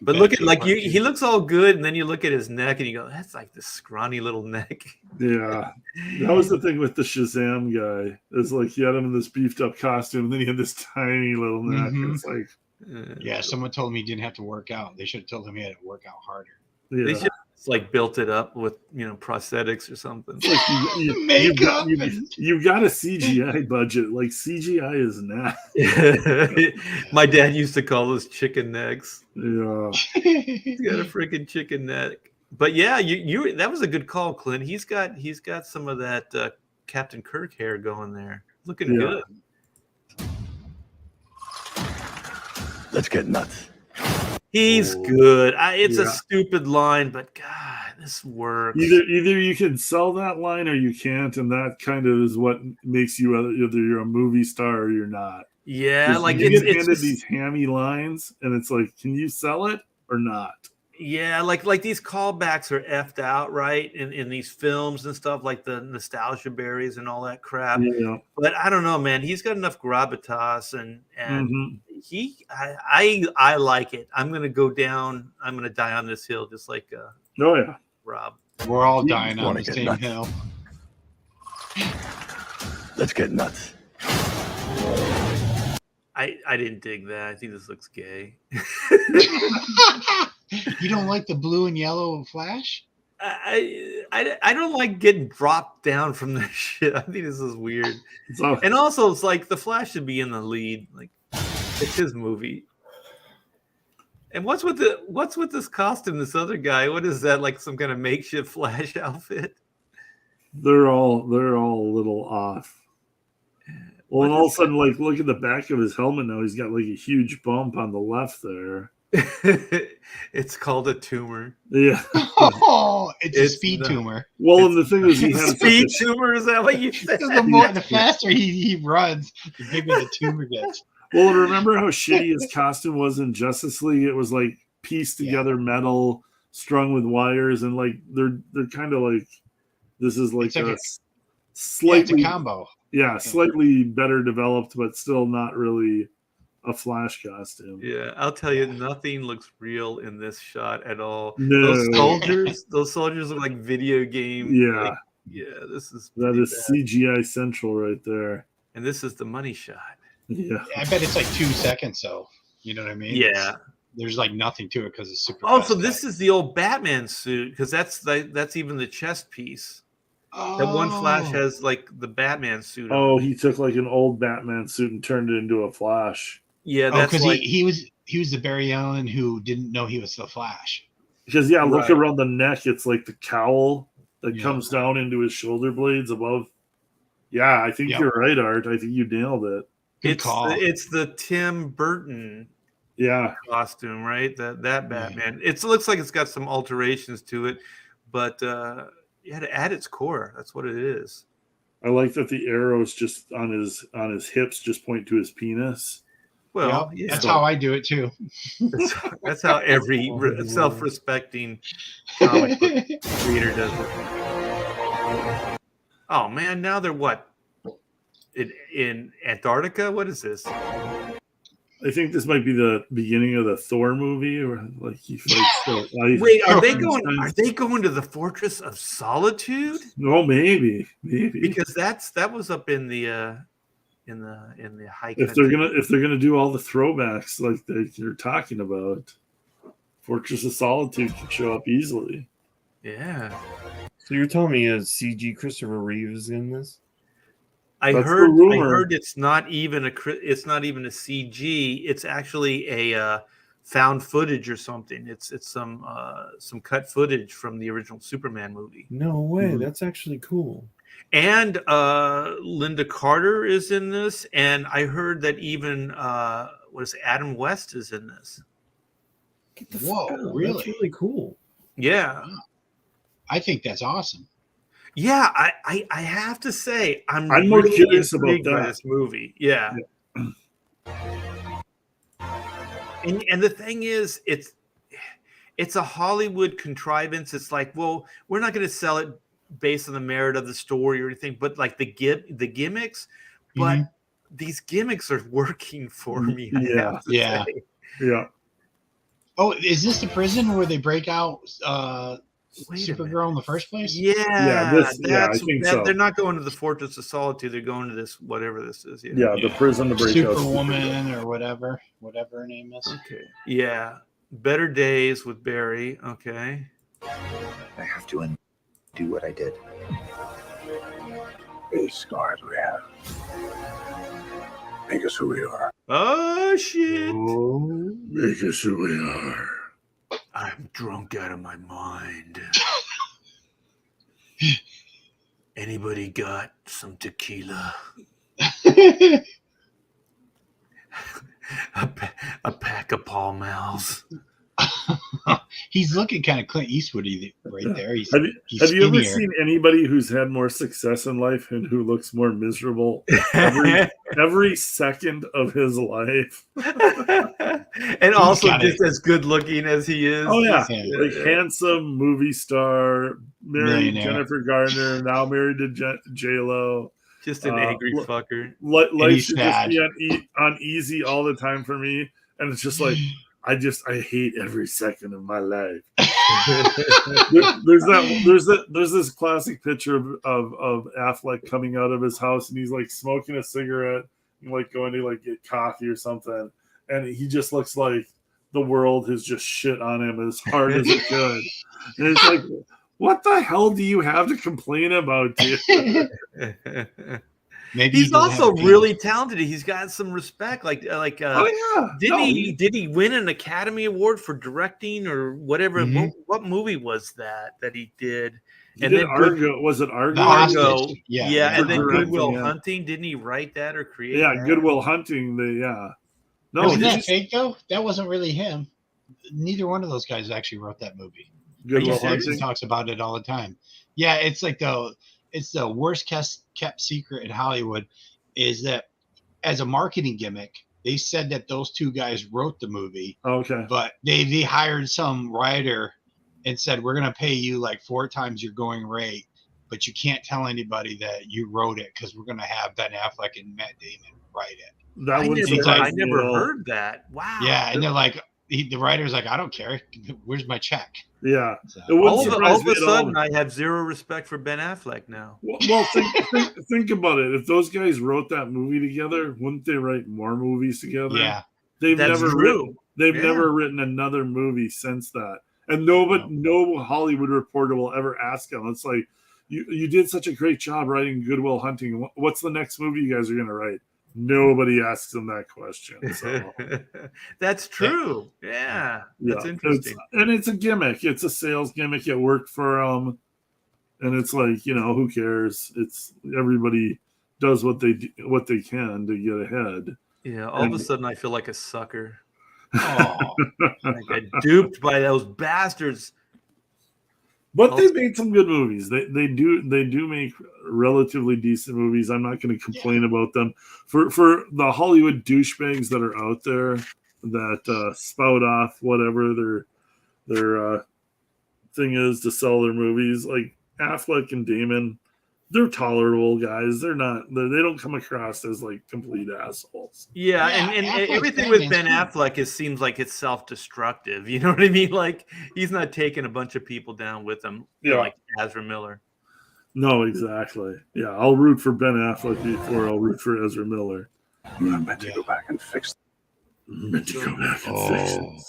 [SPEAKER 1] But look at he looks all good, and then you look at his neck, and you go, "That's like this scrawny little neck."
[SPEAKER 2] Yeah, that was the thing with the Shazam guy. It's like he had him in this beefed up costume, and then he had this tiny little neck. It's like,
[SPEAKER 3] yeah, someone told me he didn't have to work out. They should have told him he had to work out harder.
[SPEAKER 2] Yeah.
[SPEAKER 1] They should have built it up with prosthetics or something.
[SPEAKER 2] Like you got a CGI budget. Like CGI is not.
[SPEAKER 1] My dad used to call those chicken necks.
[SPEAKER 2] Yeah,
[SPEAKER 1] he's got a freaking chicken neck. But yeah, you that was a good call, Clint. He's got some of that Captain Kirk hair going there, looking good.
[SPEAKER 7] Let's get nuts.
[SPEAKER 1] He's good. It's a stupid line, but God, this works.
[SPEAKER 2] Either you can sell that line or you can't, and that kind of is what makes you either you're a movie star or you're not.
[SPEAKER 1] Yeah, like
[SPEAKER 2] you get handed these hammy lines, and it's like, can you sell it or not?
[SPEAKER 1] Yeah, like these callbacks are effed out, right? In these films and stuff, like the nostalgia berries and all that crap.
[SPEAKER 2] Yeah.
[SPEAKER 1] But I don't know, man. He's got enough gravitas, and I like it. I'm gonna go down. I'm gonna die on this hill, just like Rob.
[SPEAKER 3] We're all dying on the same hill.
[SPEAKER 7] Let's get nuts.
[SPEAKER 1] I didn't dig that. I think this looks gay.
[SPEAKER 3] You don't like the blue and yellow Flash?
[SPEAKER 1] I don't like getting dropped down from this shit. I think this is weird. And also, it's like the Flash should be in the lead. Like, it's his movie. And what's with this costume? This other guy, what is that? Like some kind of makeshift Flash outfit?
[SPEAKER 2] They're all a little off. Well, and all of a sudden, like, look at the back of his helmet now. He's got like a huge bump on the left there.
[SPEAKER 1] It's called a tumor.
[SPEAKER 2] Yeah.
[SPEAKER 3] Oh, it's a speed tumor.
[SPEAKER 2] Well, and the thing is, he had
[SPEAKER 1] speed tumor. Is that what you said?
[SPEAKER 3] The faster he runs, the bigger the tumor gets.
[SPEAKER 2] Well, remember how shitty his costume was in Justice League? It was like pieced together metal, strung with wires, and like they're kind of like this is like a slightly
[SPEAKER 3] combo.
[SPEAKER 2] Yeah, slightly better developed, but still not really a Flash costume.
[SPEAKER 1] Yeah, I'll tell you, nothing looks real in this shot at all.
[SPEAKER 2] No.
[SPEAKER 1] Those soldiers look like video game.
[SPEAKER 2] Yeah,
[SPEAKER 1] like, this is
[SPEAKER 2] CGI central right there.
[SPEAKER 1] And this is the money shot.
[SPEAKER 2] Yeah,
[SPEAKER 3] I bet it's like 2 seconds, though. You know what I mean?
[SPEAKER 1] Yeah.
[SPEAKER 3] There's like nothing to it because it's super.
[SPEAKER 1] Oh, so this is the old Batman suit because that's even the chest piece.
[SPEAKER 3] Oh,
[SPEAKER 1] That one Flash has like the Batman suit on.
[SPEAKER 2] Oh, he took like an old Batman suit and turned it into a Flash.
[SPEAKER 1] Yeah,
[SPEAKER 3] oh,
[SPEAKER 1] that's
[SPEAKER 3] because
[SPEAKER 1] like
[SPEAKER 3] he was the Barry Allen who didn't know he was the Flash.
[SPEAKER 2] Because look
[SPEAKER 1] Right.
[SPEAKER 2] around the neck. It's like the cowl that
[SPEAKER 3] Yeah.
[SPEAKER 2] comes down into his shoulder blades above. Yeah, I think
[SPEAKER 3] Yep.
[SPEAKER 2] you're right, Art. I think you nailed it.
[SPEAKER 3] Good call.
[SPEAKER 1] it's the Tim Burton
[SPEAKER 2] Yeah,
[SPEAKER 1] costume, right? That Batman. It looks like it's got some alterations to it, but yeah, at its core, that's what it is.
[SPEAKER 2] I like that the arrows just on his hips just point to his penis.
[SPEAKER 1] Well,
[SPEAKER 3] Yep,
[SPEAKER 1] yeah,
[SPEAKER 3] that's how I do it too.
[SPEAKER 1] that's how every self-respecting comic book reader does it. Oh man, now they're what? In Antarctica? What is this?
[SPEAKER 2] I think this might be the beginning of the Thor movie, or like he fights the life.
[SPEAKER 1] Wait, are they going to the Fortress of Solitude?
[SPEAKER 2] No, maybe.
[SPEAKER 1] Because that was up in the high
[SPEAKER 2] If
[SPEAKER 1] country.
[SPEAKER 2] they're gonna do all the throwbacks like you're talking about, Fortress of Solitude can show up easily.
[SPEAKER 1] Yeah.
[SPEAKER 5] So you're telling me a CG Christopher Reeve is in this?
[SPEAKER 1] I
[SPEAKER 2] That's the
[SPEAKER 1] heard
[SPEAKER 2] rumor.
[SPEAKER 1] it's not even a CG. It's actually a found footage or something. It's some cut footage from the original Superman movie.
[SPEAKER 5] No way.
[SPEAKER 2] Mhm.
[SPEAKER 5] That's actually cool.
[SPEAKER 1] And Linda Carter is in this, and I heard that even Adam West is in this.
[SPEAKER 5] Get the
[SPEAKER 3] Whoa,
[SPEAKER 5] fuck out.
[SPEAKER 3] really?
[SPEAKER 5] That's really cool.
[SPEAKER 1] Yeah.
[SPEAKER 3] I think that's awesome.
[SPEAKER 1] Yeah, I have to say I'm
[SPEAKER 2] more
[SPEAKER 1] really
[SPEAKER 2] curious about
[SPEAKER 1] intrigued by
[SPEAKER 2] that.
[SPEAKER 1] this movie. Yeah. And the thing is, it's a Hollywood contrivance. It's like, well, we're not going to sell it based on the merit of the story or anything, but like the gimmicks. But these gimmicks are working for me. I have to
[SPEAKER 3] Yeah.
[SPEAKER 1] say.
[SPEAKER 2] Yeah.
[SPEAKER 3] Oh, is this the prison where they break out
[SPEAKER 1] Wait a minute.
[SPEAKER 3] Supergirl in the first place?
[SPEAKER 2] I think so.
[SPEAKER 1] They're not going to the Fortress of Solitude. They're going to this, whatever this is.
[SPEAKER 2] Yeah, the prison to break out
[SPEAKER 3] Superwoman or whatever her name is.
[SPEAKER 1] Okay. Yeah. Better Days with Barry. Okay.
[SPEAKER 7] I have to undo what I did. These scars we have make us who we are.
[SPEAKER 1] Oh shit!
[SPEAKER 2] Make us who we are.
[SPEAKER 1] I'm drunk out of my mind. Anybody got some tequila? a pack of Pall Malls.
[SPEAKER 3] He's looking kind of Clint Eastwoody right there. He's
[SPEAKER 2] Have you ever
[SPEAKER 3] skinnier.
[SPEAKER 2] seen anybody who's had more success in life and who looks more miserable every second of his life?
[SPEAKER 1] And also
[SPEAKER 3] got
[SPEAKER 1] just as good looking as he is.
[SPEAKER 2] Oh yeah,
[SPEAKER 3] Yeah.
[SPEAKER 2] like handsome movie star, married
[SPEAKER 3] Millionaire.
[SPEAKER 2] Jennifer Garner, now married to J Lo.
[SPEAKER 1] Just an angry fucker.
[SPEAKER 2] Life
[SPEAKER 3] he's
[SPEAKER 2] should just
[SPEAKER 3] sad.
[SPEAKER 2] be on easy all the time for me, and it's just like I hate every second of my life. There's this classic picture of Affleck coming out of his house, and he's like smoking a cigarette and like going to like get coffee or something, and he just looks like the world has just shit on him as hard as it could. And it's like, what the hell do you have to complain about, dude?
[SPEAKER 3] Maybe
[SPEAKER 1] He's
[SPEAKER 3] he doesn't
[SPEAKER 1] also
[SPEAKER 3] have a penis.
[SPEAKER 1] really talented. He's got some respect. Did he win an Academy Award for directing or whatever?
[SPEAKER 3] Mhm.
[SPEAKER 1] What movie was that he did?
[SPEAKER 2] He did Argo. Was it Argo?
[SPEAKER 3] The
[SPEAKER 1] Argo.
[SPEAKER 3] Hostage. Yeah.
[SPEAKER 1] And then
[SPEAKER 2] Directing,
[SPEAKER 1] Goodwill
[SPEAKER 2] yeah.
[SPEAKER 1] Hunting. Didn't he write that or create?
[SPEAKER 2] Yeah,
[SPEAKER 1] that?
[SPEAKER 2] Goodwill Hunting. No,
[SPEAKER 3] Wasn't that
[SPEAKER 2] he's-
[SPEAKER 3] fake though? That wasn't really him. Neither one of those guys actually wrote that movie.
[SPEAKER 2] Goodwill
[SPEAKER 1] serious?
[SPEAKER 3] He
[SPEAKER 2] Hunting.
[SPEAKER 3] talks about it all the time. Yeah, it's like it's the worst kept secret in Hollywood is that as a marketing gimmick, they said that those two guys wrote the movie,
[SPEAKER 2] Okay.
[SPEAKER 3] but they hired some writer and said, we're going to pay you like 4 times your going rate, but you can't tell anybody that you wrote it because we're going to have Ben Affleck and Matt Damon write it.
[SPEAKER 2] That
[SPEAKER 1] I
[SPEAKER 2] wouldn't
[SPEAKER 1] never,
[SPEAKER 2] surprise
[SPEAKER 1] I
[SPEAKER 2] me
[SPEAKER 1] never
[SPEAKER 2] at all.
[SPEAKER 1] heard that. Wow.
[SPEAKER 3] Yeah, and they're like, the writer's like, I don't care. Where's my check?
[SPEAKER 2] Yeah.
[SPEAKER 3] So,
[SPEAKER 2] It wouldn't
[SPEAKER 1] All
[SPEAKER 2] surprise
[SPEAKER 1] of
[SPEAKER 2] me
[SPEAKER 1] a
[SPEAKER 2] at all.
[SPEAKER 1] sudden, I have zero respect for Ben Affleck now.
[SPEAKER 2] Well, think about it. If those guys wrote that movie together, wouldn't they write more movies together?
[SPEAKER 3] yeah.
[SPEAKER 2] They've
[SPEAKER 1] That's
[SPEAKER 2] never
[SPEAKER 1] true.
[SPEAKER 2] written. They've
[SPEAKER 1] Yeah.
[SPEAKER 2] never written another movie since that. And no Hollywood reporter will ever ask them. It's like, you did such a great job writing Good Will Hunting. What's the next movie you guys are gonna write? Nobody asks them that question. So
[SPEAKER 1] That's true. Yeah, that's interesting.
[SPEAKER 2] It's a gimmick. It's a sales gimmick. It worked for and it's like, who cares? It's everybody does what they can to get ahead.
[SPEAKER 1] Yeah, all of a sudden I feel like a sucker. Oh, I got duped by those bastards.
[SPEAKER 2] But they made some good movies. They do make relatively decent movies. I'm not going to complain about them. For the Hollywood douchebags that are out there that spout off whatever their thing is to sell their movies, like Affleck and Damon, they're tolerable guys. They don't come across as like complete assholes.
[SPEAKER 1] Yeah, and everything with Ben Affleck seems like it's self-destructive. You know what I mean? Like he's not taking a bunch of people down with him, like Ezra Miller.
[SPEAKER 2] No, exactly. Yeah, I'll root for Ben Affleck before I'll root for Ezra Miller.
[SPEAKER 7] I'm meant to go back and fix
[SPEAKER 2] fix it.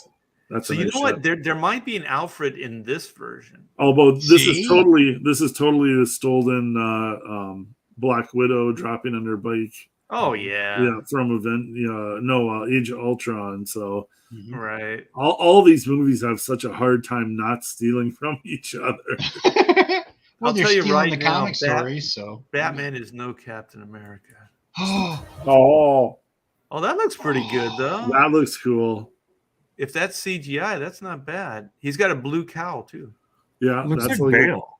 [SPEAKER 1] So you know what? There might be an Alfred in this version.
[SPEAKER 2] Oh, but this is totally the stolen Black Widow dropping on her bike.
[SPEAKER 1] Oh yeah.
[SPEAKER 2] Yeah, from Age of Ultron. So
[SPEAKER 1] right.
[SPEAKER 2] All these movies have such a hard time not stealing from each other.
[SPEAKER 3] Well,
[SPEAKER 1] I'll tell you right
[SPEAKER 3] the
[SPEAKER 1] now,
[SPEAKER 3] comic stories, so
[SPEAKER 1] Batman is no Captain America.
[SPEAKER 2] Oh,
[SPEAKER 1] that looks pretty good though.
[SPEAKER 2] That looks cool.
[SPEAKER 1] If that's CGI, that's not bad. He's got a blue cowl too.
[SPEAKER 2] Yeah,
[SPEAKER 5] looks like Bale.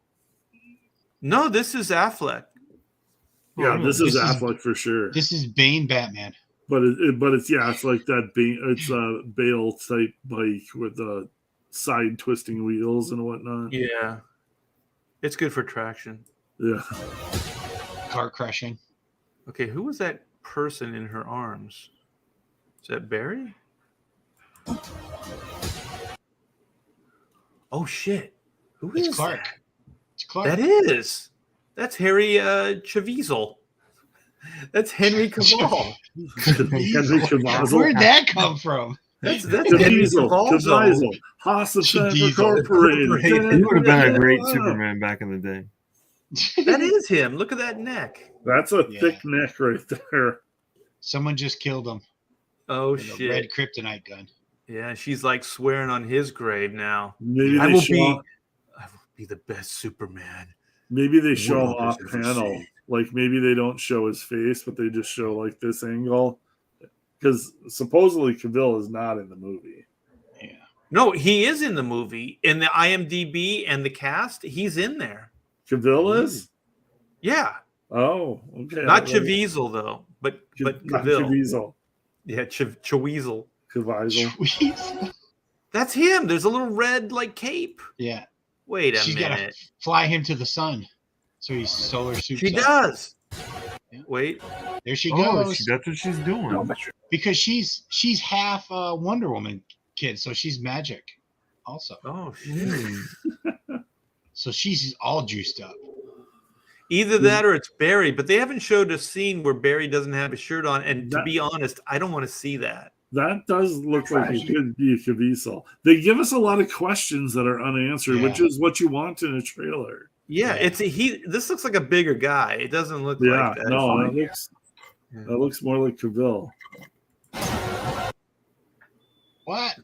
[SPEAKER 1] No, this is Affleck.
[SPEAKER 2] Yeah, this is Affleck for sure.
[SPEAKER 3] This is Bane Batman.
[SPEAKER 2] But it's like that Bane. It's a Bale type bike with the side twisting wheels and whatnot.
[SPEAKER 1] Yeah, it's good for traction.
[SPEAKER 2] Yeah,
[SPEAKER 3] car crushing.
[SPEAKER 1] Okay, who was that person in her arms? Is that Barry? Oh shit! Who is
[SPEAKER 3] Clark?
[SPEAKER 1] that?
[SPEAKER 3] It's Clark.
[SPEAKER 1] That's Harry Caviezel. That's Henry Cavill.
[SPEAKER 2] Henry Cavill.
[SPEAKER 3] Where'd that come from?
[SPEAKER 1] That's Caviezel.
[SPEAKER 2] Haas of Incorporated.
[SPEAKER 5] He would have been a great Superman back in the day.
[SPEAKER 1] That is him. Look at that neck.
[SPEAKER 2] That's a thick neck right there.
[SPEAKER 3] Someone just killed him.
[SPEAKER 1] Oh
[SPEAKER 3] with
[SPEAKER 1] shit!
[SPEAKER 3] A red kryptonite gun.
[SPEAKER 1] Yeah, she's like swearing on his grave now.
[SPEAKER 2] Maybe
[SPEAKER 1] I will be the best Superman.
[SPEAKER 2] Maybe they show him off panel. Like maybe they don't show his face, but they just show like this angle. Because supposedly Cavill is not in the movie.
[SPEAKER 3] Yeah.
[SPEAKER 1] No, he is in the movie. In the IMDb and the cast, he's in there.
[SPEAKER 2] Cavill is?
[SPEAKER 1] Yeah.
[SPEAKER 2] Oh, okay.
[SPEAKER 1] Not Caviezel though, but Cavill.
[SPEAKER 2] Caviezel.
[SPEAKER 1] Yeah, Caviezel.
[SPEAKER 2] Caviezel.
[SPEAKER 1] That's him. There's a little red like cape.
[SPEAKER 3] Yeah.
[SPEAKER 1] Wait a
[SPEAKER 3] She's
[SPEAKER 1] minute.
[SPEAKER 3] gotta fly him to the sun, so he's solar suits.
[SPEAKER 1] She does.
[SPEAKER 3] Yeah.
[SPEAKER 1] Wait.
[SPEAKER 3] There she goes.
[SPEAKER 5] That's what she's doing.
[SPEAKER 3] Because she's half Wonder Woman kid, so she's magic, also.
[SPEAKER 1] Oh shit.
[SPEAKER 3] So she's all juiced up.
[SPEAKER 1] Either that or it's Barry, but they haven't showed a scene where Barry doesn't have his shirt on. And to be honest, I don't want to see that.
[SPEAKER 2] That does look like it could be a Caviezel. They give us a lot of questions that are unanswered, which is what you want in a trailer.
[SPEAKER 1] Yeah, this looks like a bigger guy. It doesn't look like that.
[SPEAKER 2] No, that looks more like Cavill.
[SPEAKER 3] What?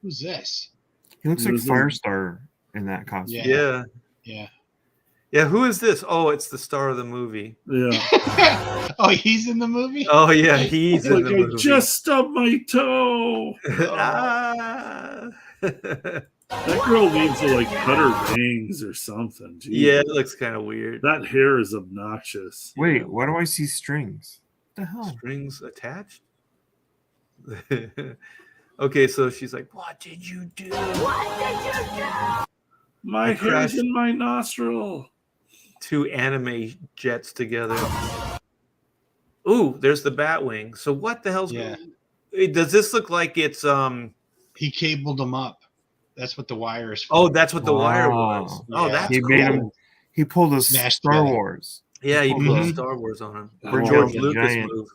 [SPEAKER 3] Who's this?
[SPEAKER 5] He looks like Firestar in that costume.
[SPEAKER 1] Yeah. Yeah, who is this? Oh, it's the star of the movie.
[SPEAKER 2] Yeah.
[SPEAKER 3] Oh, he's in the movie?
[SPEAKER 1] Oh, yeah, he's in the movie.
[SPEAKER 2] I just stubbed my toe. That girl needs to like cut her bangs or something. Jeez.
[SPEAKER 1] Yeah, it looks kind of weird.
[SPEAKER 2] That hair is obnoxious.
[SPEAKER 5] Wait, why do I see strings? What the hell?
[SPEAKER 1] Strings attached? Okay, so she's like, what did you do? What did you do?
[SPEAKER 2] My hair's in my nostril.
[SPEAKER 1] Two anime jets together. Ooh, there's the Batwing. So what the hell's going on? Does this look like it's
[SPEAKER 3] He cabled them up. That's what the wire is for.
[SPEAKER 1] Oh, that's what the wire was. Oh, that's
[SPEAKER 5] he
[SPEAKER 1] cool.
[SPEAKER 5] made him. He pulled a Star Wars.
[SPEAKER 1] Yeah, he pulled Star Wars on him.
[SPEAKER 5] For
[SPEAKER 1] George Lucas move.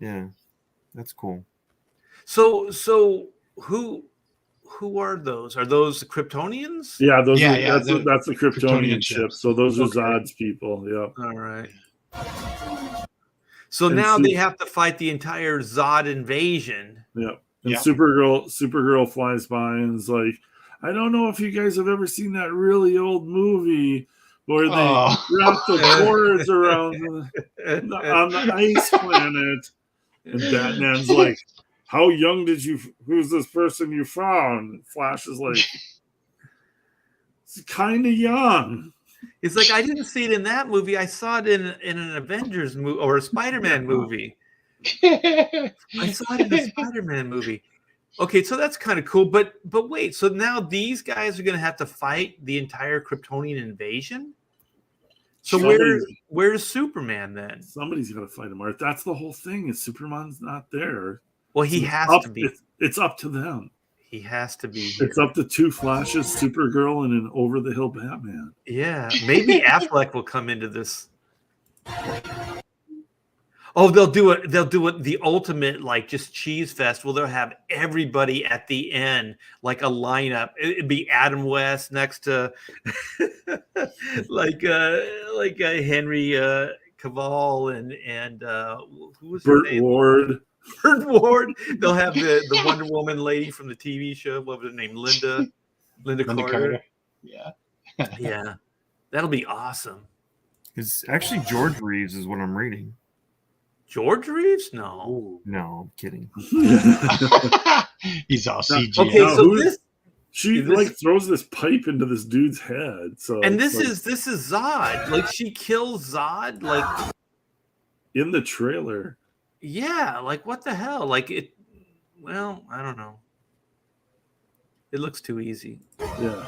[SPEAKER 5] Yeah, that's cool.
[SPEAKER 1] So who who are those? Are those the Kryptonians?
[SPEAKER 2] Yeah, those
[SPEAKER 3] Yeah,
[SPEAKER 2] are
[SPEAKER 3] yeah,
[SPEAKER 2] that's the Kryptonian
[SPEAKER 3] Kryptonian
[SPEAKER 2] ship.
[SPEAKER 3] ships.
[SPEAKER 2] So those are
[SPEAKER 1] Okay.
[SPEAKER 2] Zod's people. Yep.
[SPEAKER 1] All right. So
[SPEAKER 2] And
[SPEAKER 1] now
[SPEAKER 2] Su-
[SPEAKER 1] they have to fight the entire Zod invasion.
[SPEAKER 2] Yep. And
[SPEAKER 3] Yeah.
[SPEAKER 2] Supergirl flies by and is like, I don't know if you guys have ever seen that really old movie where they wrap the cords around on the ice planet. And Batman's like, how young who's this person you found? Flash is like, it's kind of young.
[SPEAKER 1] It's like, I didn't see it in that movie. I saw it in an Avengers movie or a Spider-Man movie. I saw it in a Spider-Man movie. Okay, so that's kind of cool. But wait, so now these guys are going to have to fight the entire Kryptonian invasion? So where's Superman then?
[SPEAKER 2] Somebody's got to fight him. Art. That's the whole thing. Is Superman's not there?
[SPEAKER 1] Well, he has to be.
[SPEAKER 2] It's up to them.
[SPEAKER 1] He has to be here.
[SPEAKER 2] It's up to two Flashes, Supergirl, and an over-the-hill Batman.
[SPEAKER 1] Yeah, maybe Affleck will come into this. Oh, they'll do it. They'll do it. The ultimate, like, just cheese festival. They'll have everybody at the end, like a lineup. It'd be Adam West next to, like Henry Cavill and who was her
[SPEAKER 2] Burt
[SPEAKER 1] name?
[SPEAKER 2] Ward.
[SPEAKER 1] Burt Ward. They'll have the Wonder Woman lady from the TV show. What was her name? Linda Carter.
[SPEAKER 3] Yeah.
[SPEAKER 1] Yeah, that'll be awesome.
[SPEAKER 5] Because actually, George Reeves is what I'm reading.
[SPEAKER 1] George Reeves? No.
[SPEAKER 5] No, I'm kidding.
[SPEAKER 3] He's all CG.
[SPEAKER 1] Okay, so
[SPEAKER 2] she like throws this pipe into this dude's head. So
[SPEAKER 1] and this is Zod. Like, she kills Zod. Like,
[SPEAKER 2] in the trailer.
[SPEAKER 1] yeah. Like, what the hell? Like, it. Well, I don't know. It looks too easy.
[SPEAKER 2] Yeah.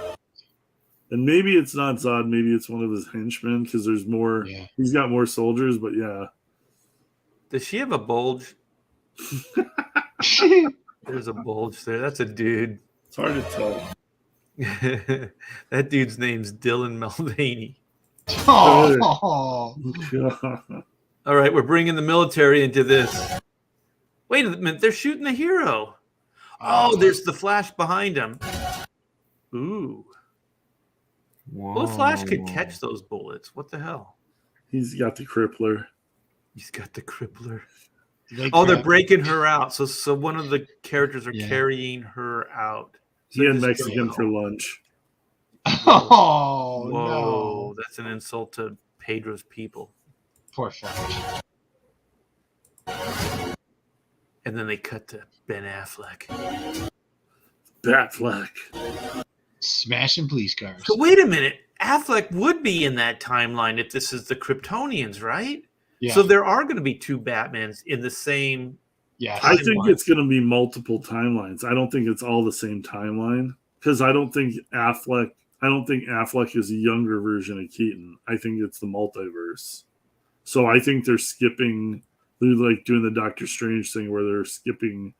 [SPEAKER 2] And maybe it's not Zod. Maybe it's one of his henchmen because there's more.
[SPEAKER 3] Yeah.
[SPEAKER 2] He's got more soldiers, but yeah.
[SPEAKER 1] Does she have a bulge? There's a bulge there. That's a dude.
[SPEAKER 2] It's hard to tell.
[SPEAKER 1] That dude's name's Dylan Mulvaney.
[SPEAKER 3] Oh.
[SPEAKER 1] All right, we're bringing the military into this. Wait a minute, they're shooting the hero. Oh, there's the Flash behind him. Ooh.
[SPEAKER 5] Whoa.
[SPEAKER 1] Well, the Flash could catch those bullets. What the hell?
[SPEAKER 2] He's got the crippler.
[SPEAKER 1] He's got the crippler.
[SPEAKER 3] They're
[SPEAKER 1] They're breaking her out. So one of the characters are carrying her out. So
[SPEAKER 2] He had Mexican for lunch.
[SPEAKER 3] Oh,
[SPEAKER 1] whoa,
[SPEAKER 3] no.
[SPEAKER 1] that's an insult to Pedro's people.
[SPEAKER 3] Poor Flash.
[SPEAKER 1] And then they cut to Ben Affleck.
[SPEAKER 2] Batfleck.
[SPEAKER 3] Smashing police cars.
[SPEAKER 1] So wait a minute. Affleck would be in that timeline if this is the Kryptonians, right?
[SPEAKER 3] Yeah.
[SPEAKER 1] So there are going to be two Batmans in the same.
[SPEAKER 3] Yeah.
[SPEAKER 2] I think it's going to be multiple timelines. I don't think it's all the same timeline because I don't think Affleck is a younger version of Keaton. I think it's the multiverse. So I think they're like doing the Doctor Strange thing where they're skipping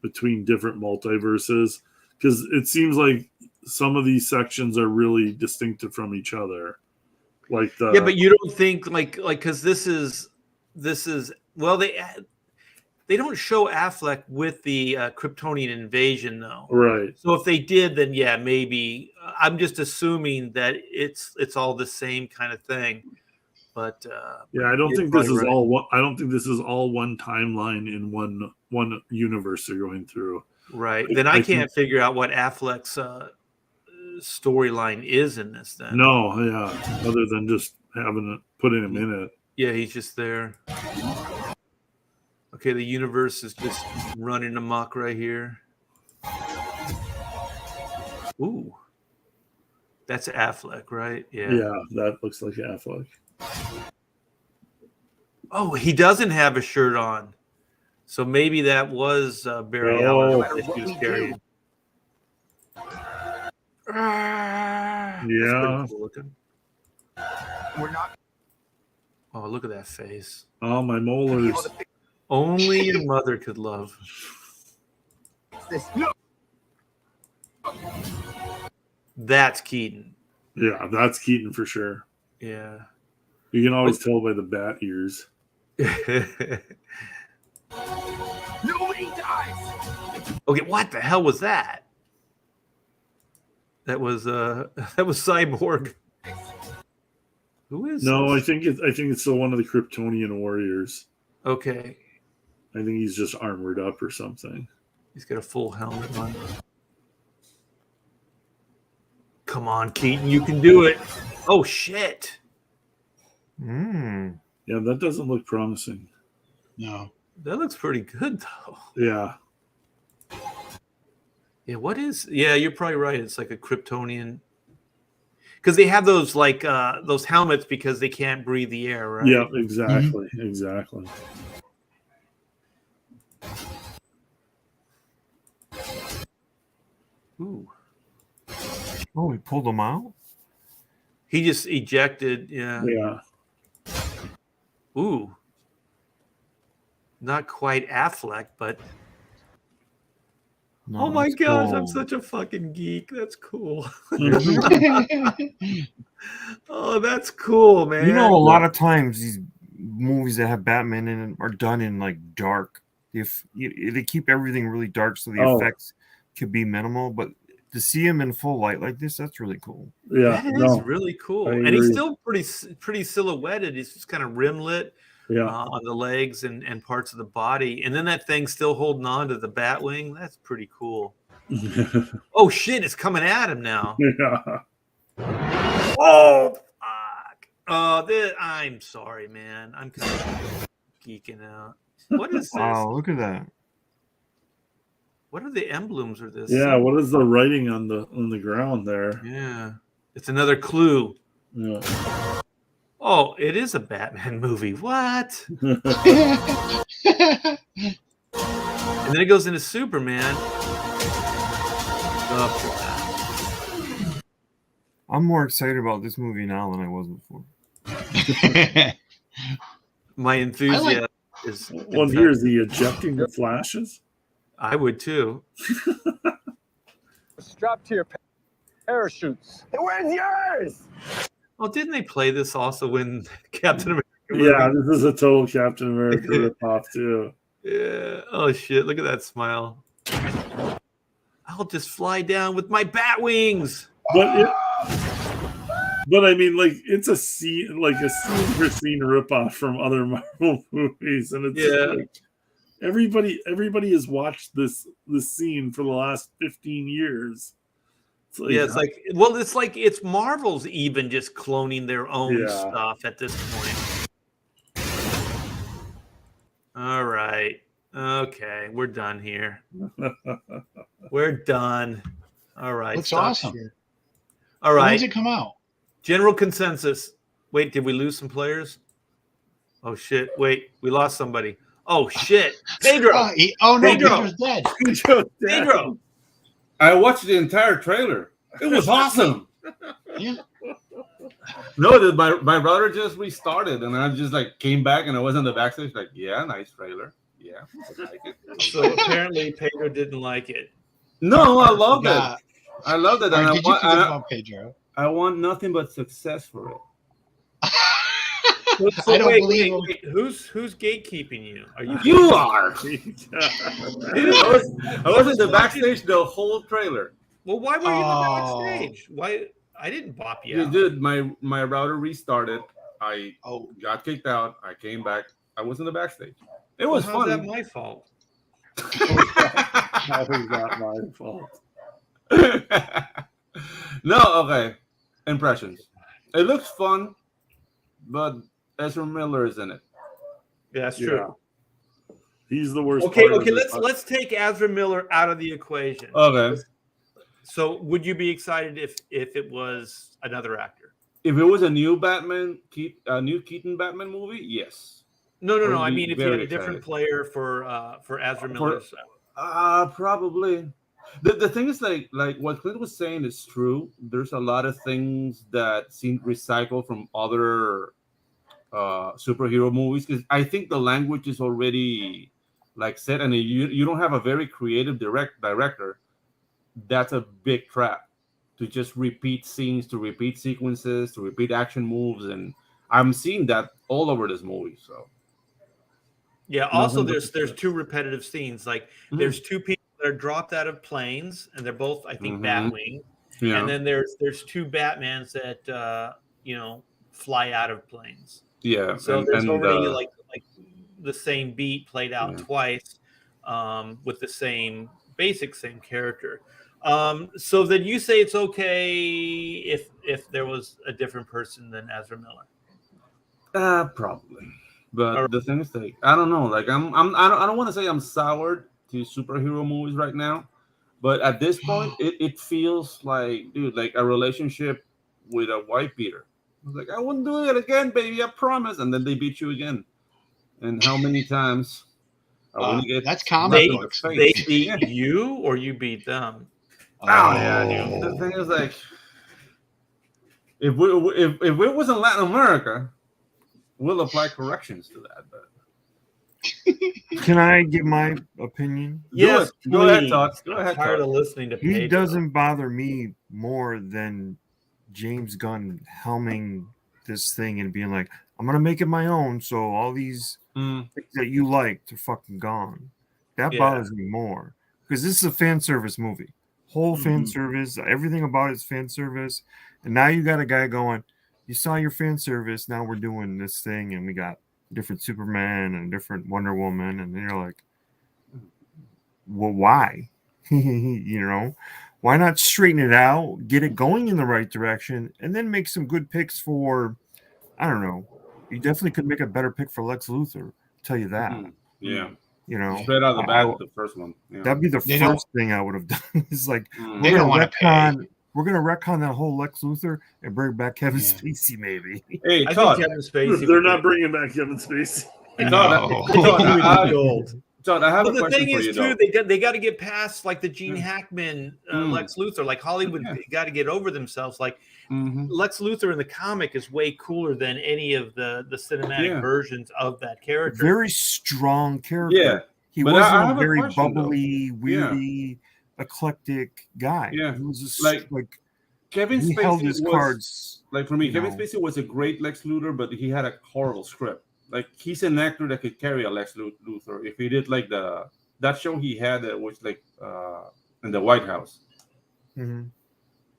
[SPEAKER 2] between different multiverses because it seems like some of these sections are really distinctive from each other. Like
[SPEAKER 1] Yeah, but you don't think like because this is well they don't show Affleck with the Kryptonian invasion though,
[SPEAKER 2] right?
[SPEAKER 1] So if they did, then yeah, maybe I'm just assuming that it's all the same kind of thing. But
[SPEAKER 2] yeah, I don't think this is all one. I don't think this is all one timeline in one universe they're going through.
[SPEAKER 1] Right. Then I can't figure out what Affleck's storyline is in this then.
[SPEAKER 2] No, yeah. Other than just putting him in it.
[SPEAKER 1] Yeah, he's just there. Okay, the universe is just running amok right here. Ooh. That's Affleck, right? Yeah.
[SPEAKER 2] Yeah, that looks like Affleck.
[SPEAKER 1] Oh, he doesn't have a shirt on. So maybe that was Barry Allen that he was carrying.
[SPEAKER 2] Yeah.
[SPEAKER 1] Cool looking.
[SPEAKER 7] We're not.
[SPEAKER 1] Oh, look at that face.
[SPEAKER 2] Oh, my molars.
[SPEAKER 1] Only your mother could love. That's Keaton.
[SPEAKER 2] Yeah, that's Keaton for sure.
[SPEAKER 1] Yeah.
[SPEAKER 2] You can always tell by the bat ears.
[SPEAKER 7] Nobody dies.
[SPEAKER 1] Okay, what the hell was that? That was Cyborg. Who is
[SPEAKER 2] No,
[SPEAKER 1] this?
[SPEAKER 2] I think it's still one of the Kryptonian warriors.
[SPEAKER 1] Okay.
[SPEAKER 2] I think he's just armored up or something.
[SPEAKER 1] He's got a full helmet on. Come on, Keaton, you can do it. Oh shit.
[SPEAKER 5] Mm.
[SPEAKER 2] Yeah, that doesn't look promising.
[SPEAKER 3] No.
[SPEAKER 1] That looks pretty good though.
[SPEAKER 2] Yeah.
[SPEAKER 1] Yeah, what is? Yeah, you're probably right. It's like a Kryptonian. Because they have those those helmets because they can't breathe the air, right?
[SPEAKER 2] Yeah, exactly. Exactly.
[SPEAKER 1] Ooh.
[SPEAKER 5] Oh, we pulled them out?
[SPEAKER 1] He just ejected. Yeah.
[SPEAKER 2] Yeah.
[SPEAKER 1] Ooh. Not quite Affleck, but
[SPEAKER 5] No,
[SPEAKER 1] oh my
[SPEAKER 5] it's
[SPEAKER 1] gosh, I'm
[SPEAKER 5] cool.
[SPEAKER 1] such a fucking geek. That's cool. Oh, that's cool, man.
[SPEAKER 5] You know, a lot of times these movies that have Batman in it are done in like dark. If they keep everything really dark, so the effects could be minimal. But to see him in full light like this, that's really cool.
[SPEAKER 2] Yeah,
[SPEAKER 1] that is really cool,
[SPEAKER 2] I
[SPEAKER 1] and he's
[SPEAKER 2] agree.
[SPEAKER 1] still pretty silhouetted. He's just kind of rim lit on the legs and parts of the body, and then that thing's still holding on to the Batwing. That's pretty cool. Oh shit! It's coming at him now.
[SPEAKER 2] Yeah.
[SPEAKER 1] Oh fuck! I'm sorry, man. I'm kind of geeking out. What is this?
[SPEAKER 5] Wow, look at that.
[SPEAKER 1] What are the emblems of this?
[SPEAKER 2] Yeah, what is the writing on the ground there?
[SPEAKER 1] Yeah, it's another clue.
[SPEAKER 2] Yeah.
[SPEAKER 1] Oh, it is a Batman movie. What? And then it goes into Superman.
[SPEAKER 5] I'm more excited about this movie now than I was before.
[SPEAKER 1] My enthusiasm is.
[SPEAKER 2] Well, here's the ejecting the flashes.
[SPEAKER 1] I would too.
[SPEAKER 7] Strap to your parachutes. Where's yours?
[SPEAKER 1] Oh, didn't they play this also in Captain America?
[SPEAKER 2] Yeah, this is a total Captain America ripoff too.
[SPEAKER 1] Yeah. Oh shit! Look at that smile. I'll just fly down with my bat wings.
[SPEAKER 2] But I mean, like it's a scene for scene ripoff from other Marvel movies, and it's like everybody has watched this scene for the last 15 years.
[SPEAKER 1] It's like it's Marvel's even just cloning their own stuff at this point. All right. Okay, we're done here. We're done. All right.
[SPEAKER 3] Looks awesome.
[SPEAKER 1] Shit. All right.
[SPEAKER 3] When does it come out?
[SPEAKER 1] General consensus. Wait, did we lose some players? Oh shit! Wait, we lost somebody. Oh shit! Pedro.
[SPEAKER 3] No, Pedro's dead.
[SPEAKER 1] Pedro.
[SPEAKER 4] I watched the entire trailer. It was awesome.
[SPEAKER 3] Yeah.
[SPEAKER 4] No, my brother just restarted, and I just like came back, and I was on the backstage. Like, yeah, nice trailer. Yeah, I like it.
[SPEAKER 1] So apparently Pedro didn't like it.
[SPEAKER 4] No, I loved it. I loved it.
[SPEAKER 3] And did you forget about Pedro?
[SPEAKER 4] I want nothing but success for it.
[SPEAKER 1] So wait. Who's gatekeeping you? Are you?
[SPEAKER 4] You are. I was in the backstage the whole trailer.
[SPEAKER 1] Well, why were you in the backstage? Why? I didn't bop you out.
[SPEAKER 4] Dude, my router restarted. I got kicked out. I came back. I was in the backstage. It was fun.
[SPEAKER 1] How's that my fault?
[SPEAKER 2] That was not my fault.
[SPEAKER 4] No, okay. Impressions. It looks fun, but Ezra Miller is in it.
[SPEAKER 1] Yeah, that's true.
[SPEAKER 2] He's the worst.
[SPEAKER 1] Okay. Let's take Ezra Miller out of the equation.
[SPEAKER 4] Okay.
[SPEAKER 1] So, would you be excited if it was another actor?
[SPEAKER 4] If it was a new new Keaton Batman movie, yes.
[SPEAKER 1] No. I mean, if you had a different player for Ezra Miller.
[SPEAKER 4] Probably. The thing is, like what Clint was saying is true. There's a lot of things that seem recycled from other superhero movies, because I think the language is already like set, and you don't have a very creative director. That's a big trap, to just repeat scenes, to repeat sequences, to repeat action moves, and I'm seeing that all over this movie. So
[SPEAKER 1] yeah. Also, there's two repetitive scenes. Like there's two people that are dropped out of planes, and they're both, I think, Batwing.
[SPEAKER 4] Yeah.
[SPEAKER 1] And then there's two Batmans that fly out of planes.
[SPEAKER 4] Yeah.
[SPEAKER 1] So there's already like the same beat played out
[SPEAKER 4] Yeah.
[SPEAKER 1] twice, with the same character. So then you say it's okay if there was a different person than Ezra Miller.
[SPEAKER 4] Probably. But
[SPEAKER 1] All right.
[SPEAKER 4] the thing is, like, I don't know. Like, I don't want to say I'm soured to superhero movies right now, but at this point, it feels like, dude, like a relationship with a wife beater. I was like, I wouldn't do it again, baby, I promise. And then they beat you again. And how many times are we gonna get
[SPEAKER 3] that's
[SPEAKER 4] slapped
[SPEAKER 3] comic
[SPEAKER 4] in the
[SPEAKER 3] books.
[SPEAKER 1] They
[SPEAKER 4] face?
[SPEAKER 1] beat
[SPEAKER 4] Yeah.
[SPEAKER 1] you or you beat them.
[SPEAKER 4] Oh yeah, dude. The thing is, like, if it was in Latin America, we'll apply corrections to that. But
[SPEAKER 5] Can I give my opinion?
[SPEAKER 1] Yes,
[SPEAKER 4] Go ahead,
[SPEAKER 1] please.
[SPEAKER 4] Todd. Go
[SPEAKER 1] I'm
[SPEAKER 4] ahead,
[SPEAKER 1] tired
[SPEAKER 4] Todd.
[SPEAKER 1] of listening to
[SPEAKER 5] He
[SPEAKER 1] Pedro.
[SPEAKER 5] doesn't bother me more than James Gunn helming this thing and being like, I'm gonna make it my own, so all these things that you liked are fucking gone. That bothers me more because this is a fan service movie. Whole fan service, everything about it's fan service. And now you got a guy going, you saw your fan service, now we're doing this thing, and we got different Superman and different Wonder Woman, and you're like, well, why? Why not straighten it out, get it going in the right direction, and then make some good picks for, I don't know. You definitely could make a better pick for Lex Luthor. I'll tell you that.
[SPEAKER 4] Yeah.
[SPEAKER 5] Straight
[SPEAKER 4] out of the bat, the first one. Yeah.
[SPEAKER 5] That'd be the first thing I would have done. It's like
[SPEAKER 3] they don't want to pay.
[SPEAKER 5] We're gonna retcon that whole Lex Luthor and bring back Kevin Spacey, maybe.
[SPEAKER 4] Hey,
[SPEAKER 1] I
[SPEAKER 4] Todd.
[SPEAKER 1] think Kevin Spacey.
[SPEAKER 2] They're not bringing back Kevin Spacey.
[SPEAKER 4] Todd, I have a
[SPEAKER 1] the
[SPEAKER 4] question
[SPEAKER 1] thing
[SPEAKER 4] for
[SPEAKER 1] is,
[SPEAKER 4] you,
[SPEAKER 1] too,
[SPEAKER 4] though.
[SPEAKER 1] they got to get past like the Gene Hackman Lex Luthor. Like Hollywood got to get over themselves. Like Lex Luthor in the comic is way cooler than any of the cinematic versions of that character.
[SPEAKER 5] Very strong character.
[SPEAKER 4] Yeah.
[SPEAKER 5] He
[SPEAKER 4] But
[SPEAKER 5] wasn't
[SPEAKER 4] I
[SPEAKER 5] a
[SPEAKER 4] have a
[SPEAKER 5] very
[SPEAKER 4] question,
[SPEAKER 5] bubbly, weirdy, eclectic guy.
[SPEAKER 4] Yeah.
[SPEAKER 5] He was just
[SPEAKER 4] Like Kevin
[SPEAKER 5] he
[SPEAKER 4] Spacey
[SPEAKER 5] held his
[SPEAKER 4] was,
[SPEAKER 5] cards.
[SPEAKER 4] like, for me, Kevin Spacey was a great Lex Luthor, but he had a horrible script. Like, he's an actor that could carry a Lex Luthor. If he did like that show he had that was like in the White House.
[SPEAKER 5] Mm-hmm.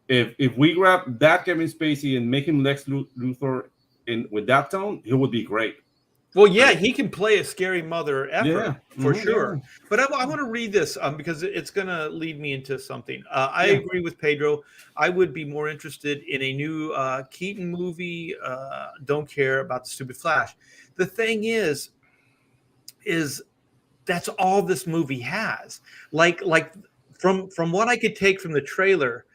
[SPEAKER 4] If we grab that Kevin Spacey and make him Lex Luthor with that tone, he would be great.
[SPEAKER 1] Well, yeah, he can play a scary mother effer for sure.
[SPEAKER 4] Yeah.
[SPEAKER 1] But I want to read this because it's going to lead me into something. I agree with Pedro. I would be more interested in a new Keaton movie. Don't care about the stupid Flash. The thing is that's all this movie has. Like from what I could take from the trailer,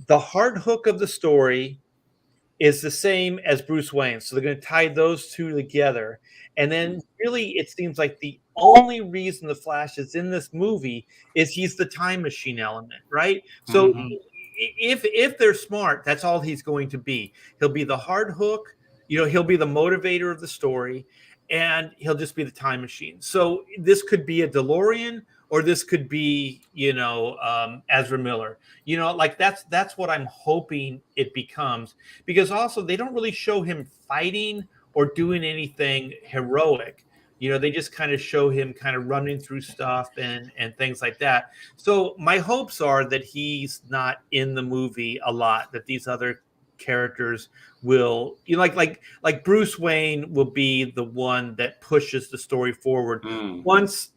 [SPEAKER 1] the hard hook of the story is the same as Bruce Wayne. So they're going to tie those two together. And then really it seems like the only reason the Flash is in this movie is he's the time machine element, right? So if they're smart, that's all he's going to be. He'll be the hard hook, he'll be the motivator of the story, and he'll just be the time machine. So this could be a DeLorean, or this could be, Ezra Miller. Like that's what I'm hoping it becomes, because also they don't really show him fighting or doing anything heroic. They just kind of show him kind of running through stuff and things like that. So my hopes are that he's not in the movie a lot, that these other characters will, like Bruce Wayne will be the one that pushes the story forward once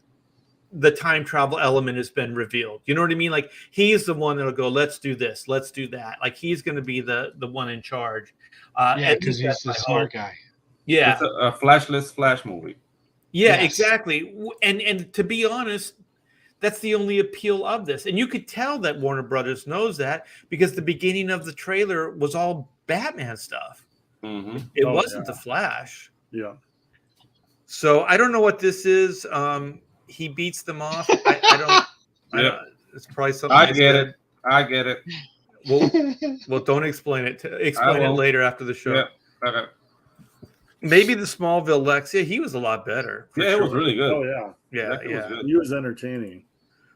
[SPEAKER 1] the time travel element has been revealed. You know what I mean? Like he's the one that'll go, let's do this, let's do that. Like he's going to be the one in charge.
[SPEAKER 3] Because he's the smart guy.
[SPEAKER 4] Yeah, it's a flashless Flash movie.
[SPEAKER 1] Yeah, exactly. And to be honest, that's the only appeal of this. And you could tell that Warner Brothers knows that, because the beginning of the trailer was all Batman stuff. It wasn't the Flash.
[SPEAKER 2] Yeah.
[SPEAKER 1] So I don't know what this is. He beats them off. I don't. It's probably something.
[SPEAKER 4] I get it.
[SPEAKER 1] Well, don't explain it. Explain it later after the show.
[SPEAKER 4] Yeah. Okay.
[SPEAKER 1] Maybe the Smallville Lex. Yeah, he was a lot better.
[SPEAKER 4] Yeah, it was really good.
[SPEAKER 2] Oh yeah.
[SPEAKER 1] Yeah.
[SPEAKER 2] He was entertaining.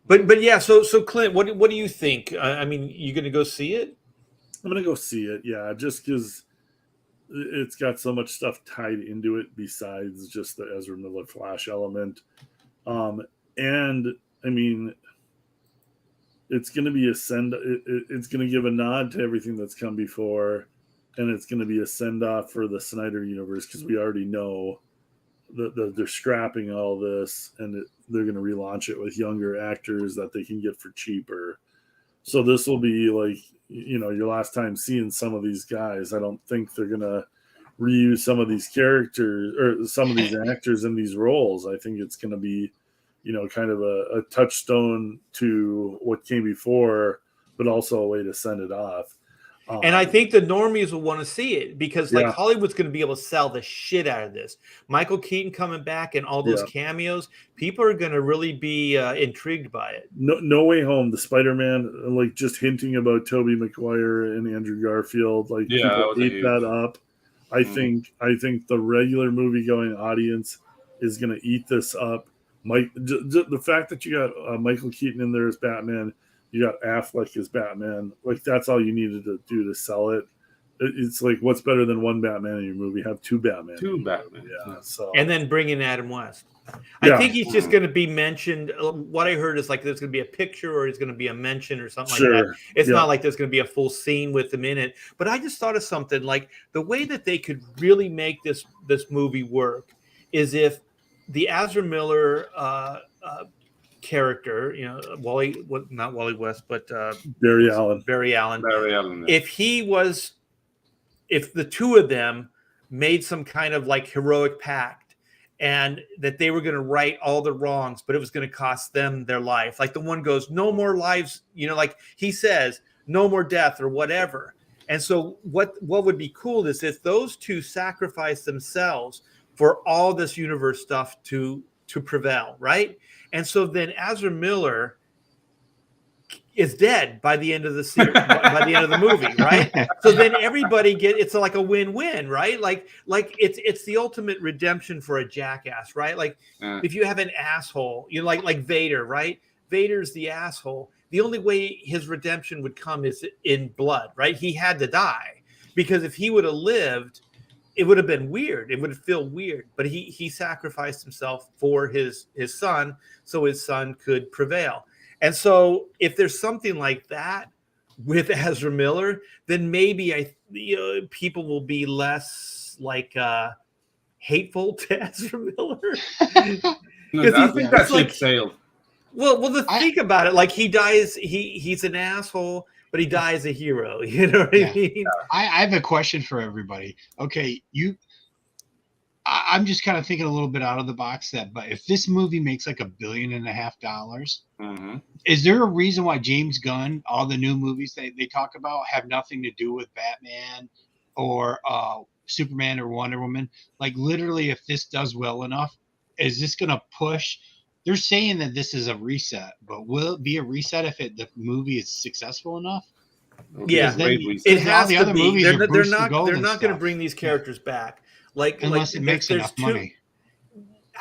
[SPEAKER 1] But yeah. So Clint, what do you think? I mean, you going to go see it?
[SPEAKER 2] I'm gonna go see it. Yeah, just because it's got so much stuff tied into it besides just the Ezra Miller Flash element. And I mean, it's going to be it's going to give a nod to everything that's come before, and it's going to be a send off for the Snyder universe, because we already know that they're scrapping all this, and they're going to relaunch it with younger actors that they can get for cheaper. So this will be like, your last time seeing some of these guys. I don't think they're going to reuse some of these characters or some of these actors in these roles. I think it's going to be, kind of a touchstone to what came before, but also a way to send it off.
[SPEAKER 1] And I think the normies will want to see it, because
[SPEAKER 2] Yeah.
[SPEAKER 1] Hollywood's going to be able to sell the shit out of this. Michael Keaton coming back and all those cameos, people are going to really be intrigued by it.
[SPEAKER 2] No Way Home, the Spider-Man, like just hinting about Tobey Maguire and Andrew Garfield, like people ate that up. I think the regular movie-going audience is going to eat this up. The fact that you got Michael Keaton in there as Batman, you got Affleck as Batman, like that's all you needed to do to sell it. It's like, what's better than one Batman in your movie? Have two Batman. Yeah. So,
[SPEAKER 1] and then bring in Adam West. I think he's just going to be mentioned. What I heard is like there's going to be a picture, or he's going to be a mention or something like that. It's not like there's going to be a full scene with him in it. But I just thought of something, like the way that they could really make this movie work is if the Ezra Miller character, not Wally West, but
[SPEAKER 2] Barry Allen.
[SPEAKER 1] If the two of them made some kind of like heroic pact, and that they were going to right all the wrongs, but it was going to cost them their life. Like the one goes, no more lives, like he says, no more death or whatever. And so what would be cool is if those two sacrifice themselves for all this universe stuff to prevail, right? And so then Ezra Miller is dead by the end of the series, by the end of the movie, right? So then everybody it's like a win-win, right? Like it's the ultimate redemption for a jackass, right? Like if you have an asshole, like Vader, right? Vader's the asshole. The only way his redemption would come is in blood, right? He had to die, because if he would have lived, it would have been weird. It would feel weird. But he sacrificed himself for his son, so his son could prevail. And so if there's something like that with Ezra Miller, then maybe people will be less like hateful to Ezra Miller.
[SPEAKER 4] I think that ship sailed.
[SPEAKER 1] Well, think about it. Like he dies, he's an asshole, but he dies a hero. You know what I mean?
[SPEAKER 3] I have a question for everybody. Okay, I'm just kind of thinking a little bit out of the box. But if this movie makes like $1.5 billion, is there a reason why James Gunn, all the new movies they talk about, have nothing to do with Batman or Superman or Wonder Woman? Like literally, if this does well enough, is this going to push? They're saying that this is a reset, but will it be a reset if the movie is successful enough?
[SPEAKER 1] Yeah, it has to be. They're not going to bring these characters back.
[SPEAKER 3] Unless it makes enough money.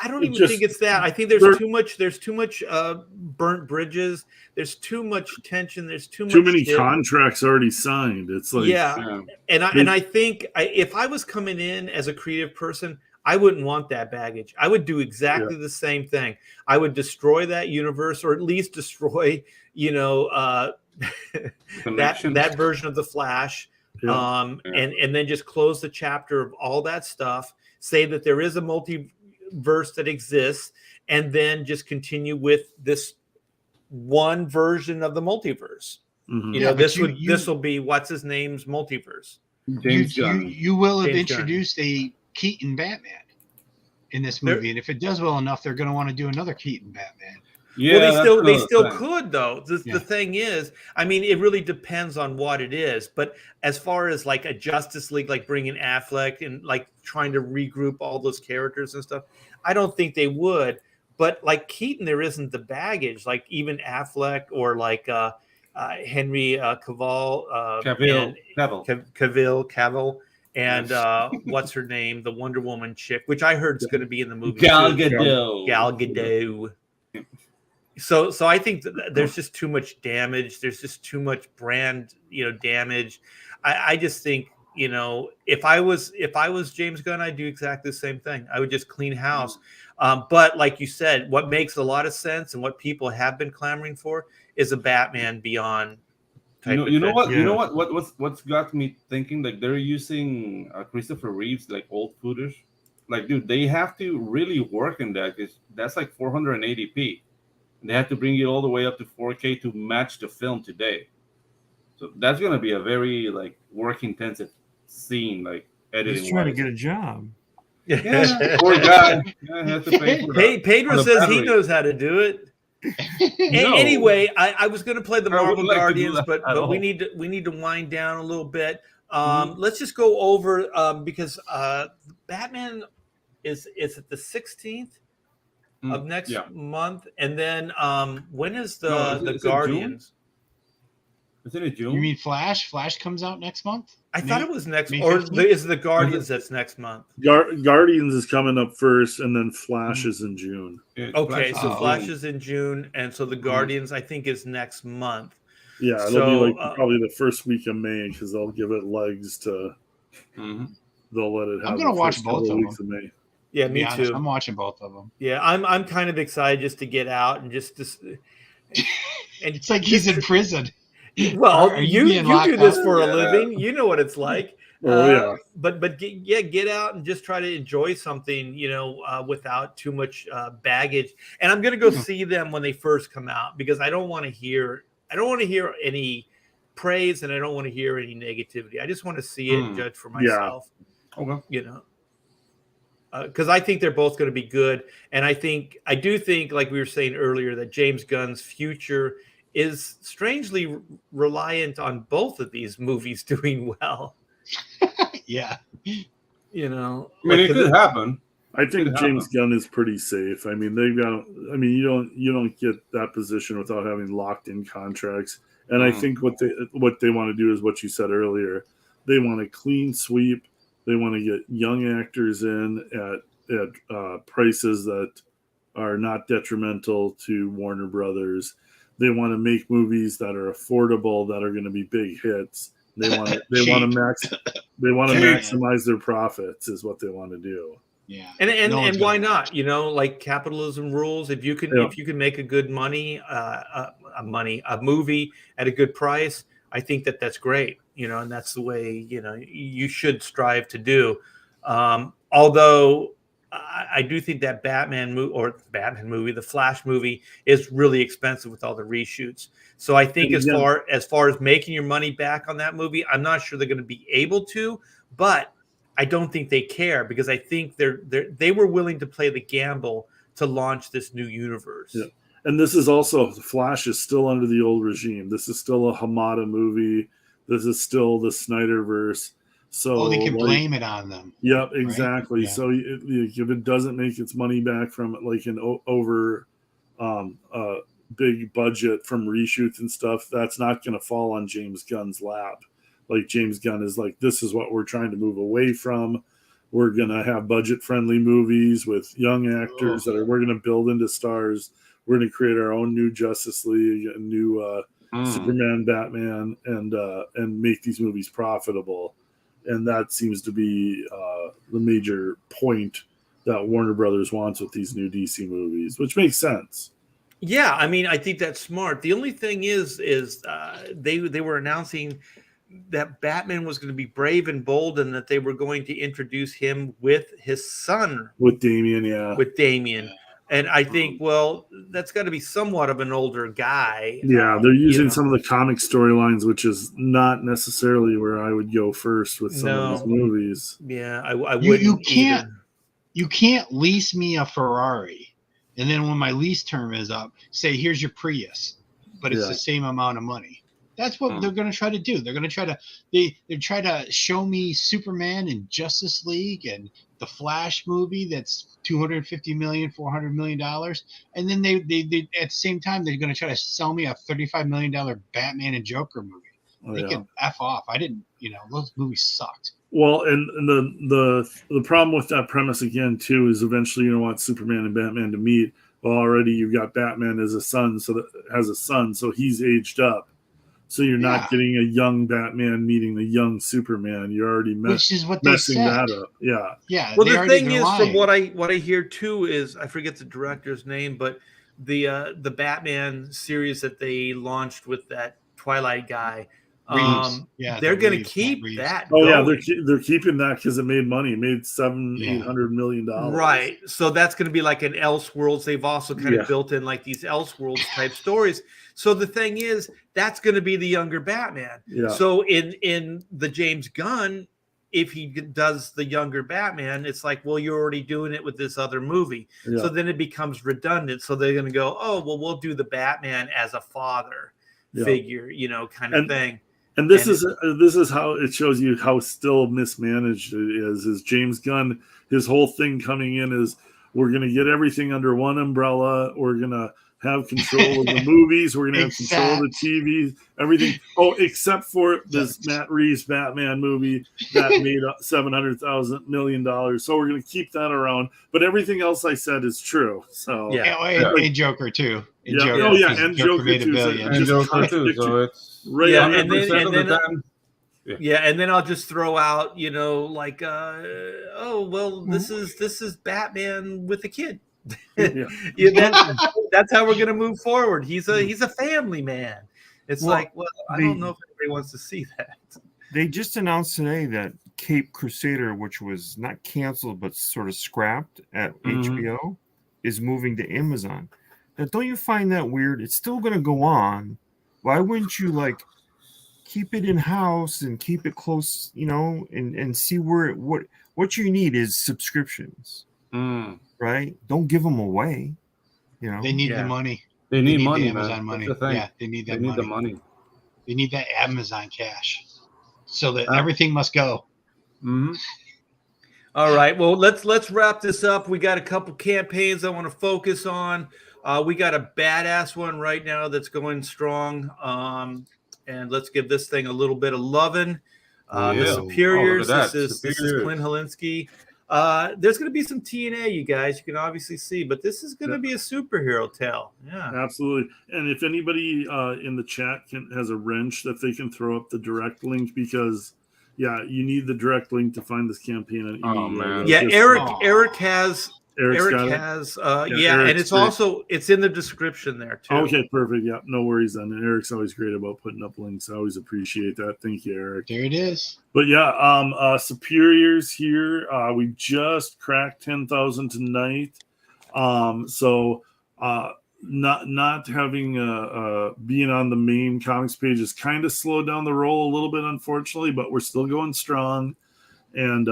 [SPEAKER 1] I don't even think it's that. I think there's too much burnt bridges. There's too much tension. There's too
[SPEAKER 2] many contracts already signed. It's like
[SPEAKER 1] and I think if I was coming in as a creative person, I wouldn't want that baggage. I would do exactly the same thing. I would destroy that universe, or at least destroy, that version of the Flash. And then just close the chapter of all that stuff, say that there is a multiverse that exists, and then just continue with this one version of the multiverse. This will be what's his name's multiverse.
[SPEAKER 3] You will have introduced a Keaton Batman in this movie, and if it does well enough, they're going to want to do another Keaton Batman.
[SPEAKER 1] Yeah, well, they still could, though. The thing is, I mean, it really depends on what it is. But as far as like a Justice League, like bringing Affleck and like trying to regroup all those characters and stuff, I don't think they would. But like Keaton, there isn't the baggage. Like even Affleck or like Henry Cavill, and what's her name, the Wonder Woman chick, which I heard is going to be in the movie.
[SPEAKER 4] Gal Gadot.
[SPEAKER 1] So I think that there's just too much damage. There's just too much brand, damage. I just think, if I was James Gunn, I'd do exactly the same thing. I would just clean house. But like you said, what makes a lot of sense and what people have been clamoring for is a Batman Beyond type.
[SPEAKER 4] You know what?
[SPEAKER 5] Yeah.
[SPEAKER 4] You know what's got me thinking? Like they're using Christopher Reeve's like old footage. Like, dude, they have to really work in that because that's like 480p. They have to bring it all the way up to 4K to match the film today. So that's gonna be a very like work intensive scene, like editing.
[SPEAKER 5] He's trying to get a job.
[SPEAKER 4] Yeah, poor guy. Yeah, he has to pay for that.
[SPEAKER 1] Pedro
[SPEAKER 4] for the
[SPEAKER 1] says he
[SPEAKER 4] battery.
[SPEAKER 1] knows how to do it.
[SPEAKER 4] No.
[SPEAKER 1] Anyway, I was going to play the
[SPEAKER 4] I would
[SPEAKER 1] Marvel
[SPEAKER 4] like to do
[SPEAKER 1] Guardians,
[SPEAKER 4] that
[SPEAKER 1] but
[SPEAKER 4] at all.
[SPEAKER 1] we need to wind down a little bit. Let's just go over because Batman is at the 16th of next month, and then when is the
[SPEAKER 4] is it
[SPEAKER 1] Guardians?
[SPEAKER 4] Isn't it June?
[SPEAKER 3] You mean Flash? Flash comes out next month?
[SPEAKER 1] I thought it was next,
[SPEAKER 3] May
[SPEAKER 1] or
[SPEAKER 3] 15th?
[SPEAKER 1] is the Guardians that's next month?
[SPEAKER 2] Guardians is coming up first, and then Flash is in June.
[SPEAKER 4] Yeah,
[SPEAKER 1] Okay, so
[SPEAKER 3] Oh.
[SPEAKER 1] Flash is in June, and so the Guardians I think is next month.
[SPEAKER 2] Yeah, it'll
[SPEAKER 1] So,
[SPEAKER 2] be like probably the first week of May because they'll give it legs to.
[SPEAKER 4] Mhm.
[SPEAKER 2] They'll let it have.
[SPEAKER 3] I'm gonna
[SPEAKER 2] the
[SPEAKER 3] watch
[SPEAKER 2] first
[SPEAKER 3] both
[SPEAKER 2] couple
[SPEAKER 3] of
[SPEAKER 2] weeks of May.
[SPEAKER 1] Yeah,
[SPEAKER 3] To
[SPEAKER 1] me
[SPEAKER 3] be honest,
[SPEAKER 1] too.
[SPEAKER 3] I'm watching both of them.
[SPEAKER 1] Yeah, I'm kind of excited just to get out and just and
[SPEAKER 3] It's like he's in prison.
[SPEAKER 1] well,
[SPEAKER 3] Are you
[SPEAKER 1] you
[SPEAKER 3] being
[SPEAKER 1] do
[SPEAKER 3] locked
[SPEAKER 1] this
[SPEAKER 3] up?
[SPEAKER 1] for a
[SPEAKER 4] Yeah.
[SPEAKER 1] living. You know what it's like.
[SPEAKER 2] Oh yeah.
[SPEAKER 1] But get out and just try to enjoy something, without too much baggage. And I'm gonna go see them when they first come out because I don't want to hear any praise and I don't want to hear any negativity. I just want to see it and judge for myself.
[SPEAKER 4] Okay.
[SPEAKER 1] Because I think they're both going to be good, and I do think, like we were saying earlier, that James Gunn's future is strangely reliant on both of these movies doing well.
[SPEAKER 3] Yeah.
[SPEAKER 4] I mean, it could happen.
[SPEAKER 2] I think
[SPEAKER 4] Could
[SPEAKER 2] James
[SPEAKER 4] happen.
[SPEAKER 2] Gunn is pretty safe. I mean, they've got. I mean, you don't get that position without having locked in contracts. And I think what they want to do is what you said earlier. They want a clean sweep. They want to get young actors in at prices that are not detrimental to Warner Brothers. They want to make movies that are affordable, that are going to be big hits. They want to maximize their profits is what they want to do.
[SPEAKER 3] Yeah.
[SPEAKER 1] And
[SPEAKER 3] No one's
[SPEAKER 1] and why
[SPEAKER 3] gonna
[SPEAKER 1] not? Like capitalism rules. If you can make a good money, a movie at a good price, I think that's great. And that's the way you should strive to do. Although I do think that Batman movie, the Flash movie, is really expensive with all the reshoots. So I think as far as making your money back on that movie, I'm not sure they're going to be able to, but I don't think they care because I think they were willing to play the gamble to launch this new universe.
[SPEAKER 2] Yeah. And this is also Flash is still under the old regime. This is still a Hamada movie. This is still the Snyderverse. So
[SPEAKER 3] they can blame it on them.
[SPEAKER 2] Yep, exactly.
[SPEAKER 3] Right? Yeah.
[SPEAKER 2] So if it doesn't make its money back from like an over big budget from reshoots and stuff, that's not going to fall on James Gunn's lap. Like James Gunn is like, this is what we're trying to move away from. We're going to have budget-friendly movies with young actors we're going to build into stars. We're going to create our own new Justice League, a new Superman, Batman, and make these movies profitable. And that seems to be the major point that Warner Brothers wants with these new DC movies, which makes sense.
[SPEAKER 1] Yeah, I mean, I think that's smart. The only thing is they were announcing that Batman was going to be brave and bold, and that they were going to introduce him with his son,
[SPEAKER 2] with Damian.
[SPEAKER 1] And I think, well, that's got to be somewhat of an older guy.
[SPEAKER 2] Yeah, they're using some of the comic storylines, which is not necessarily where I would go first with some of these movies.
[SPEAKER 1] Yeah, I wouldn't.
[SPEAKER 3] You can't lease me a Ferrari, and then when my lease term is up, say here's your Prius, but it's the same amount of money. That's what they're going to try to do. They're going to try to they try to show me Superman and Justice League and the Flash movie that's $250 million, $400 million, and then they at the same time they're going to try to sell me a $35 million Batman and Joker movie. They can F off. I didn't, those movies sucked.
[SPEAKER 2] Well, and the problem with that premise again too is eventually you don't want Superman and Batman to meet. Well, already you've got Batman as a son, so he's aged up. So you're not getting a young Batman meeting the young Superman. You're already
[SPEAKER 3] which is what they
[SPEAKER 2] messing
[SPEAKER 3] said.
[SPEAKER 2] that up. Yeah.
[SPEAKER 3] Yeah.
[SPEAKER 1] Well, the thing is, from what I hear too, is I forget the director's name, but the Batman series that they launched with that Twilight guy.
[SPEAKER 3] Reeves. Yeah,
[SPEAKER 1] They're
[SPEAKER 3] the
[SPEAKER 1] going to
[SPEAKER 3] Reeves, Matt
[SPEAKER 1] keep
[SPEAKER 3] Reeves.
[SPEAKER 1] that.
[SPEAKER 2] Oh yeah,
[SPEAKER 1] going.
[SPEAKER 2] they're keeping that because it made money. It made $800 million.
[SPEAKER 1] Right. So that's going to be like an Elseworlds. They've also kind
[SPEAKER 2] Yeah.
[SPEAKER 1] of built in like these Elseworlds type stories. So the thing is, that's going to be the younger Batman.
[SPEAKER 2] Yeah.
[SPEAKER 1] So in the James Gunn, if he does the younger Batman, it's like, well, you're already doing it with this other movie.
[SPEAKER 2] Yeah.
[SPEAKER 1] So then it becomes redundant. So they're going to go, oh, well, we'll do the Batman as a father figure, kind of thing.
[SPEAKER 2] And this is how it shows you how still mismanaged it is. Is James Gunn, his whole thing coming in is we're going to get everything under one umbrella. We're going to have control of the movies. We're going to have control of the TV, everything. Oh, except for this Matt Reeves Batman movie that made $700 million. So we're going to keep that around. But everything else I said is true. So
[SPEAKER 3] and Joker too.
[SPEAKER 2] And Joker, and Joker
[SPEAKER 3] made
[SPEAKER 2] too.
[SPEAKER 3] $1 billion.
[SPEAKER 4] And Joker too. So it's
[SPEAKER 2] right.
[SPEAKER 1] And then
[SPEAKER 4] Yeah.
[SPEAKER 1] And then I'll just throw out, like, this is Batman with a kid. That's how we're gonna move forward. He's a family man. It's I don't know if anybody wants to see that.
[SPEAKER 5] They just announced today that Cape Crusader, which was not canceled but sort of scrapped at HBO, is moving to Amazon. Now, don't you find that weird? It's still gonna go on. Why wouldn't you keep it in house and keep it close, and see what you need is subscriptions, right? Don't give them away.
[SPEAKER 3] They need the money.
[SPEAKER 4] They need money,
[SPEAKER 3] the Amazon money. Yeah, they need that money.
[SPEAKER 4] The money.
[SPEAKER 3] They need that Amazon cash, so that everything must go.
[SPEAKER 4] Mm-hmm.
[SPEAKER 1] All right. Well, let's wrap this up. We got a couple campaigns I want to focus on. We got a badass one right now that's going strong. And let's give this thing a little bit of loving. The Superiors. This is Clint Helinski. There's going to be some TNA, you guys. You can obviously see, but this is going to be a superhero tale. Yeah,
[SPEAKER 2] absolutely. And if anybody in the chat has a wrench that they can throw up the direct link, because you need the direct link to find this campaign on
[SPEAKER 1] man. Eric has. Eric has, and it's in the description there too.
[SPEAKER 2] Okay, perfect. Yeah, no worries then. And Eric's always great about putting up links. I always appreciate that. Thank you, Eric.
[SPEAKER 3] There it is.
[SPEAKER 2] But Superiors here. We just cracked 10,000 tonight. Not having being on the main comics page has kind of slowed down the roll a little bit, unfortunately, but we're still going strong. And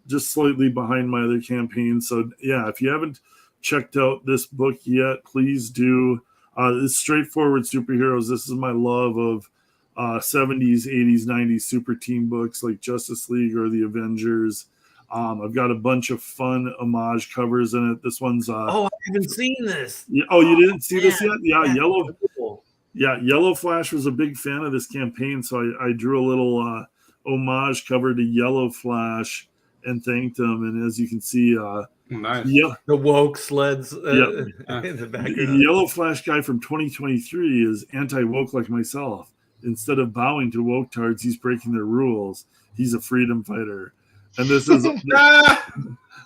[SPEAKER 2] just slightly behind my other campaigns. So, if you haven't checked out this book yet, please do. It's straightforward superheroes. This is my love of 70s, 80s, 90s super team books like Justice League or the Avengers. I've got a bunch of fun homage covers in it. This one's...
[SPEAKER 1] I haven't seen this.
[SPEAKER 2] You didn't see this yet? Yellow Flash was a big fan of this campaign, so I drew a little... homage cover to Yellow Flash and thanked him. And as you can see,
[SPEAKER 4] nice.
[SPEAKER 1] The woke sleds in the background.
[SPEAKER 2] The Yellow Flash guy from 2023 is anti-woke like myself. Instead of bowing to woke tards, he's breaking their rules. He's a freedom fighter. And this is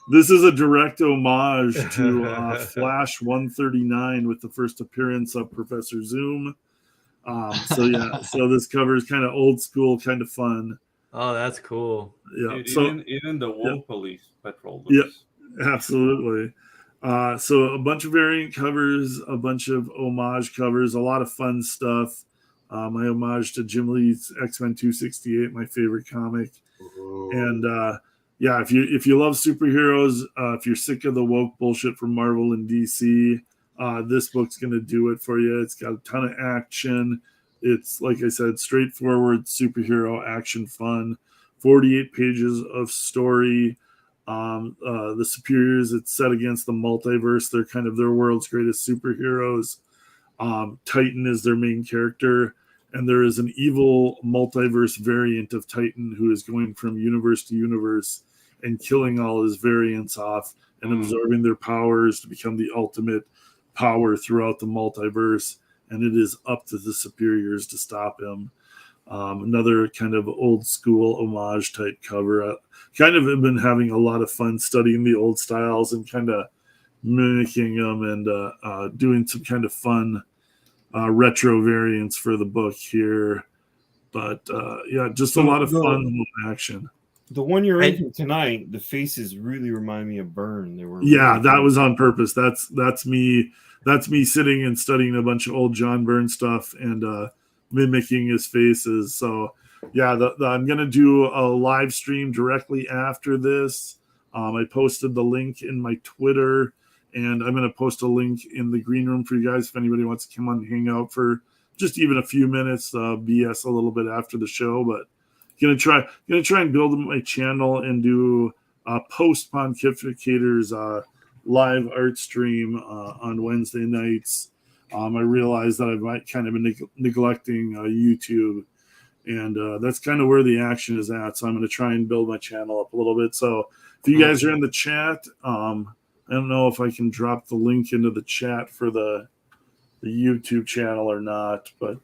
[SPEAKER 2] this is a direct homage to Flash 139 with the first appearance of Professor Zoom. So this cover is kind of old school, kind of fun.
[SPEAKER 1] Oh, that's cool.
[SPEAKER 2] Yeah.
[SPEAKER 4] Even the woke police patrol.
[SPEAKER 2] Yeah, absolutely. So a bunch of variant covers, a bunch of homage covers, a lot of fun stuff. My homage to Jim Lee's X-Men 268, my favorite comic. Ooh. And if you love superheroes, if you're sick of the woke bullshit from Marvel and DC, this book's going to do it for you. It's got a ton of action. It's, like I said, straightforward superhero action fun. 48 pages of story. The Superiors, it's set against the multiverse. They're kind of their world's greatest superheroes. Titan is their main character. And there is an evil multiverse variant of Titan who is going from universe to universe and killing all his variants off and absorbing their powers to become the ultimate power throughout the multiverse. And it is up to the Superiors to stop him. Another kind of old school homage type cover. Kind of have been having a lot of fun studying the old styles and kind of mimicking them and doing some kind of fun retro variants for the book here. But yeah, just a lot of fun action.
[SPEAKER 5] The one you're into tonight, the faces really remind me of Byrne. They were
[SPEAKER 2] that was on purpose. That's me. That's me sitting and studying a bunch of old John Byrne stuff and mimicking his faces. So yeah, I'm gonna do a live stream directly after this. I posted the link in my Twitter, and I'm gonna post a link in the green room for you guys if anybody wants to come on and hang out for just even a few minutes, BS a little bit after the show. But gonna try and build my channel and do post Pontificators live art stream on Wednesday nights. I realized that I might kind of been neglecting YouTube, and that's kind of where the action is at. So I'm going to try and build my channel up a little bit. So if you guys are in the chat, I don't know if I can drop the link into the chat for the YouTube channel or not, but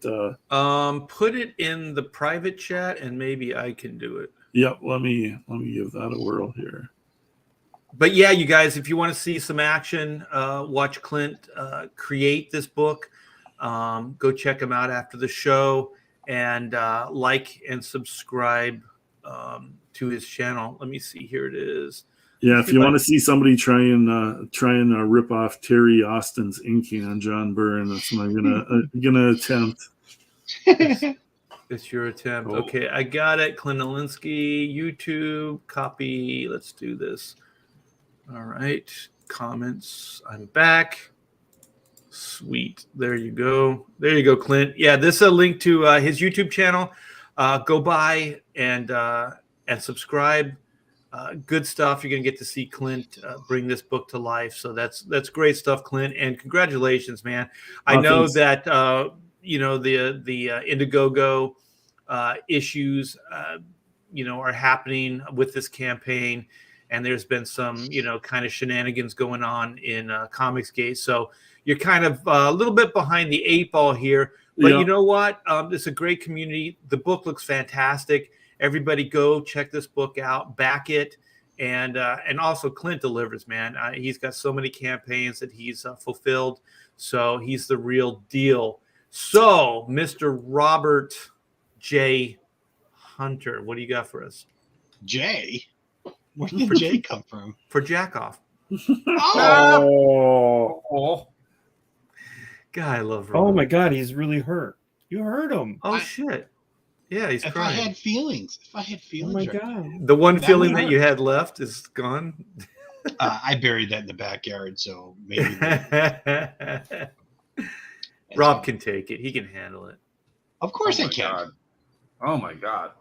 [SPEAKER 1] put it in the private chat and maybe I can do it.
[SPEAKER 2] Yep, let me give that a whirl here.
[SPEAKER 1] But yeah, you guys, if you want to see some action, watch Clint create this book. Go check him out after the show and like and subscribe to his channel. Let me see. Here it is.
[SPEAKER 2] Yeah, if you want to see somebody try and rip off Terry Austin's inking on John Byrne, that's what I'm gonna attempt.
[SPEAKER 1] It's your attempt. Okay, I got it. Clint Olinsky, YouTube, copy. Let's do this. All right, comments. I'm back. Sweet. There you go. There you go, Clint. Yeah, this is a link to his YouTube channel. Go by and subscribe. Good stuff. You're gonna get to see Clint bring this book to life. So that's great stuff, Clint. And congratulations, man. I know that you know the Indiegogo issues are happening with this campaign. And there's been some, kind of shenanigans going on in Comicsgate. So you're kind of a little bit behind the 8 ball here. But You know what? It's a great community. The book looks fantastic. Everybody go check this book out, back it. And also Clint delivers, man. He's got so many campaigns that he's fulfilled. So he's the real deal. So, Mr. Robert J. Hunter, what do you got for us?
[SPEAKER 3] Jay? Where did Jay come from?
[SPEAKER 1] For Jackoff.
[SPEAKER 3] Oh.
[SPEAKER 1] God, I love Robert.
[SPEAKER 5] Oh my God, he's really hurt. You hurt him.
[SPEAKER 1] Oh shit. Yeah, he's
[SPEAKER 3] if
[SPEAKER 1] crying.
[SPEAKER 3] I had feelings.
[SPEAKER 5] Oh my God.
[SPEAKER 1] The one feeling that you had left is gone.
[SPEAKER 3] I buried that in the backyard, so maybe.
[SPEAKER 1] Rob can take it. He can handle it.
[SPEAKER 3] Of course I can.
[SPEAKER 4] God. Oh my God.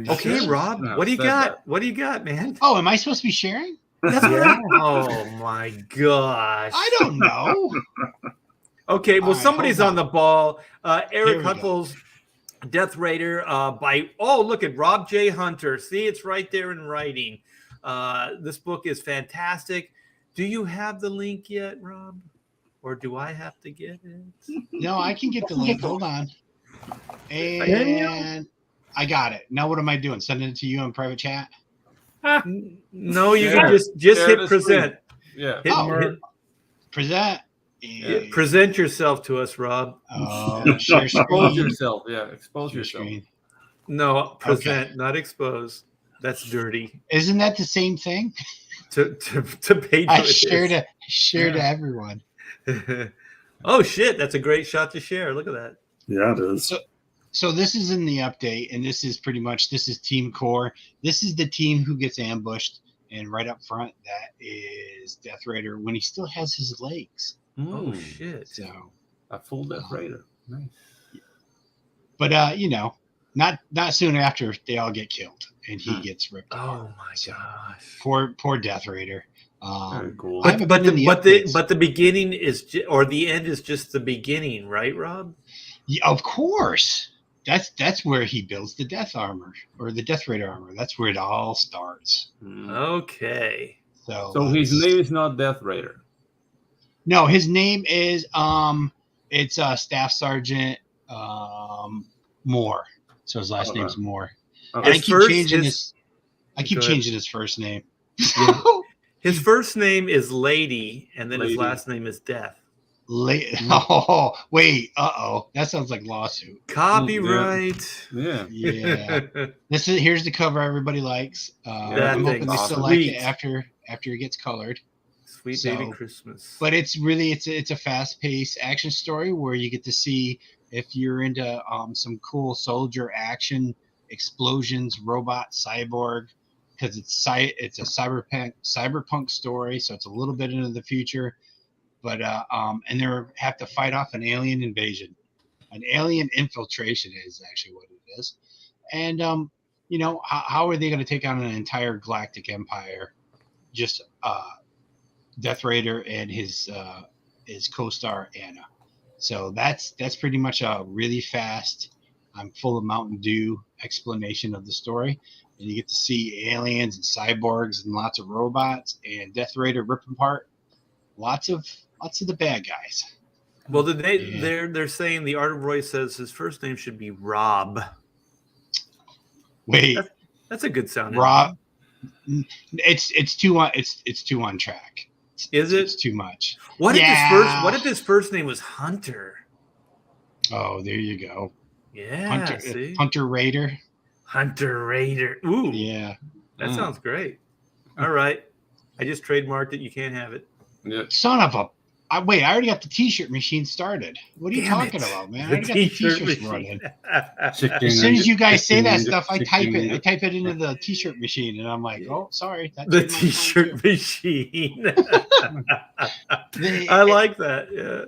[SPEAKER 1] Okay,
[SPEAKER 4] sure?
[SPEAKER 1] Rob,
[SPEAKER 4] No,
[SPEAKER 1] what do you got?
[SPEAKER 4] that.
[SPEAKER 1] What do you got, man?
[SPEAKER 3] Oh, am I supposed to be sharing?
[SPEAKER 1] That's right. Oh my gosh.
[SPEAKER 3] I don't know.
[SPEAKER 1] Okay, well,
[SPEAKER 3] All right,
[SPEAKER 1] somebody's
[SPEAKER 3] hold
[SPEAKER 1] on the ball. Eric
[SPEAKER 3] Here we go.
[SPEAKER 1] Huffle's Death Raider look at Rob J. Hunter. See, it's right there in writing. This book is fantastic. Do you have the link yet, Rob? Or do I have to get it?
[SPEAKER 3] No, I can get the link. Hold on. And I got it. Now what am I doing? Sending it to you in private chat?
[SPEAKER 1] No, you
[SPEAKER 4] Share.
[SPEAKER 1] can just
[SPEAKER 4] Share
[SPEAKER 1] hit
[SPEAKER 4] the
[SPEAKER 1] present.
[SPEAKER 4] Yeah.
[SPEAKER 1] Hit-
[SPEAKER 3] Present.
[SPEAKER 1] present yourself to us, Rob.
[SPEAKER 3] Share
[SPEAKER 4] Expose
[SPEAKER 3] screen.
[SPEAKER 4] yourself. Yeah. Expose
[SPEAKER 3] Share
[SPEAKER 4] yourself.
[SPEAKER 3] screen.
[SPEAKER 1] No, present, not expose. That's dirty.
[SPEAKER 3] Isn't that the same thing?
[SPEAKER 1] To pay.
[SPEAKER 3] I share to everyone.
[SPEAKER 1] Oh shit, that's a great shot to share. Look at that.
[SPEAKER 2] Yeah, it is.
[SPEAKER 3] So this is in the update, and this is Team Core. This is the team who gets ambushed, and right up front, that is Death Raider when he still has his legs.
[SPEAKER 1] Oh shit.
[SPEAKER 3] So
[SPEAKER 4] A full Death Raider. Nice.
[SPEAKER 3] but not soon after they all get killed, and he gets ripped apart.
[SPEAKER 1] Oh my gosh.
[SPEAKER 3] Poor Death Raider.
[SPEAKER 4] Very cool.
[SPEAKER 3] I haven't
[SPEAKER 1] But
[SPEAKER 3] been in the updates.
[SPEAKER 1] the beginning is or the end is just the beginning, right, Rob?
[SPEAKER 3] Yeah, of course. That's where he builds the Death armor or the Death Raider armor. That's where it all starts.
[SPEAKER 1] Okay.
[SPEAKER 4] So his name is not Death Raider.
[SPEAKER 3] No, his name is it's Staff Sergeant Moore. So his last name's Moore.
[SPEAKER 4] Okay.
[SPEAKER 3] And I keep changing his first name.
[SPEAKER 1] His first name is Lady, and then his
[SPEAKER 4] Lady.
[SPEAKER 1] last name is Death.
[SPEAKER 3] Oh, wait. That sounds like lawsuit.
[SPEAKER 1] Copyright.
[SPEAKER 4] Yeah.
[SPEAKER 3] Yeah. Here's the cover everybody likes.
[SPEAKER 1] That
[SPEAKER 3] I'm
[SPEAKER 1] thing's
[SPEAKER 3] hoping they still like
[SPEAKER 1] sweet.
[SPEAKER 3] it after it gets colored.
[SPEAKER 1] Sweet
[SPEAKER 3] So,
[SPEAKER 1] baby Christmas.
[SPEAKER 3] But it's a fast-paced action story where you get to see if you're into some cool soldier action, explosions, robot, cyborg, because it's a cyberpunk story, so it's a little bit into the future. But and they have to fight off an alien invasion. An alien infiltration is actually what it is. And how are they going to take on an entire galactic empire? Just Death Raider and his co-star Anna. So that's pretty much a really fast, I'm full of Mountain Dew explanation of the story. And you get to see aliens and cyborgs and lots of robots and Death Raider ripping apart lots of the bad guys.
[SPEAKER 1] Well, they're saying the Art of Roy says his first name should be Rob.
[SPEAKER 3] Wait,
[SPEAKER 1] that's a good sounding
[SPEAKER 3] Rob. It's too on track.
[SPEAKER 1] Is it?
[SPEAKER 3] It's too much.
[SPEAKER 1] What if his first name was Hunter?
[SPEAKER 3] Oh, there you go.
[SPEAKER 1] Yeah.
[SPEAKER 3] Hunter Raider.
[SPEAKER 1] Hunter Raider. Ooh.
[SPEAKER 3] Yeah.
[SPEAKER 1] That sounds great. All right. I just trademarked it. You can't have it.
[SPEAKER 4] Yeah.
[SPEAKER 3] Son of a. Wait, I already got the T-shirt machine started. What are you talking about, man? I already got the T-shirts running. As soon as you guys say that stuff, I type it. I type it into the T-shirt machine, and I'm like, oh, sorry.
[SPEAKER 1] The T-shirt machine. I like that. Yeah.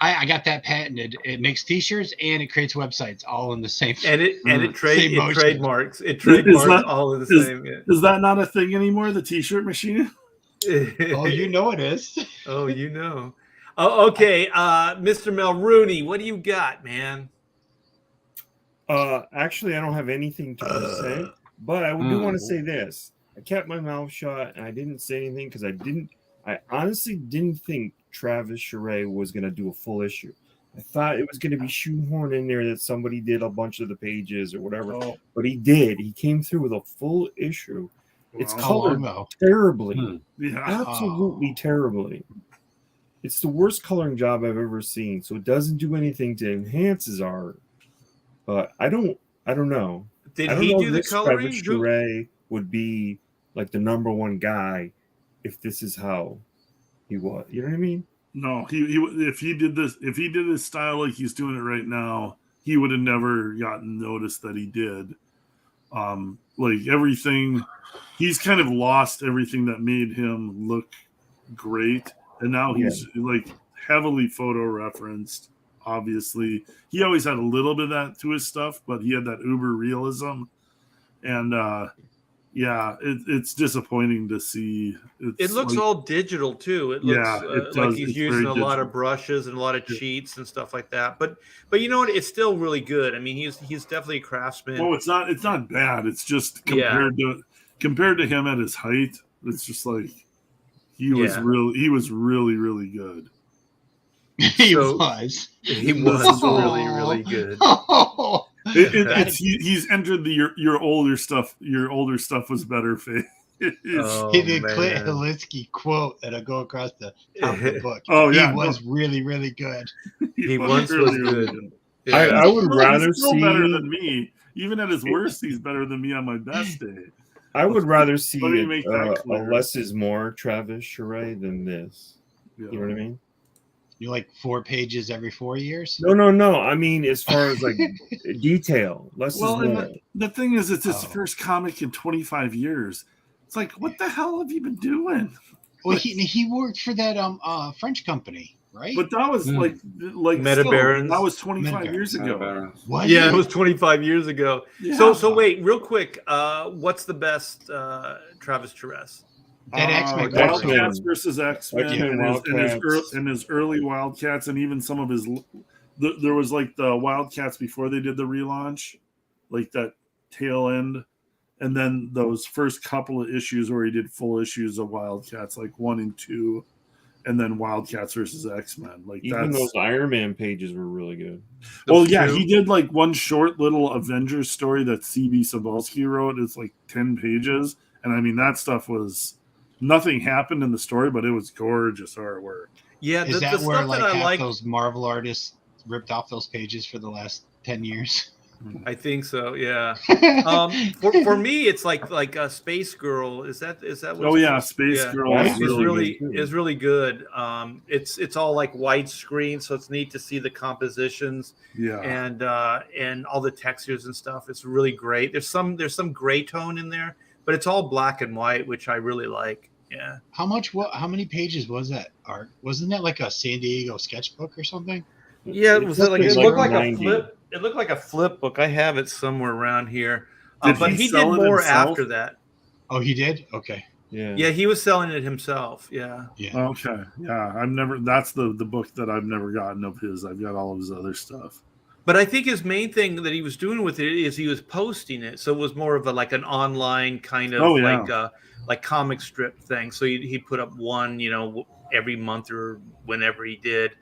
[SPEAKER 3] I got that patented. It makes T-shirts and it creates websites all in the same.
[SPEAKER 1] And it trademarks. It
[SPEAKER 2] trademarks
[SPEAKER 1] all in the same. Yeah.
[SPEAKER 2] Is that not a thing anymore? The T-shirt machine.
[SPEAKER 3] Oh, you know it is.
[SPEAKER 1] Oh, you know. Oh, okay. Mr. Mulrooney, what do you got, man?
[SPEAKER 5] Actually, I don't have anything to say, but I do want to say this. I kept my mouth shut and I didn't say anything because I honestly didn't think Travis Charest was going to do a full issue. I thought it was going to be shoehorned in there that somebody did a bunch of the pages or whatever, but he did. He came through with a full issue. It's colored terribly.
[SPEAKER 2] Yeah.
[SPEAKER 5] Absolutely terribly. It's the worst coloring job I've ever seen. So it doesn't do anything to enhance his art. But I don't know.
[SPEAKER 1] Did he do the coloring?
[SPEAKER 5] Travis Charest would be like the number one guy if this is how he was. You know what I mean?
[SPEAKER 2] No, if he did his style like he's doing it right now, he would have never gotten noticed that he did. Like everything, he's kind of lost everything that made him look great, and now he's like heavily photo referenced. Obviously, he always had a little bit of that to his stuff, but he had that uber realism, and it's disappointing to see.
[SPEAKER 1] It looks all digital too. It looks like he's using a lot of brushes and a lot of cheats and stuff like that. But you know what? It's still really good. I mean, he's definitely a craftsman.
[SPEAKER 2] Oh, it's not bad. It's just compared to him at his height, it's just like he was really, really good.
[SPEAKER 3] He was
[SPEAKER 1] really, really good.
[SPEAKER 2] He's entered your older stuff. Your older stuff was better phase.
[SPEAKER 3] He did Clint Holinsky quote that'll go across the top of the book.
[SPEAKER 2] Oh yeah,
[SPEAKER 3] he was really, really good.
[SPEAKER 1] He once was good.
[SPEAKER 5] Yeah. I would rather see
[SPEAKER 2] better than me. Even at his worst, he's better than me on my best day.
[SPEAKER 5] I would rather see a less is more Travis Charest than this. Yeah. You know what I mean?
[SPEAKER 3] You like 4 pages every 4 years?
[SPEAKER 5] No. I mean, as far as like detail, less is more.
[SPEAKER 2] The thing is, it's his first comic in 25 years. It's like, what the hell have you been doing?
[SPEAKER 3] Well, he worked for that French company, right?
[SPEAKER 2] But that was like
[SPEAKER 1] Metabarons.
[SPEAKER 2] That was 25 years ago.
[SPEAKER 3] What?
[SPEAKER 1] Yeah, it was 25 years ago. Yeah. So wait, real quick. What's the best Travis Charest?
[SPEAKER 3] That X-Men
[SPEAKER 2] Wildcats versus X-Men and his early Wildcats, and even some of his there was like the Wildcats before they did the relaunch, like that tail end, and then those first couple of issues where he did full issues of Wildcats, like 1 and 2, and then Wildcats versus X-Men. Like
[SPEAKER 5] even those Iron Man pages were really good.
[SPEAKER 2] Well, yeah, he did like one short little Avengers story that C.B. Cebulski wrote. It's like 10 pages, and I mean that stuff was nothing happened in the story, but it was gorgeous artwork.
[SPEAKER 1] Yeah,
[SPEAKER 3] Is
[SPEAKER 1] the
[SPEAKER 3] that where
[SPEAKER 1] stuff
[SPEAKER 3] like
[SPEAKER 1] that I
[SPEAKER 3] half
[SPEAKER 1] like,
[SPEAKER 3] those Marvel artists ripped off those pages for the last 10 years?
[SPEAKER 1] I think so. Yeah. For me, it's like a Space Girl. Is that what?
[SPEAKER 2] Oh
[SPEAKER 1] it's
[SPEAKER 2] yeah,
[SPEAKER 1] called?
[SPEAKER 2] Space
[SPEAKER 1] Yeah.
[SPEAKER 2] Girl
[SPEAKER 5] That's
[SPEAKER 2] is
[SPEAKER 1] Is
[SPEAKER 2] really good.
[SPEAKER 1] really is really good. It's all like widescreen, so it's neat to see the compositions
[SPEAKER 2] Yeah.
[SPEAKER 1] and all the textures and stuff. It's really great. There's some gray tone in there, but it's all black and white, which I really like. Yeah.
[SPEAKER 3] How many pages was that art? Wasn't that like a San Diego sketchbook or something?
[SPEAKER 1] Yeah,
[SPEAKER 5] It's
[SPEAKER 1] was it like
[SPEAKER 5] something
[SPEAKER 1] it
[SPEAKER 5] like
[SPEAKER 1] looked like
[SPEAKER 5] 90.
[SPEAKER 1] a flip? It looked like a flip book. I have it somewhere around here.
[SPEAKER 2] Did
[SPEAKER 1] But
[SPEAKER 2] he
[SPEAKER 1] he did
[SPEAKER 2] sell it
[SPEAKER 1] more
[SPEAKER 2] himself?
[SPEAKER 1] after that.
[SPEAKER 3] Oh, he did? Okay.
[SPEAKER 5] Yeah.
[SPEAKER 1] Yeah, he was selling it himself. Yeah.
[SPEAKER 3] Yeah.
[SPEAKER 2] Okay. Yeah, I've never. That's the book that I've never gotten of his. I've got all of his other stuff.
[SPEAKER 1] But I think his main thing that he was doing with it is he was posting it, so it was more of a like an online kind of
[SPEAKER 2] Oh, yeah.
[SPEAKER 1] like comic strip thing. So he put up one, every month or whenever he did,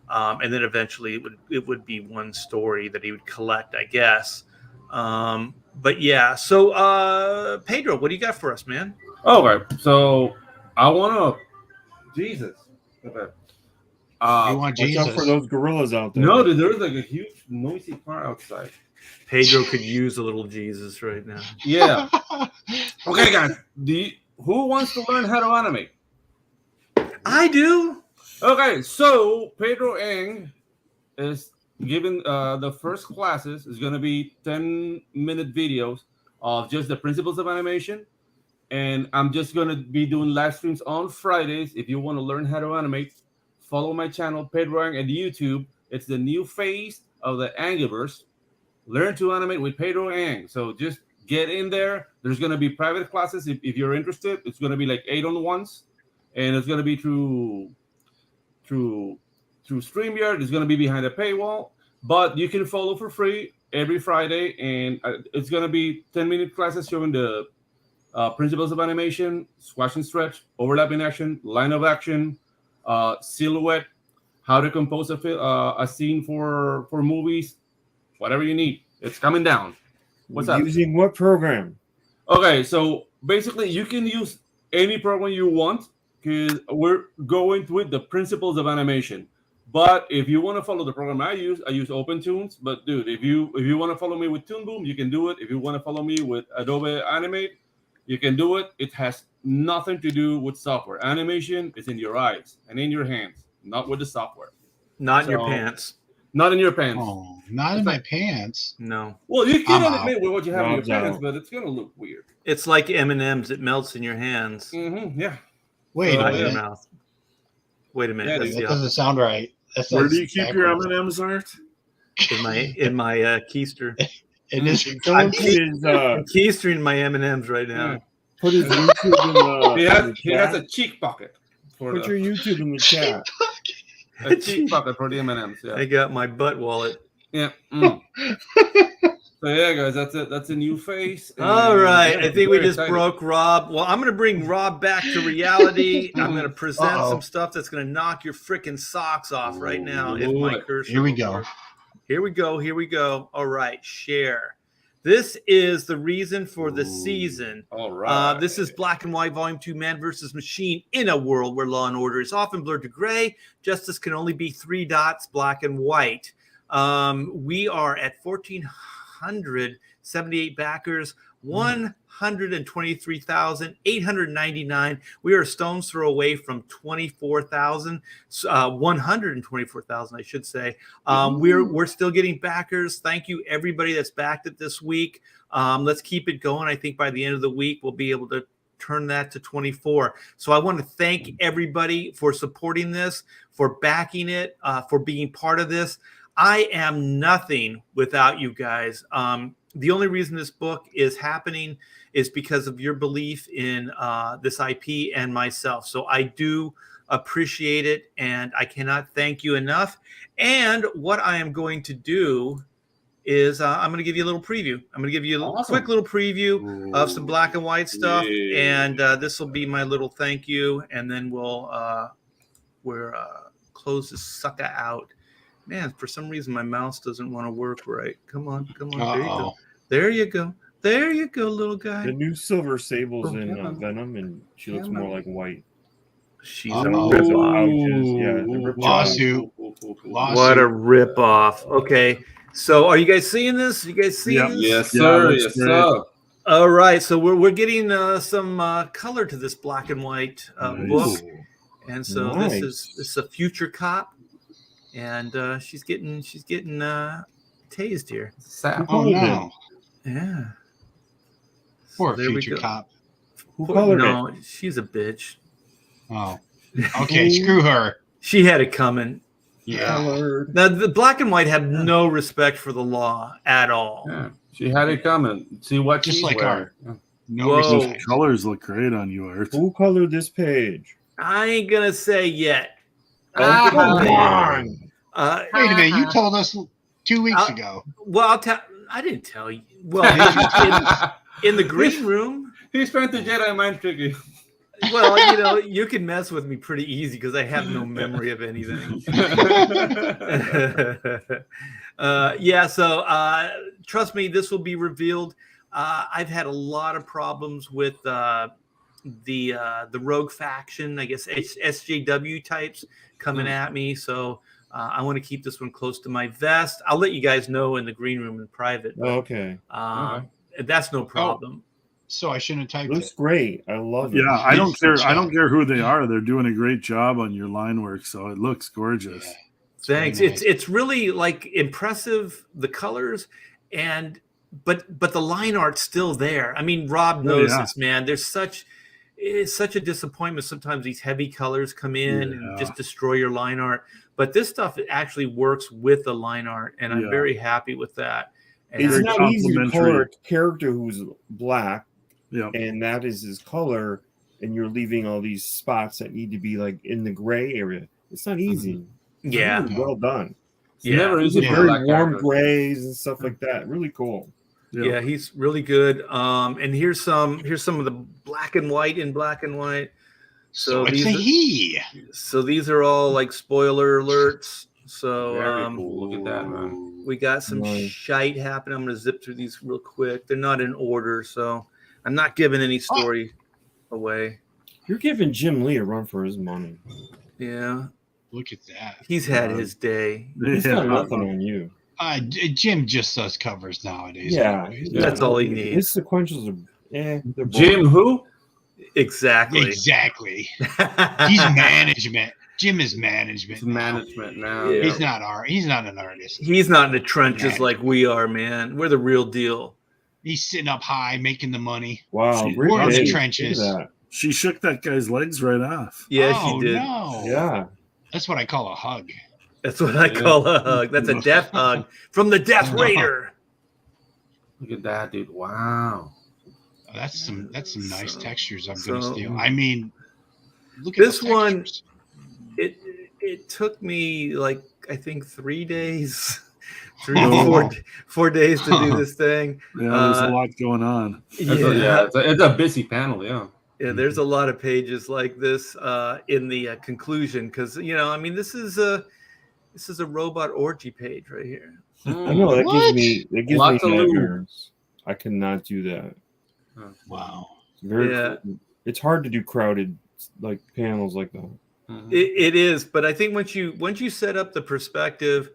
[SPEAKER 1] and then eventually it would be one story that he would collect, I guess. But yeah, so Pedro, what do you got for us, man?
[SPEAKER 4] Okay, so I want to. Jesus. Okay.
[SPEAKER 3] You want
[SPEAKER 5] Watch
[SPEAKER 3] Jesus?
[SPEAKER 5] out for those gorillas out there.
[SPEAKER 4] No, dude, there's like a huge noisy car outside.
[SPEAKER 1] Pedro could use a little Jesus right now.
[SPEAKER 4] Yeah. Okay, guys. Who wants to learn how to animate?
[SPEAKER 1] I do.
[SPEAKER 4] Okay, so Pedro Ng is giving the first classes is going to be 10-minute videos of just the principles of animation. And I'm just going to be doing live streams on Fridays. If you want to learn how to animate, follow my channel, Pedro Ang, and YouTube. It's the new phase of the Angiverse. Learn to animate with Pedro Ang. So just get in there. There's going to be private classes if you're interested. It's going to be like 8-on-1s. And it's going to be through StreamYard. It's going to be behind a paywall. But you can follow for free every Friday. And it's going to be 10-minute classes showing the principles of animation, squash and stretch, overlapping action, line of action, silhouette, how to compose a scene for movies, whatever you need. It's coming down. What's up?
[SPEAKER 5] Using what program?
[SPEAKER 4] Okay, so basically you can use any program you want because we're going with the principles of animation. But if you want to follow the program I use OpenTunes. But dude, if you want to follow me with Toon Boom, you can do it. If you want to follow me with Adobe Animate, you can do it. It has nothing to do with software. Animation is in your eyes and in your hands, not with the software.
[SPEAKER 1] Not in your pants.
[SPEAKER 4] Not in your pants.
[SPEAKER 3] Oh, not in my pants.
[SPEAKER 1] No.
[SPEAKER 4] Well, you can
[SPEAKER 3] I'm
[SPEAKER 4] animate with what you have in
[SPEAKER 5] Rob's
[SPEAKER 4] your pants,
[SPEAKER 5] out.
[SPEAKER 4] but it's going to look weird.
[SPEAKER 1] It's like M&M's. It melts in your hands.
[SPEAKER 4] Mm-hmm, yeah.
[SPEAKER 3] Wait
[SPEAKER 1] Not
[SPEAKER 3] a
[SPEAKER 1] in your
[SPEAKER 3] minute.
[SPEAKER 1] mouth. Wait a minute.
[SPEAKER 4] Yeah,
[SPEAKER 1] That's
[SPEAKER 3] That
[SPEAKER 1] the
[SPEAKER 3] doesn't sound right. That
[SPEAKER 2] Where
[SPEAKER 3] sounds
[SPEAKER 2] do you keep your
[SPEAKER 3] backwards.
[SPEAKER 2] M&Ms, Art?
[SPEAKER 1] in my keister.
[SPEAKER 3] It is.
[SPEAKER 5] Someone put his
[SPEAKER 1] I'm keistering my M&M's right now.
[SPEAKER 4] Yeah.
[SPEAKER 5] put his YouTube in the
[SPEAKER 4] He has
[SPEAKER 5] chat.
[SPEAKER 4] a cheek pocket. For
[SPEAKER 5] Put your YouTube in the chat.
[SPEAKER 4] a cheek pocket for the M&Ms. Yeah.
[SPEAKER 1] I got my butt wallet.
[SPEAKER 4] Yeah. Mm. So yeah, guys, that's it. That's a new face.
[SPEAKER 1] All
[SPEAKER 4] and,
[SPEAKER 1] right.
[SPEAKER 4] yeah,
[SPEAKER 1] I think we
[SPEAKER 4] very
[SPEAKER 1] just
[SPEAKER 4] excited.
[SPEAKER 1] broke Rob. Well, I'm going to bring Rob back to reality. I'm going to present
[SPEAKER 3] Uh-oh.
[SPEAKER 1] some stuff that's going to knock your freaking socks off right now. If my cursor
[SPEAKER 3] Here we
[SPEAKER 1] will
[SPEAKER 3] go.
[SPEAKER 1] work. Here we go. Here we go. All right. Share. This is the reason for the season.
[SPEAKER 4] All right.
[SPEAKER 1] This is Black and White Volume 2, Man versus Machine, in a world where law and order is often blurred to gray. Justice can only be 3 dots, black and white. We are at 1,478 backers, 123,899. We are a stone's throw away from 24,000, 124,000, I should say. We're still getting backers. Thank you, everybody that's backed it this week. Let's keep it going. I think by the end of the week, we'll be able to turn that to 24. So I want to thank everybody for supporting this, for backing it, for being part of this. I am nothing without you guys. The only reason this book is happening is because of your belief in this IP and myself. So I do appreciate it, and I cannot thank you enough. And what I am going to do is I'm going to give you a little preview. I'm going to give you a quick little preview of some black and white stuff, and this will be my little thank you, and then we'll close this sucker out. Man, for some reason my mouse doesn't want to work right. Come on. There you go. There you go, little guy.
[SPEAKER 5] The new Silver Sable's in
[SPEAKER 4] Kevin.
[SPEAKER 5] Venom, and she looks more like white.
[SPEAKER 1] She's
[SPEAKER 3] Oh.
[SPEAKER 1] a
[SPEAKER 5] Because of
[SPEAKER 1] ripoff.
[SPEAKER 5] pouches. Yeah, the rip
[SPEAKER 3] Lawsuit.
[SPEAKER 1] What a ripoff. Okay, so are you guys seeing this? You guys seeing
[SPEAKER 2] Yep.
[SPEAKER 1] this?
[SPEAKER 4] Yes,
[SPEAKER 2] Yeah,
[SPEAKER 4] sir.
[SPEAKER 2] looks
[SPEAKER 4] Yes,
[SPEAKER 2] great.
[SPEAKER 4] sir.
[SPEAKER 1] All right, so we're getting some color to this black and white
[SPEAKER 2] Nice.
[SPEAKER 1] book, and so
[SPEAKER 5] Nice.
[SPEAKER 1] this is a future cop, and she's getting tased here.
[SPEAKER 4] Sap.
[SPEAKER 3] Oh no.
[SPEAKER 1] Yeah.
[SPEAKER 3] Poor
[SPEAKER 1] there we
[SPEAKER 3] future
[SPEAKER 1] go.
[SPEAKER 3] cop.
[SPEAKER 5] Who colored it?
[SPEAKER 1] No, she's a bitch.
[SPEAKER 3] Oh. Okay, screw her.
[SPEAKER 1] She had it coming.
[SPEAKER 3] Yeah.
[SPEAKER 5] Colored.
[SPEAKER 1] Now the black and white have no respect for the law at all.
[SPEAKER 4] Yeah, she had it coming. See what
[SPEAKER 3] Just
[SPEAKER 4] she's
[SPEAKER 3] like
[SPEAKER 4] wearing.
[SPEAKER 3] art.
[SPEAKER 4] Yeah.
[SPEAKER 3] No
[SPEAKER 1] Whoa.
[SPEAKER 2] Those
[SPEAKER 3] respect.
[SPEAKER 2] colors look great on you, Art.
[SPEAKER 5] Who colored this page?
[SPEAKER 1] I ain't gonna say yet.
[SPEAKER 5] Oh, come
[SPEAKER 1] Ah.
[SPEAKER 5] on.
[SPEAKER 3] Wait a minute, you told us 2 weeks
[SPEAKER 1] I'll-
[SPEAKER 3] ago.
[SPEAKER 1] Well, I didn't tell you. Well, in the green room.
[SPEAKER 4] He's trying to Jedi mind trick you.
[SPEAKER 1] Well, you can mess with me pretty easy because I have no memory of anything. Yeah, so trust me, this will be revealed. I've had a lot of problems with the rogue faction, I guess SJW types coming at me. So I want to keep this one close to my vest. I'll let you guys know in the green room in private. But,
[SPEAKER 5] Okay.
[SPEAKER 1] that's no problem.
[SPEAKER 3] So I shouldn't have typed
[SPEAKER 5] Looks
[SPEAKER 3] it.
[SPEAKER 5] great. I love it.
[SPEAKER 2] Yeah, I don't
[SPEAKER 3] It's
[SPEAKER 2] care.
[SPEAKER 3] the
[SPEAKER 2] I don't
[SPEAKER 3] chat.
[SPEAKER 2] care who they are. They're doing a great job on your line work, so it looks gorgeous.
[SPEAKER 3] Yeah.
[SPEAKER 1] Thanks.
[SPEAKER 3] very nice.
[SPEAKER 1] It's really like impressive, the colors, but the line art's still there. I mean, Rob knows
[SPEAKER 2] yeah.
[SPEAKER 1] this, man. It's such a disappointment sometimes these heavy colors come in and just destroy your line art. But this stuff actually works with the line art, and I'm
[SPEAKER 2] Yeah.
[SPEAKER 1] very happy with that. And
[SPEAKER 5] It's
[SPEAKER 2] Very
[SPEAKER 5] not easy to color
[SPEAKER 2] complimentary.
[SPEAKER 5] a character who's black,
[SPEAKER 2] Yeah.
[SPEAKER 5] and that is his color, and you're leaving all these spots that need to be like in the gray area. It's not easy. It's
[SPEAKER 1] yeah,
[SPEAKER 5] really well done.
[SPEAKER 4] It's never easy
[SPEAKER 5] These
[SPEAKER 4] for
[SPEAKER 5] are very
[SPEAKER 4] black
[SPEAKER 5] warm
[SPEAKER 4] characters.
[SPEAKER 5] grays and stuff like that. Really cool.
[SPEAKER 1] yeah, he's really good. And here's some of the black and white in black and white.
[SPEAKER 3] So it's
[SPEAKER 1] these
[SPEAKER 3] a
[SPEAKER 1] are-
[SPEAKER 3] he.
[SPEAKER 1] So these are all like spoiler alerts. So
[SPEAKER 4] Very cool. Look at that, man.
[SPEAKER 1] we got some
[SPEAKER 5] Nice.
[SPEAKER 1] shite happening. I'm going to zip through these real quick. They're not in order, so I'm not giving any story away.
[SPEAKER 5] You're giving Jim Lee a run for his money.
[SPEAKER 1] Yeah,
[SPEAKER 3] Look at that.
[SPEAKER 1] he's had his day.
[SPEAKER 5] He's got nothing on you.
[SPEAKER 3] Jim just does covers nowadays.
[SPEAKER 5] Yeah,
[SPEAKER 3] anyways.
[SPEAKER 1] That's all he
[SPEAKER 5] His
[SPEAKER 1] needs.
[SPEAKER 5] sequentials are they're boring.
[SPEAKER 4] Jim, who?
[SPEAKER 1] Exactly.
[SPEAKER 3] Exactly. He's management. Jim is management.
[SPEAKER 4] It's management now.
[SPEAKER 1] Yeah.
[SPEAKER 3] He's not art. He's not an artist.
[SPEAKER 1] He's not in the trenches
[SPEAKER 3] Yeah.
[SPEAKER 1] like we are, man. We're the real deal.
[SPEAKER 3] He's sitting up high, making the money.
[SPEAKER 5] Wow,
[SPEAKER 2] She-
[SPEAKER 5] Rick
[SPEAKER 3] We're in the
[SPEAKER 5] Hayes,
[SPEAKER 3] trenches.
[SPEAKER 5] look at that.
[SPEAKER 2] She shook that guy's legs right off.
[SPEAKER 1] Yeah,
[SPEAKER 3] Oh,
[SPEAKER 1] she did.
[SPEAKER 3] No.
[SPEAKER 5] Yeah.
[SPEAKER 3] That's what I call a hug.
[SPEAKER 1] That's what I call a hug. That's a death hug from the Death Raider.
[SPEAKER 4] Look at that, dude. Wow.
[SPEAKER 3] That's some nice
[SPEAKER 1] So-
[SPEAKER 3] textures I'm gonna
[SPEAKER 1] so-
[SPEAKER 3] steal. I mean, look at
[SPEAKER 1] This
[SPEAKER 3] those
[SPEAKER 1] one-
[SPEAKER 3] textures.
[SPEAKER 1] It took me like I think 3 days,
[SPEAKER 2] Oh.
[SPEAKER 1] 4 days to do this thing.
[SPEAKER 2] Yeah, there's a lot going on.
[SPEAKER 4] It's a busy panel, yeah.
[SPEAKER 1] Yeah, there's a lot of pages like this in the conclusion because I mean this is a robot orgy page right here.
[SPEAKER 5] I know that
[SPEAKER 3] What?
[SPEAKER 5] gives me
[SPEAKER 4] Lots of lube.
[SPEAKER 5] nightmares. I cannot do that.
[SPEAKER 3] Wow.
[SPEAKER 5] It's very
[SPEAKER 1] Yeah.
[SPEAKER 5] it's hard to do crowded like panels like that.
[SPEAKER 1] It is, but I think once you set up the perspective,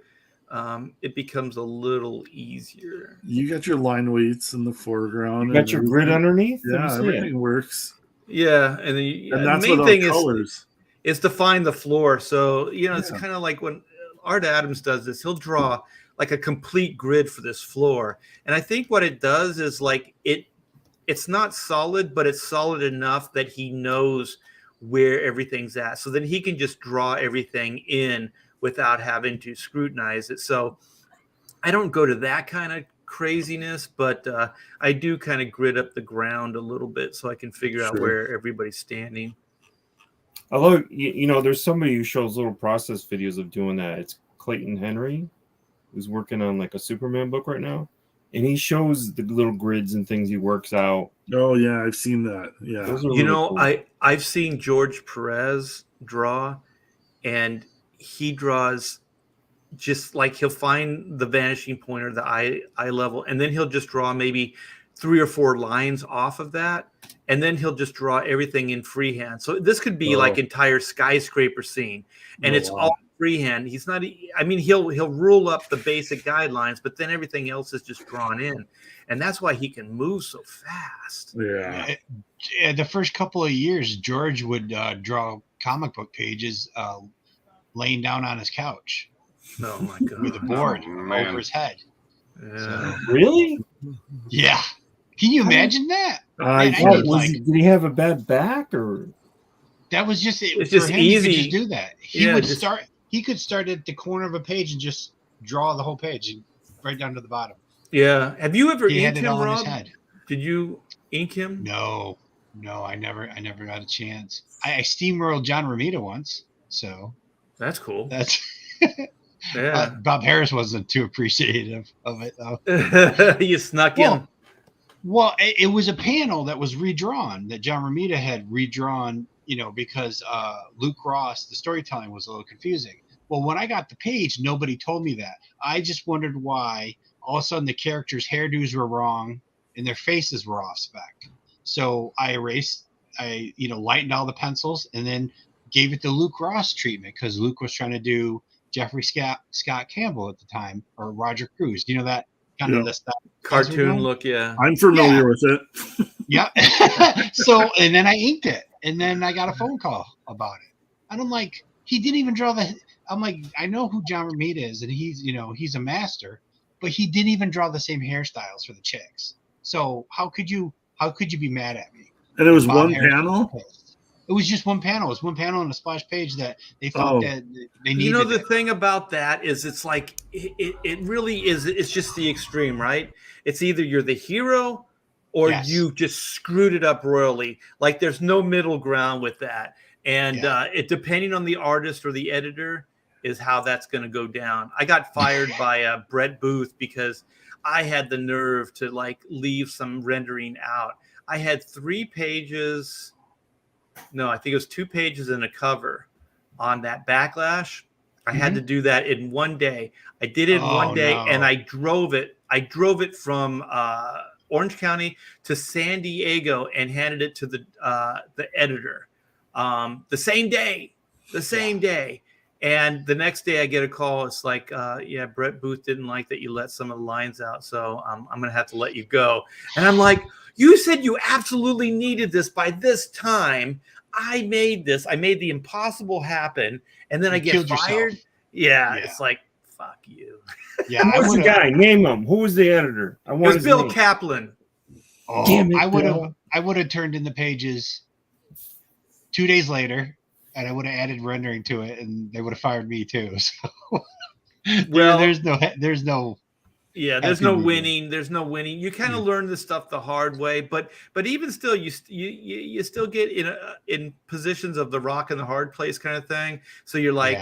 [SPEAKER 1] it becomes a little easier.
[SPEAKER 2] You got your line weights in the foreground.
[SPEAKER 5] You got
[SPEAKER 2] and
[SPEAKER 5] your grid
[SPEAKER 2] everything.
[SPEAKER 5] underneath? Let me
[SPEAKER 2] Yeah,
[SPEAKER 5] see it.
[SPEAKER 2] everything works.
[SPEAKER 1] Yeah, and then
[SPEAKER 2] And
[SPEAKER 1] the
[SPEAKER 2] that's
[SPEAKER 1] main
[SPEAKER 2] without
[SPEAKER 1] thing
[SPEAKER 2] colors.
[SPEAKER 1] is to find the floor. So it's
[SPEAKER 2] Yeah.
[SPEAKER 1] kind of like when Art Adams does this, he'll draw like a complete grid for this floor, and I think what it does is like it's not solid, but it's solid enough that he knows where everything's at, so then he can just draw everything in without having to scrutinize it. So I don't go to that kind of craziness, but I do kind of grid up the ground a little bit so I can figure out
[SPEAKER 2] Sure.
[SPEAKER 1] where everybody's standing.
[SPEAKER 5] Although there's somebody who shows little process videos of doing that. It's Clayton Henry, who's working on like a Superman book right now, and he shows the little grids and things he works out.
[SPEAKER 2] Oh yeah, I've seen that. Yeah.
[SPEAKER 5] Those are really cool.
[SPEAKER 1] I've seen George Perez draw, and he draws just like he'll find the vanishing point or the eye level, and then he'll just draw maybe 3 or 4 lines off of that, and then he'll just draw everything in freehand. So this could be like entire skyscraper scene, and it's all freehand. He's not. I mean, he'll rule up the basic guidelines, but then everything else is just drawn in, and that's why he can move so fast.
[SPEAKER 2] Yeah.
[SPEAKER 3] The first couple of years, George would draw comic book pages laying down on his couch.
[SPEAKER 1] Oh my god!
[SPEAKER 3] With a board
[SPEAKER 4] man.
[SPEAKER 3] over his head.
[SPEAKER 1] Yeah.
[SPEAKER 9] Really?
[SPEAKER 3] Yeah. Can you imagine that?
[SPEAKER 2] I
[SPEAKER 3] Man, I
[SPEAKER 9] What,
[SPEAKER 3] need,
[SPEAKER 9] was
[SPEAKER 3] like,
[SPEAKER 9] he, did he have a bad back or?
[SPEAKER 3] that was just it.
[SPEAKER 1] It's
[SPEAKER 3] For
[SPEAKER 1] just
[SPEAKER 3] him, he could
[SPEAKER 1] easy.
[SPEAKER 3] just do that. He
[SPEAKER 1] Yeah,
[SPEAKER 3] would
[SPEAKER 1] just-
[SPEAKER 3] start. He could start at the corner of a page and just draw the whole page and right down to the bottom.
[SPEAKER 1] Yeah. Have you ever
[SPEAKER 3] He had
[SPEAKER 1] inked
[SPEAKER 3] it
[SPEAKER 1] him,
[SPEAKER 3] all in his
[SPEAKER 1] Rob?
[SPEAKER 3] head.
[SPEAKER 1] Did you ink him?
[SPEAKER 3] No, I never got a chance. I steamrolled John Romita once, so
[SPEAKER 1] That's cool.
[SPEAKER 3] that's.
[SPEAKER 1] Yeah.
[SPEAKER 3] Bob Harris wasn't too appreciative of it though.
[SPEAKER 1] You snuck in.
[SPEAKER 3] Well, it was a panel that was redrawn that John Romita had redrawn, because Luke Ross, the storytelling was a little confusing. Well, when I got the page, nobody told me that. I just wondered why all of a sudden the characters' hairdos were wrong and their faces were off spec. So I lightened all the pencils and then gave it the Luke Ross treatment because Luke was trying to do Jeffrey Scott Campbell at the time, or Roger Cruz. That kind of the stuff.
[SPEAKER 1] Cartoon look, yeah.
[SPEAKER 2] I'm familiar with it.
[SPEAKER 3] Yeah. So, and then I inked it, and then I got a phone call about it, and I'm like, he didn't even draw the. I'm like, I know who John Romita is, and he's a master, but he didn't even draw the same hairstyles for the chicks. So how could you be mad at me?
[SPEAKER 2] And it was
[SPEAKER 3] Bob
[SPEAKER 2] one
[SPEAKER 3] Harris
[SPEAKER 2] panel?
[SPEAKER 3] It was just one panel. It was one panel on a splash page that they thought that they needed.
[SPEAKER 1] The thing about that is it's like it really is. It's just the extreme, right? It's either you're the hero or you just screwed it up royally. Like there's no middle ground with that. And it depending on the artist or the editor is how that's going to go down. I got fired by Brett Booth because I had the nerve to leave some rendering out. I had 3 pages. No, I think it was 2 pages and a cover on that Backlash. I had to do that in one day. I did it in one day, and I drove it. I drove it from Orange County to San Diego and handed it to the editor the same day. And the next day I get a call. It's like, Brett Booth didn't like that you let some of the lines out, so I'm going to have to let you go. And I'm like, you said you absolutely needed this by this time. I made this. I made the impossible happen, and then I get fired. Yeah, it's like, fuck you.
[SPEAKER 3] Yeah,
[SPEAKER 9] Who was the guy? Name him. Who was the editor?
[SPEAKER 1] It was Bill Kaplan.
[SPEAKER 3] Oh,
[SPEAKER 9] Damn it,
[SPEAKER 3] I would have turned in the pages 2 days later, and I would have added rendering to it, and they would have fired me too. So,
[SPEAKER 1] well,
[SPEAKER 3] there's no.
[SPEAKER 1] Yeah, there's no winning. There's no winning. You kind of learn this stuff the hard way, but even still, you still get in positions of the rock and the hard place kind of thing. So you're like,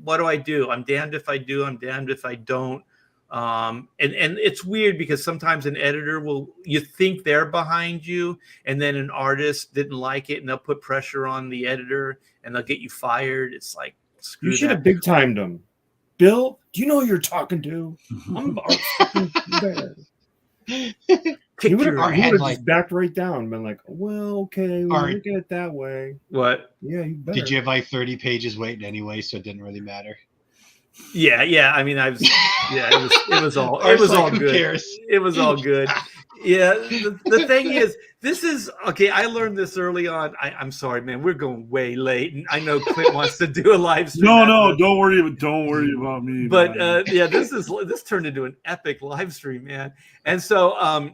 [SPEAKER 1] what do? I'm damned if I do. I'm damned if I don't. And it's weird because sometimes an editor you think they're behind you, and then an artist didn't like it, and they'll put pressure on the editor, and they'll get you fired. It's like, screw
[SPEAKER 9] You should
[SPEAKER 1] that.
[SPEAKER 9] have big timed him. Bill, do you know who you're talking to? I'm He would have just backed right down and been like, well, okay, we'll look at it that way.
[SPEAKER 1] What?
[SPEAKER 9] Yeah, you better.
[SPEAKER 3] Did you have 30 pages waiting anyway, so it didn't really matter?
[SPEAKER 1] Yeah. I mean, it was all
[SPEAKER 3] who
[SPEAKER 1] good.
[SPEAKER 3] cares?
[SPEAKER 1] It was all good. Yeah. The thing is, this is okay. I learned this early on. I'm sorry, man. We're going way late, and I know Clint wants to do a live stream.
[SPEAKER 2] No, don't worry about me.
[SPEAKER 1] But this turned into an epic live stream, man. And so,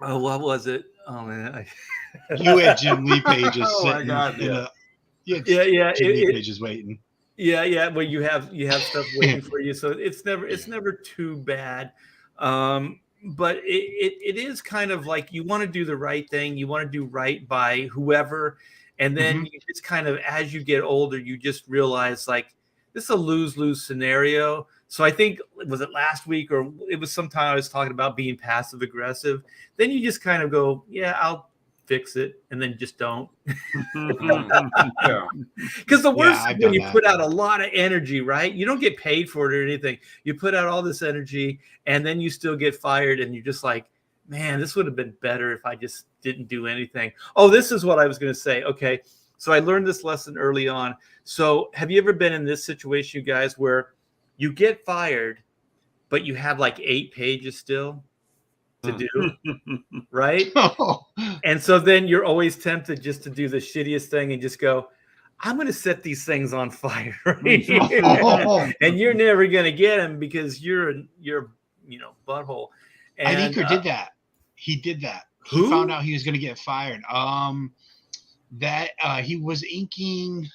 [SPEAKER 1] what was it? Oh man,
[SPEAKER 3] You had Jim Lee pages.
[SPEAKER 4] Oh my God!
[SPEAKER 3] Jim Lee pages waiting.
[SPEAKER 1] Yeah. Well, you have stuff waiting for you, so it's never too bad. But it is kind of like you want to do the right thing. You want to do right by whoever. And then you just kind of, as you get older, you just realize like this is a lose-lose scenario. So I think, was it last week or it was sometime I was talking about being passive aggressive. Then you just kind of go, yeah, I'll fix it. And then just don't. Because the worst is when you put out a lot of energy, right? You don't get paid for it or anything. You put out all this energy and then you still get fired and you're just like, man, this would have been better if I just didn't do anything. Oh, this is what I was going to say. Okay. So I learned this lesson early on. So have you ever been in this situation, you guys, where you get fired, but you have like 8 pages still to do, right? And so then you're always tempted just to do the shittiest thing and just go, I'm going to set these things on fire, right here. And you're never going to get them because you're butthole. And
[SPEAKER 3] Inker did that. He did that.
[SPEAKER 1] Who?
[SPEAKER 3] He found out he was going to get fired. That he was inking.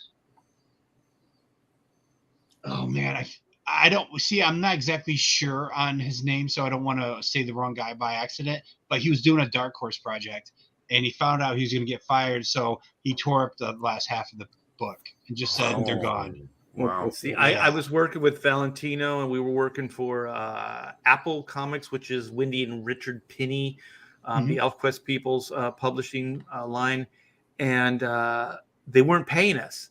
[SPEAKER 3] Oh man, I don't see. I'm not exactly sure on his name, so I don't want to say the wrong guy by accident. But he was doing a Dark Horse project, and he found out he was going to get fired, so he tore up the last half of the book and just said they're gone.
[SPEAKER 4] Wow.
[SPEAKER 1] See, I was working with Valentino, and we were working for Apple Comics, which is Wendy and Richard Pinney, the ElfQuest People's publishing line, and they weren't paying us.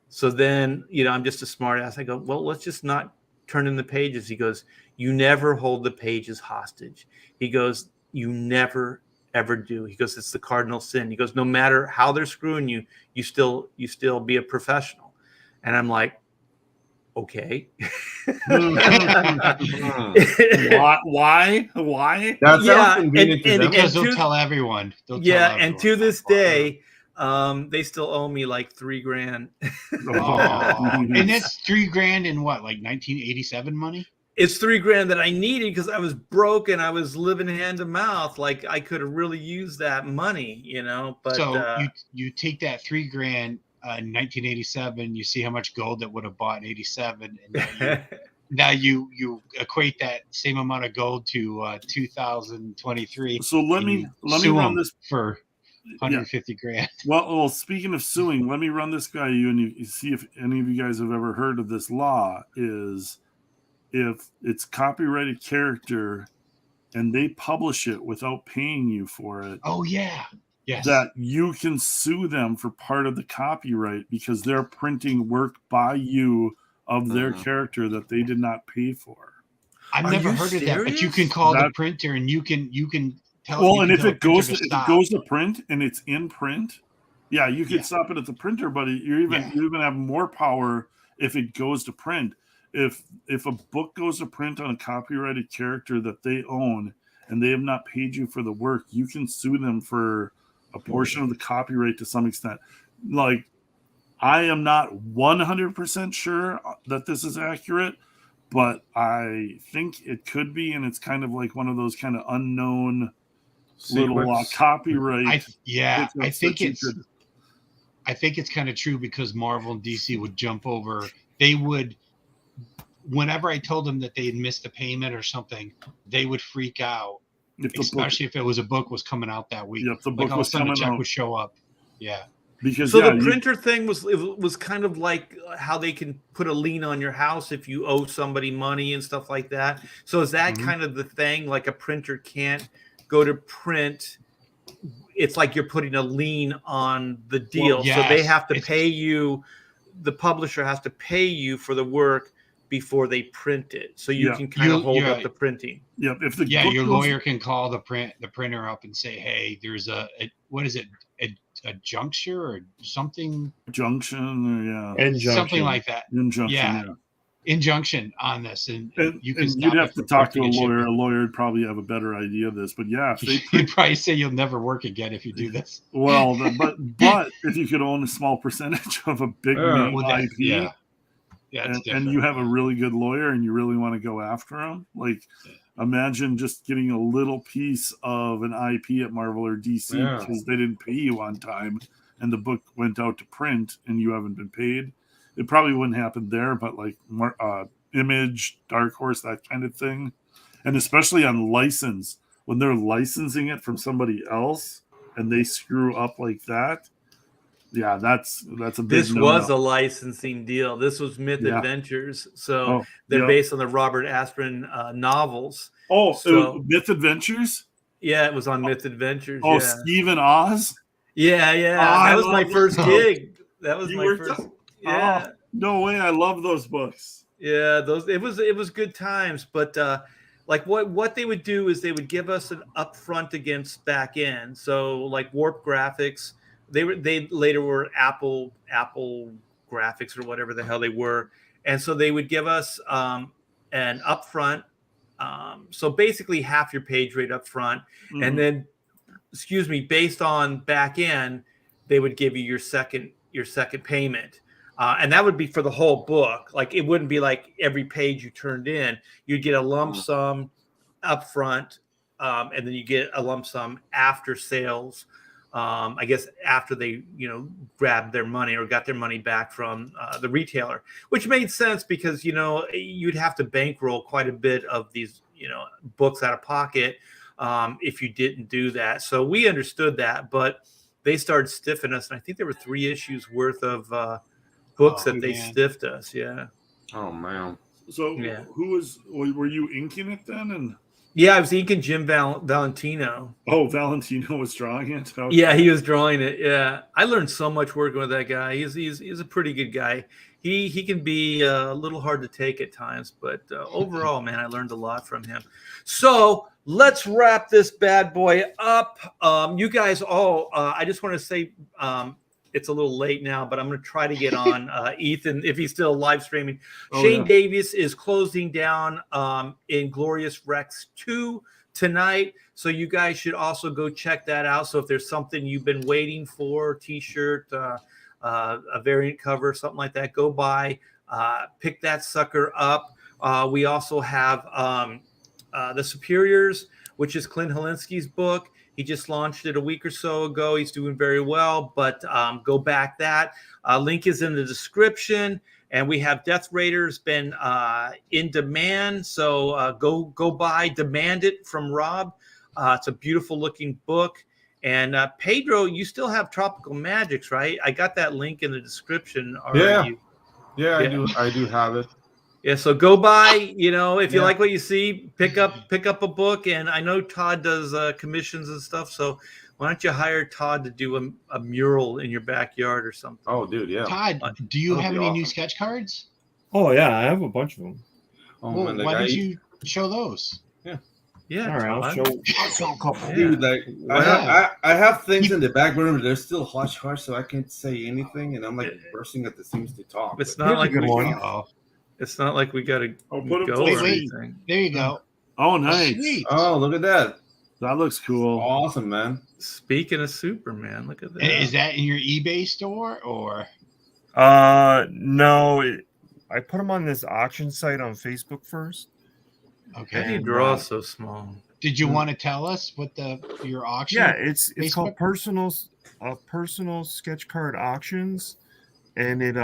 [SPEAKER 1] So then, I'm just a smart ass. I go, well, let's just not turn in the pages. He goes, you never hold the pages hostage. He goes, you never, ever do. He goes, it's the cardinal sin. He goes, no matter how they're screwing you, you still be a professional. And I'm like, okay.
[SPEAKER 2] Why?
[SPEAKER 4] That sounds
[SPEAKER 1] Yeah,
[SPEAKER 4] convenient to them.
[SPEAKER 3] Because they'll tell everyone.
[SPEAKER 1] And to this day, they still owe me like $3,000.
[SPEAKER 3] And that's $3,000 in what, like 1987 money?
[SPEAKER 1] It's $3,000 that I needed because I was broke and I was living hand to mouth. Like I could have really used that money, But
[SPEAKER 3] so you take that $3,000 in 1987, you see how much gold that would have bought in 87, and now you equate that same amount of gold to 2023.
[SPEAKER 2] So let me run this
[SPEAKER 3] for $150,000.
[SPEAKER 2] Well, speaking of suing, let me run this guy you and you see if any of you guys have ever heard of this law. Is if it's copyrighted character and they publish it without paying you for it.
[SPEAKER 3] Oh yeah. Yes.
[SPEAKER 2] That you can sue them for part of the copyright because they're printing work by you of their character that they did not pay for.
[SPEAKER 3] I've never heard of that, but you can call the printer and you can tell.
[SPEAKER 2] Well, and if it goes to print and it's in print, yeah, you could stop it at the printer, but you even have more power if it goes to print. If a book goes to print on a copyrighted character that they own and they have not paid you for the work, you can sue them for a portion of the copyright to some extent. Like, I am not 100% sure that this is accurate, but I think it could be, and it's kind of like one of those kind of unknown little copyright.
[SPEAKER 3] I think it's kind of true because Marvel and DC would jump over. They would, whenever I told them that they had missed a payment or something, they would freak out. Especially if it was a book was coming out that week.
[SPEAKER 2] If the book was coming out,
[SPEAKER 3] a check would show up. Yeah.
[SPEAKER 2] Because
[SPEAKER 1] the printer thing was kind of like how they can put a lien on your house if you owe somebody money and stuff like that. So is that kind of the thing? Like a printer can't go to print. It's like you're putting a lien on the deal. So they have to pay you. The publisher has to pay you for the work before they print it, so you can kind of hold up the printing.
[SPEAKER 2] Yep.
[SPEAKER 3] Your lawyer can call the printer up and say, "Hey, there's a what is it? A juncture or something?
[SPEAKER 2] Injunction,
[SPEAKER 3] something like that.
[SPEAKER 2] Injunction,
[SPEAKER 3] injunction on this, and you can.
[SPEAKER 2] You'd have to talk to a lawyer. A lawyer would probably have a better idea of this, but
[SPEAKER 3] he'd probably say you'll never work again if you do this.
[SPEAKER 2] Well, but if you could own a small percentage of a big name IP. And you have a really good lawyer and you really want to go after them. Like, imagine just getting a little piece of an IP at Marvel or DC because they didn't pay you on time and the book went out to print and you haven't been paid. It probably wouldn't happen there, but like Image, Dark Horse, that kind of thing. And especially on license, when they're licensing it from somebody else and they screw up like that. Yeah, that's a big
[SPEAKER 1] This was a licensing deal. This was Myth Adventures. So they're based on the Robert Asprin novels.
[SPEAKER 2] Oh, so Myth Adventures?
[SPEAKER 1] Yeah, it was on Myth Adventures.
[SPEAKER 2] Oh, Stephen Oz?
[SPEAKER 1] Yeah. That was my first gig. That was my first. Yeah.
[SPEAKER 2] No way. I love those books.
[SPEAKER 1] Yeah, it was good times. But like what they would do is they would give us an upfront against back end. So like Warp Graphics, they later were Apple Graphics or whatever the hell they were, and so they would give us an upfront. So basically half your page rate up front, and then, based on back end, they would give you your second payment. And that would be for the whole book. Like it wouldn't be like every page you turned in. You'd get a lump sum up front, and then you get a lump sum after sales. I guess after they, grabbed their money or got their money back from the retailer, which made sense because, you'd have to bankroll quite a bit of these, books out of pocket if you didn't do that. So we understood that, but they started stiffing us. And I think there were 3 issues worth of books that they stiffed us. Yeah.
[SPEAKER 4] Oh, man.
[SPEAKER 2] So were you inking it then? And
[SPEAKER 1] yeah, I was inking Jim Valentino.
[SPEAKER 2] Oh, Valentino was drawing it? Okay.
[SPEAKER 1] Yeah, he was drawing it. Yeah. I learned so much working with that guy. He's a pretty good guy. He can be a little hard to take at times, but overall, man, I learned a lot from him. So let's wrap this bad boy up. You guys all, I just want to say it's a little late now, but I'm going to try to get on Ethan if he's still live streaming. Shane Davis is closing down Inglorious Rex 2 tonight. So you guys should also go check that out. So if there's something you've been waiting for, t-shirt, a variant cover, something like that, go by, pick that sucker up. We also have The Superiors, which is Clint Helinski's book. He just launched it a week or so ago. He's doing very well, but go back that. Link is in the description. And we have Death Raiders been in demand. So go buy Demand It from Rob. It's a beautiful looking book. And Pedro, you still have Tropical Magics, right? I got that link in the description already.
[SPEAKER 4] Yeah, I do have it.
[SPEAKER 1] Yeah, so go by, if you like what you see, pick up a book. And I know Todd does commissions and stuff. So why don't you hire Todd to do a mural in your backyard or something?
[SPEAKER 4] Oh, dude, yeah.
[SPEAKER 3] Todd, do you have any new sketch cards?
[SPEAKER 9] Oh, yeah, I have a bunch of them.
[SPEAKER 4] Oh,
[SPEAKER 3] well,
[SPEAKER 4] man,
[SPEAKER 3] why did you show those?
[SPEAKER 1] Yeah.
[SPEAKER 9] All right, I'll show a couple.
[SPEAKER 1] Yeah.
[SPEAKER 4] Dude, like I have things in the back burner, but they're still hush hush, so I can't say anything, and I'm like bursting at the seams to talk.
[SPEAKER 1] It's not like
[SPEAKER 9] good one.
[SPEAKER 1] It's not like we got to
[SPEAKER 2] put
[SPEAKER 1] go
[SPEAKER 2] him
[SPEAKER 1] or
[SPEAKER 3] wait.
[SPEAKER 1] anything.
[SPEAKER 3] There you go.
[SPEAKER 2] Oh, nice.
[SPEAKER 3] Sweet.
[SPEAKER 4] Oh, look at that.
[SPEAKER 2] That looks cool.
[SPEAKER 4] Awesome, man.
[SPEAKER 1] Speaking of Superman, look at that.
[SPEAKER 3] And is that in your eBay store or?
[SPEAKER 5] No, I put them on this auction site on Facebook first.
[SPEAKER 1] How do you
[SPEAKER 3] Okay.
[SPEAKER 1] draw so small?
[SPEAKER 3] Did you want to tell us what your auction?
[SPEAKER 5] Yeah, it's called
[SPEAKER 3] Facebook?
[SPEAKER 5] personal sketch card auctions, and it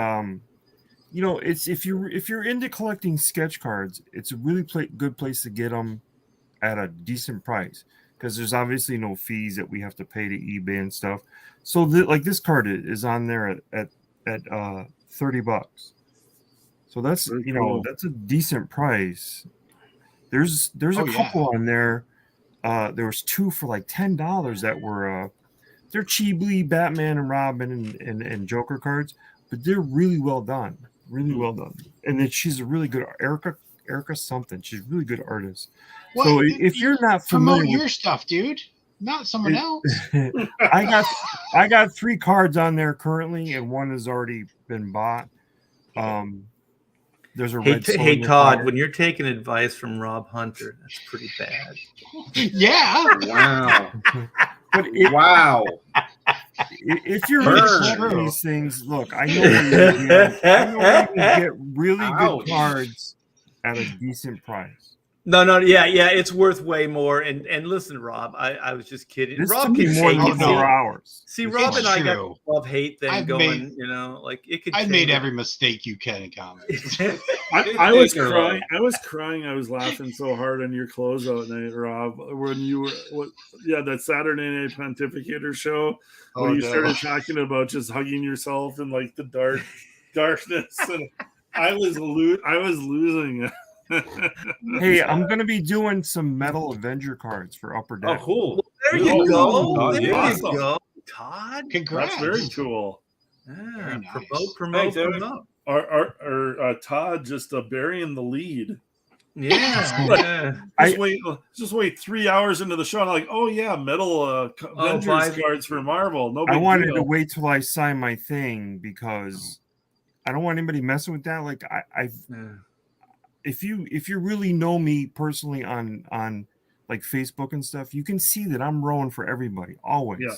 [SPEAKER 5] it's if you're into collecting sketch cards, it's a really good place to get them at a decent price because there's obviously no fees that we have to pay to eBay and stuff. So like this card is on there at $30. So that's
[SPEAKER 2] cool.
[SPEAKER 5] that's a decent price. There's a couple on there. There was 2 for like $10 that were they're cheaply Batman and Robin and Joker cards, but they're really well done. Really well done. And then she's a really good Erica something. She's a really good artist.
[SPEAKER 3] What?
[SPEAKER 5] So if you're not familiar
[SPEAKER 3] Promote your stuff, dude, not someone else.
[SPEAKER 5] I got 3 cards on there currently, and 1 has already been bought. There's a
[SPEAKER 1] Hey Todd, when you're taking advice from Rob Hunter, that's pretty bad.
[SPEAKER 3] Yeah.
[SPEAKER 4] Wow.
[SPEAKER 5] But
[SPEAKER 4] Wow.
[SPEAKER 5] if you're
[SPEAKER 3] It's
[SPEAKER 5] into
[SPEAKER 3] true.
[SPEAKER 5] these things, look, I know where you can get really
[SPEAKER 4] Ouch.
[SPEAKER 5] good cards at a decent price.
[SPEAKER 1] No, yeah, it's worth way more. And listen, Rob, I was just kidding.
[SPEAKER 5] This
[SPEAKER 1] Rob
[SPEAKER 5] took me
[SPEAKER 1] can
[SPEAKER 5] more
[SPEAKER 1] hate
[SPEAKER 5] than
[SPEAKER 1] you.
[SPEAKER 5] 4 hours.
[SPEAKER 1] See, Rob
[SPEAKER 3] It's
[SPEAKER 1] and I got
[SPEAKER 3] true.
[SPEAKER 1] the love-hate thing
[SPEAKER 3] I've
[SPEAKER 1] going. Like it could.
[SPEAKER 3] I've made
[SPEAKER 1] change.
[SPEAKER 3] every mistake you can in comics.
[SPEAKER 2] I was crying. I was crying. I was laughing so hard on your closeout night, Rob, when you were that Saturday Night Pontificator show when you started talking about just hugging yourself in like the darkness, and I was losing it.
[SPEAKER 5] Hey, I'm gonna be doing some Metal Avenger cards for Upper Deck.
[SPEAKER 4] Oh, cool.
[SPEAKER 1] Well, there you go. There
[SPEAKER 4] yeah.
[SPEAKER 1] you go, Todd.
[SPEAKER 3] Congrats.
[SPEAKER 2] That's very cool.
[SPEAKER 1] Yeah,
[SPEAKER 3] Very nice.
[SPEAKER 1] promote.
[SPEAKER 4] Thanks, Eric.
[SPEAKER 2] Or Todd just burying the lead.
[SPEAKER 1] Yeah.
[SPEAKER 2] Just wait 3 hours into the show. And I'm like, oh yeah, metal Avengers cards for Marvel. No big
[SPEAKER 5] I wanted
[SPEAKER 2] deal.
[SPEAKER 5] to wait till I sign my thing because I don't want anybody messing with that. Like if you really know me personally on like Facebook and stuff, you can see that I'm rowing for everybody always.
[SPEAKER 2] Yeah.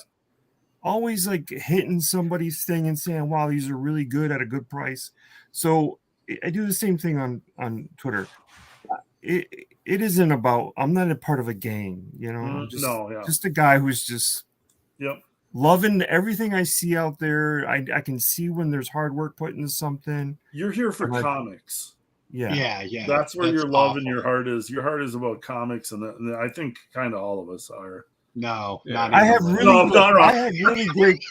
[SPEAKER 5] Always like hitting somebody's thing and saying, wow, these are really good at a good price. So I do the same thing on Twitter. It isn't about, I'm not a part of a gang, you know. I'm just a guy who's just loving everything I see out there. I can see when there's hard work put into something.
[SPEAKER 2] You're here for comics.
[SPEAKER 5] Yeah.
[SPEAKER 2] That's where your love and your heart is. Your heart is about comics, and I think kind of all of us are.
[SPEAKER 3] No,
[SPEAKER 5] I have really great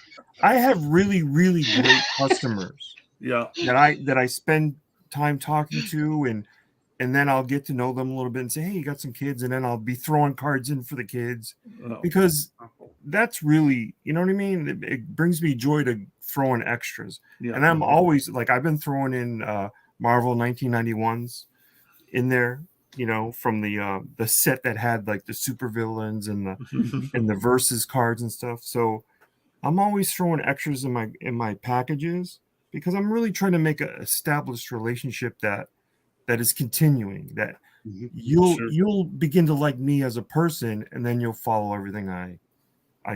[SPEAKER 5] customers.
[SPEAKER 2] Yeah,
[SPEAKER 5] that I spend time talking to, and then I'll get to know them a little bit and say, hey, you got some kids, and then I'll be throwing cards in for the kids because that's really, you know what I mean? It brings me joy to throw in extras. Yeah. And I'm always like, I've been throwing in Marvel 1991s in there, you know, from the set that had like the supervillains and the and the versus cards and stuff. So I'm always throwing extras in my packages because I'm really trying to make an established relationship that is continuing, that you'll begin to like me as a person, and then you'll follow everything I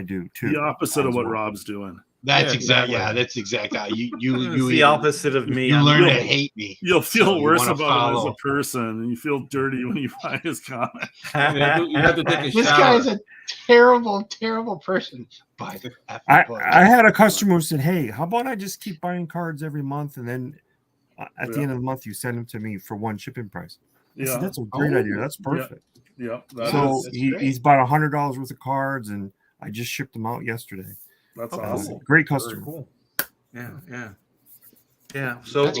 [SPEAKER 5] do too.
[SPEAKER 2] The opposite of what Rob's doing.
[SPEAKER 3] That's exactly. Yeah, that's exactly. You
[SPEAKER 1] the opposite of me.
[SPEAKER 3] You learn to hate me.
[SPEAKER 2] You'll feel worse about him as a person, and you feel dirty when you find his comment.
[SPEAKER 4] You have to take a
[SPEAKER 3] this
[SPEAKER 4] shower.
[SPEAKER 3] guy is a terrible, terrible person. Buy the
[SPEAKER 5] I had a customer who said, "Hey, how about I just keep buying cards every month, and then at the end of the month you send them to me for one shipping price." I said, that's a great idea. That's perfect.
[SPEAKER 2] Yeah.
[SPEAKER 5] So he's bought $100 worth of cards, and I just shipped them out yesterday.
[SPEAKER 2] That's awesome.
[SPEAKER 5] Great customer.
[SPEAKER 1] Cool. Yeah. So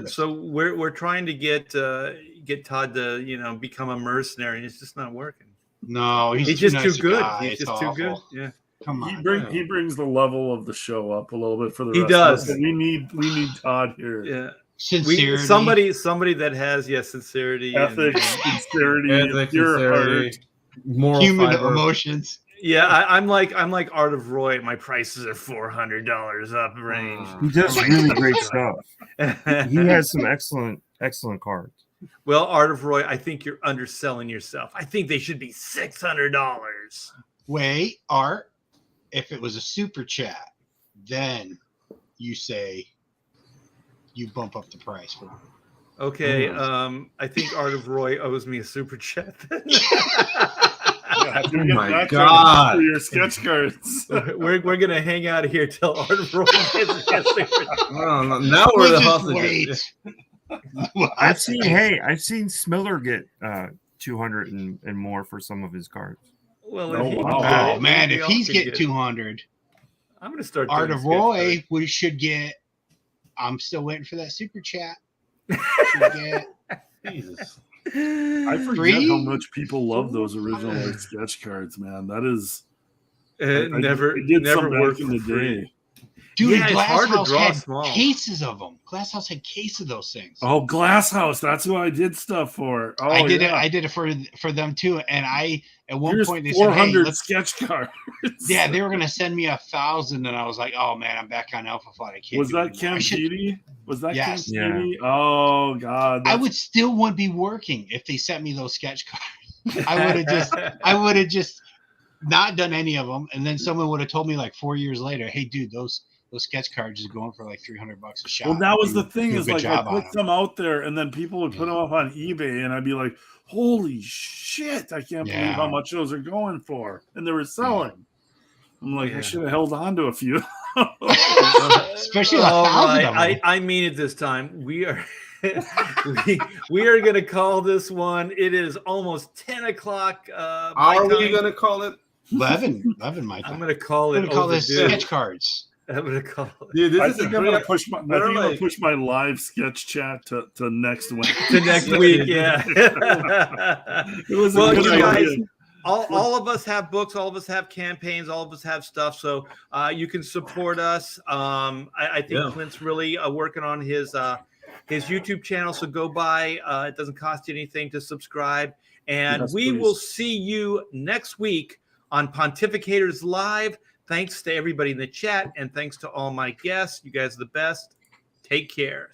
[SPEAKER 1] so we're trying to get Todd to become a mercenary. It's just not working.
[SPEAKER 3] No, he's
[SPEAKER 1] just
[SPEAKER 3] too
[SPEAKER 1] too good.
[SPEAKER 3] Guy.
[SPEAKER 1] He's just too good. Yeah.
[SPEAKER 3] Come on.
[SPEAKER 2] He brings the level of the show up a little bit for the rest
[SPEAKER 1] He does.
[SPEAKER 2] of us. We need Todd here.
[SPEAKER 1] Yeah.
[SPEAKER 3] Sincerity.
[SPEAKER 1] Somebody that has sincerity,
[SPEAKER 2] ethics, sincerity, pure heart,
[SPEAKER 4] moral
[SPEAKER 3] human
[SPEAKER 4] fiber.
[SPEAKER 3] Emotions.
[SPEAKER 1] Yeah, I'm like Art of Roy. My prices are $400 up range.
[SPEAKER 5] He does really great stuff. He has some excellent cards.
[SPEAKER 1] Well, Art of Roy, I think you're underselling yourself. I think they should be $600.
[SPEAKER 3] Wait, Art, if it was a super chat, then you say you bump up the price for him.
[SPEAKER 1] Okay, I think Art of Roy owes me a super chat.
[SPEAKER 2] Oh
[SPEAKER 4] my God!
[SPEAKER 2] For your sketch cards.
[SPEAKER 1] We're gonna hang out here till Art of Roy gets
[SPEAKER 4] now we're the hostages.
[SPEAKER 5] I've seen Smiller get 200 and more for some of his cards.
[SPEAKER 1] Well,
[SPEAKER 3] if he's getting 200,
[SPEAKER 1] I'm gonna start.
[SPEAKER 3] Art of Roy, we should get. I'm still waiting for that super chat.
[SPEAKER 4] Jesus.
[SPEAKER 2] I forget how much people love those original sketch cards, man. That is
[SPEAKER 1] never worked in the day.
[SPEAKER 3] Dude,
[SPEAKER 1] yeah, it's hard to draw small.
[SPEAKER 3] Cases of them. Glasshouse had cases of those things.
[SPEAKER 2] Oh, Glasshouse. That's who I did stuff for. Oh,
[SPEAKER 3] I did it for them too. And at one point they
[SPEAKER 2] 400
[SPEAKER 3] said, hey,
[SPEAKER 2] sketch cards.
[SPEAKER 3] Yeah, they were gonna send me 1,000, and I was like, oh man, I'm back on Alpha Flight. I can't.
[SPEAKER 2] Was that Ken Petey? Was that
[SPEAKER 3] yes.
[SPEAKER 2] Ken Petey? Oh God.
[SPEAKER 3] I would still wouldn't be working if they sent me those sketch cards. I would have just not done any of them, and then someone would have told me like 4 years later, hey dude, those sketch cards is going for like $300 a shot.
[SPEAKER 2] Well, that was the thing, is like I put them out there, and then people would put them up on eBay, and I'd be like, holy shit, I can't believe how much those are going for. And they were selling. I'm like, I should have held on to a few.
[SPEAKER 3] Especially 1,000 of them.
[SPEAKER 1] I mean it this time. We are we are gonna call this one. It is almost 10 o'clock.
[SPEAKER 4] Are we gonna call it
[SPEAKER 3] 11 my time?
[SPEAKER 1] I'm gonna call it.
[SPEAKER 3] I'm gonna call this sketch cards.
[SPEAKER 1] I'm gonna call it.
[SPEAKER 2] Dude, I think I'm gonna push my live sketch chat to next week.
[SPEAKER 1] To next week, yeah.
[SPEAKER 2] It was
[SPEAKER 1] well,
[SPEAKER 2] you
[SPEAKER 1] guys, all of us have books, all of us have campaigns, all of us have stuff. So you can support us. I think Clint's really working on his his YouTube channel. So go by. It doesn't cost you anything to subscribe. And
[SPEAKER 2] Yes,
[SPEAKER 1] we
[SPEAKER 2] please.
[SPEAKER 1] will see you next week on Pontificators Live. Thanks to everybody in the chat, and thanks to all my guests. You guys are the best. Take care.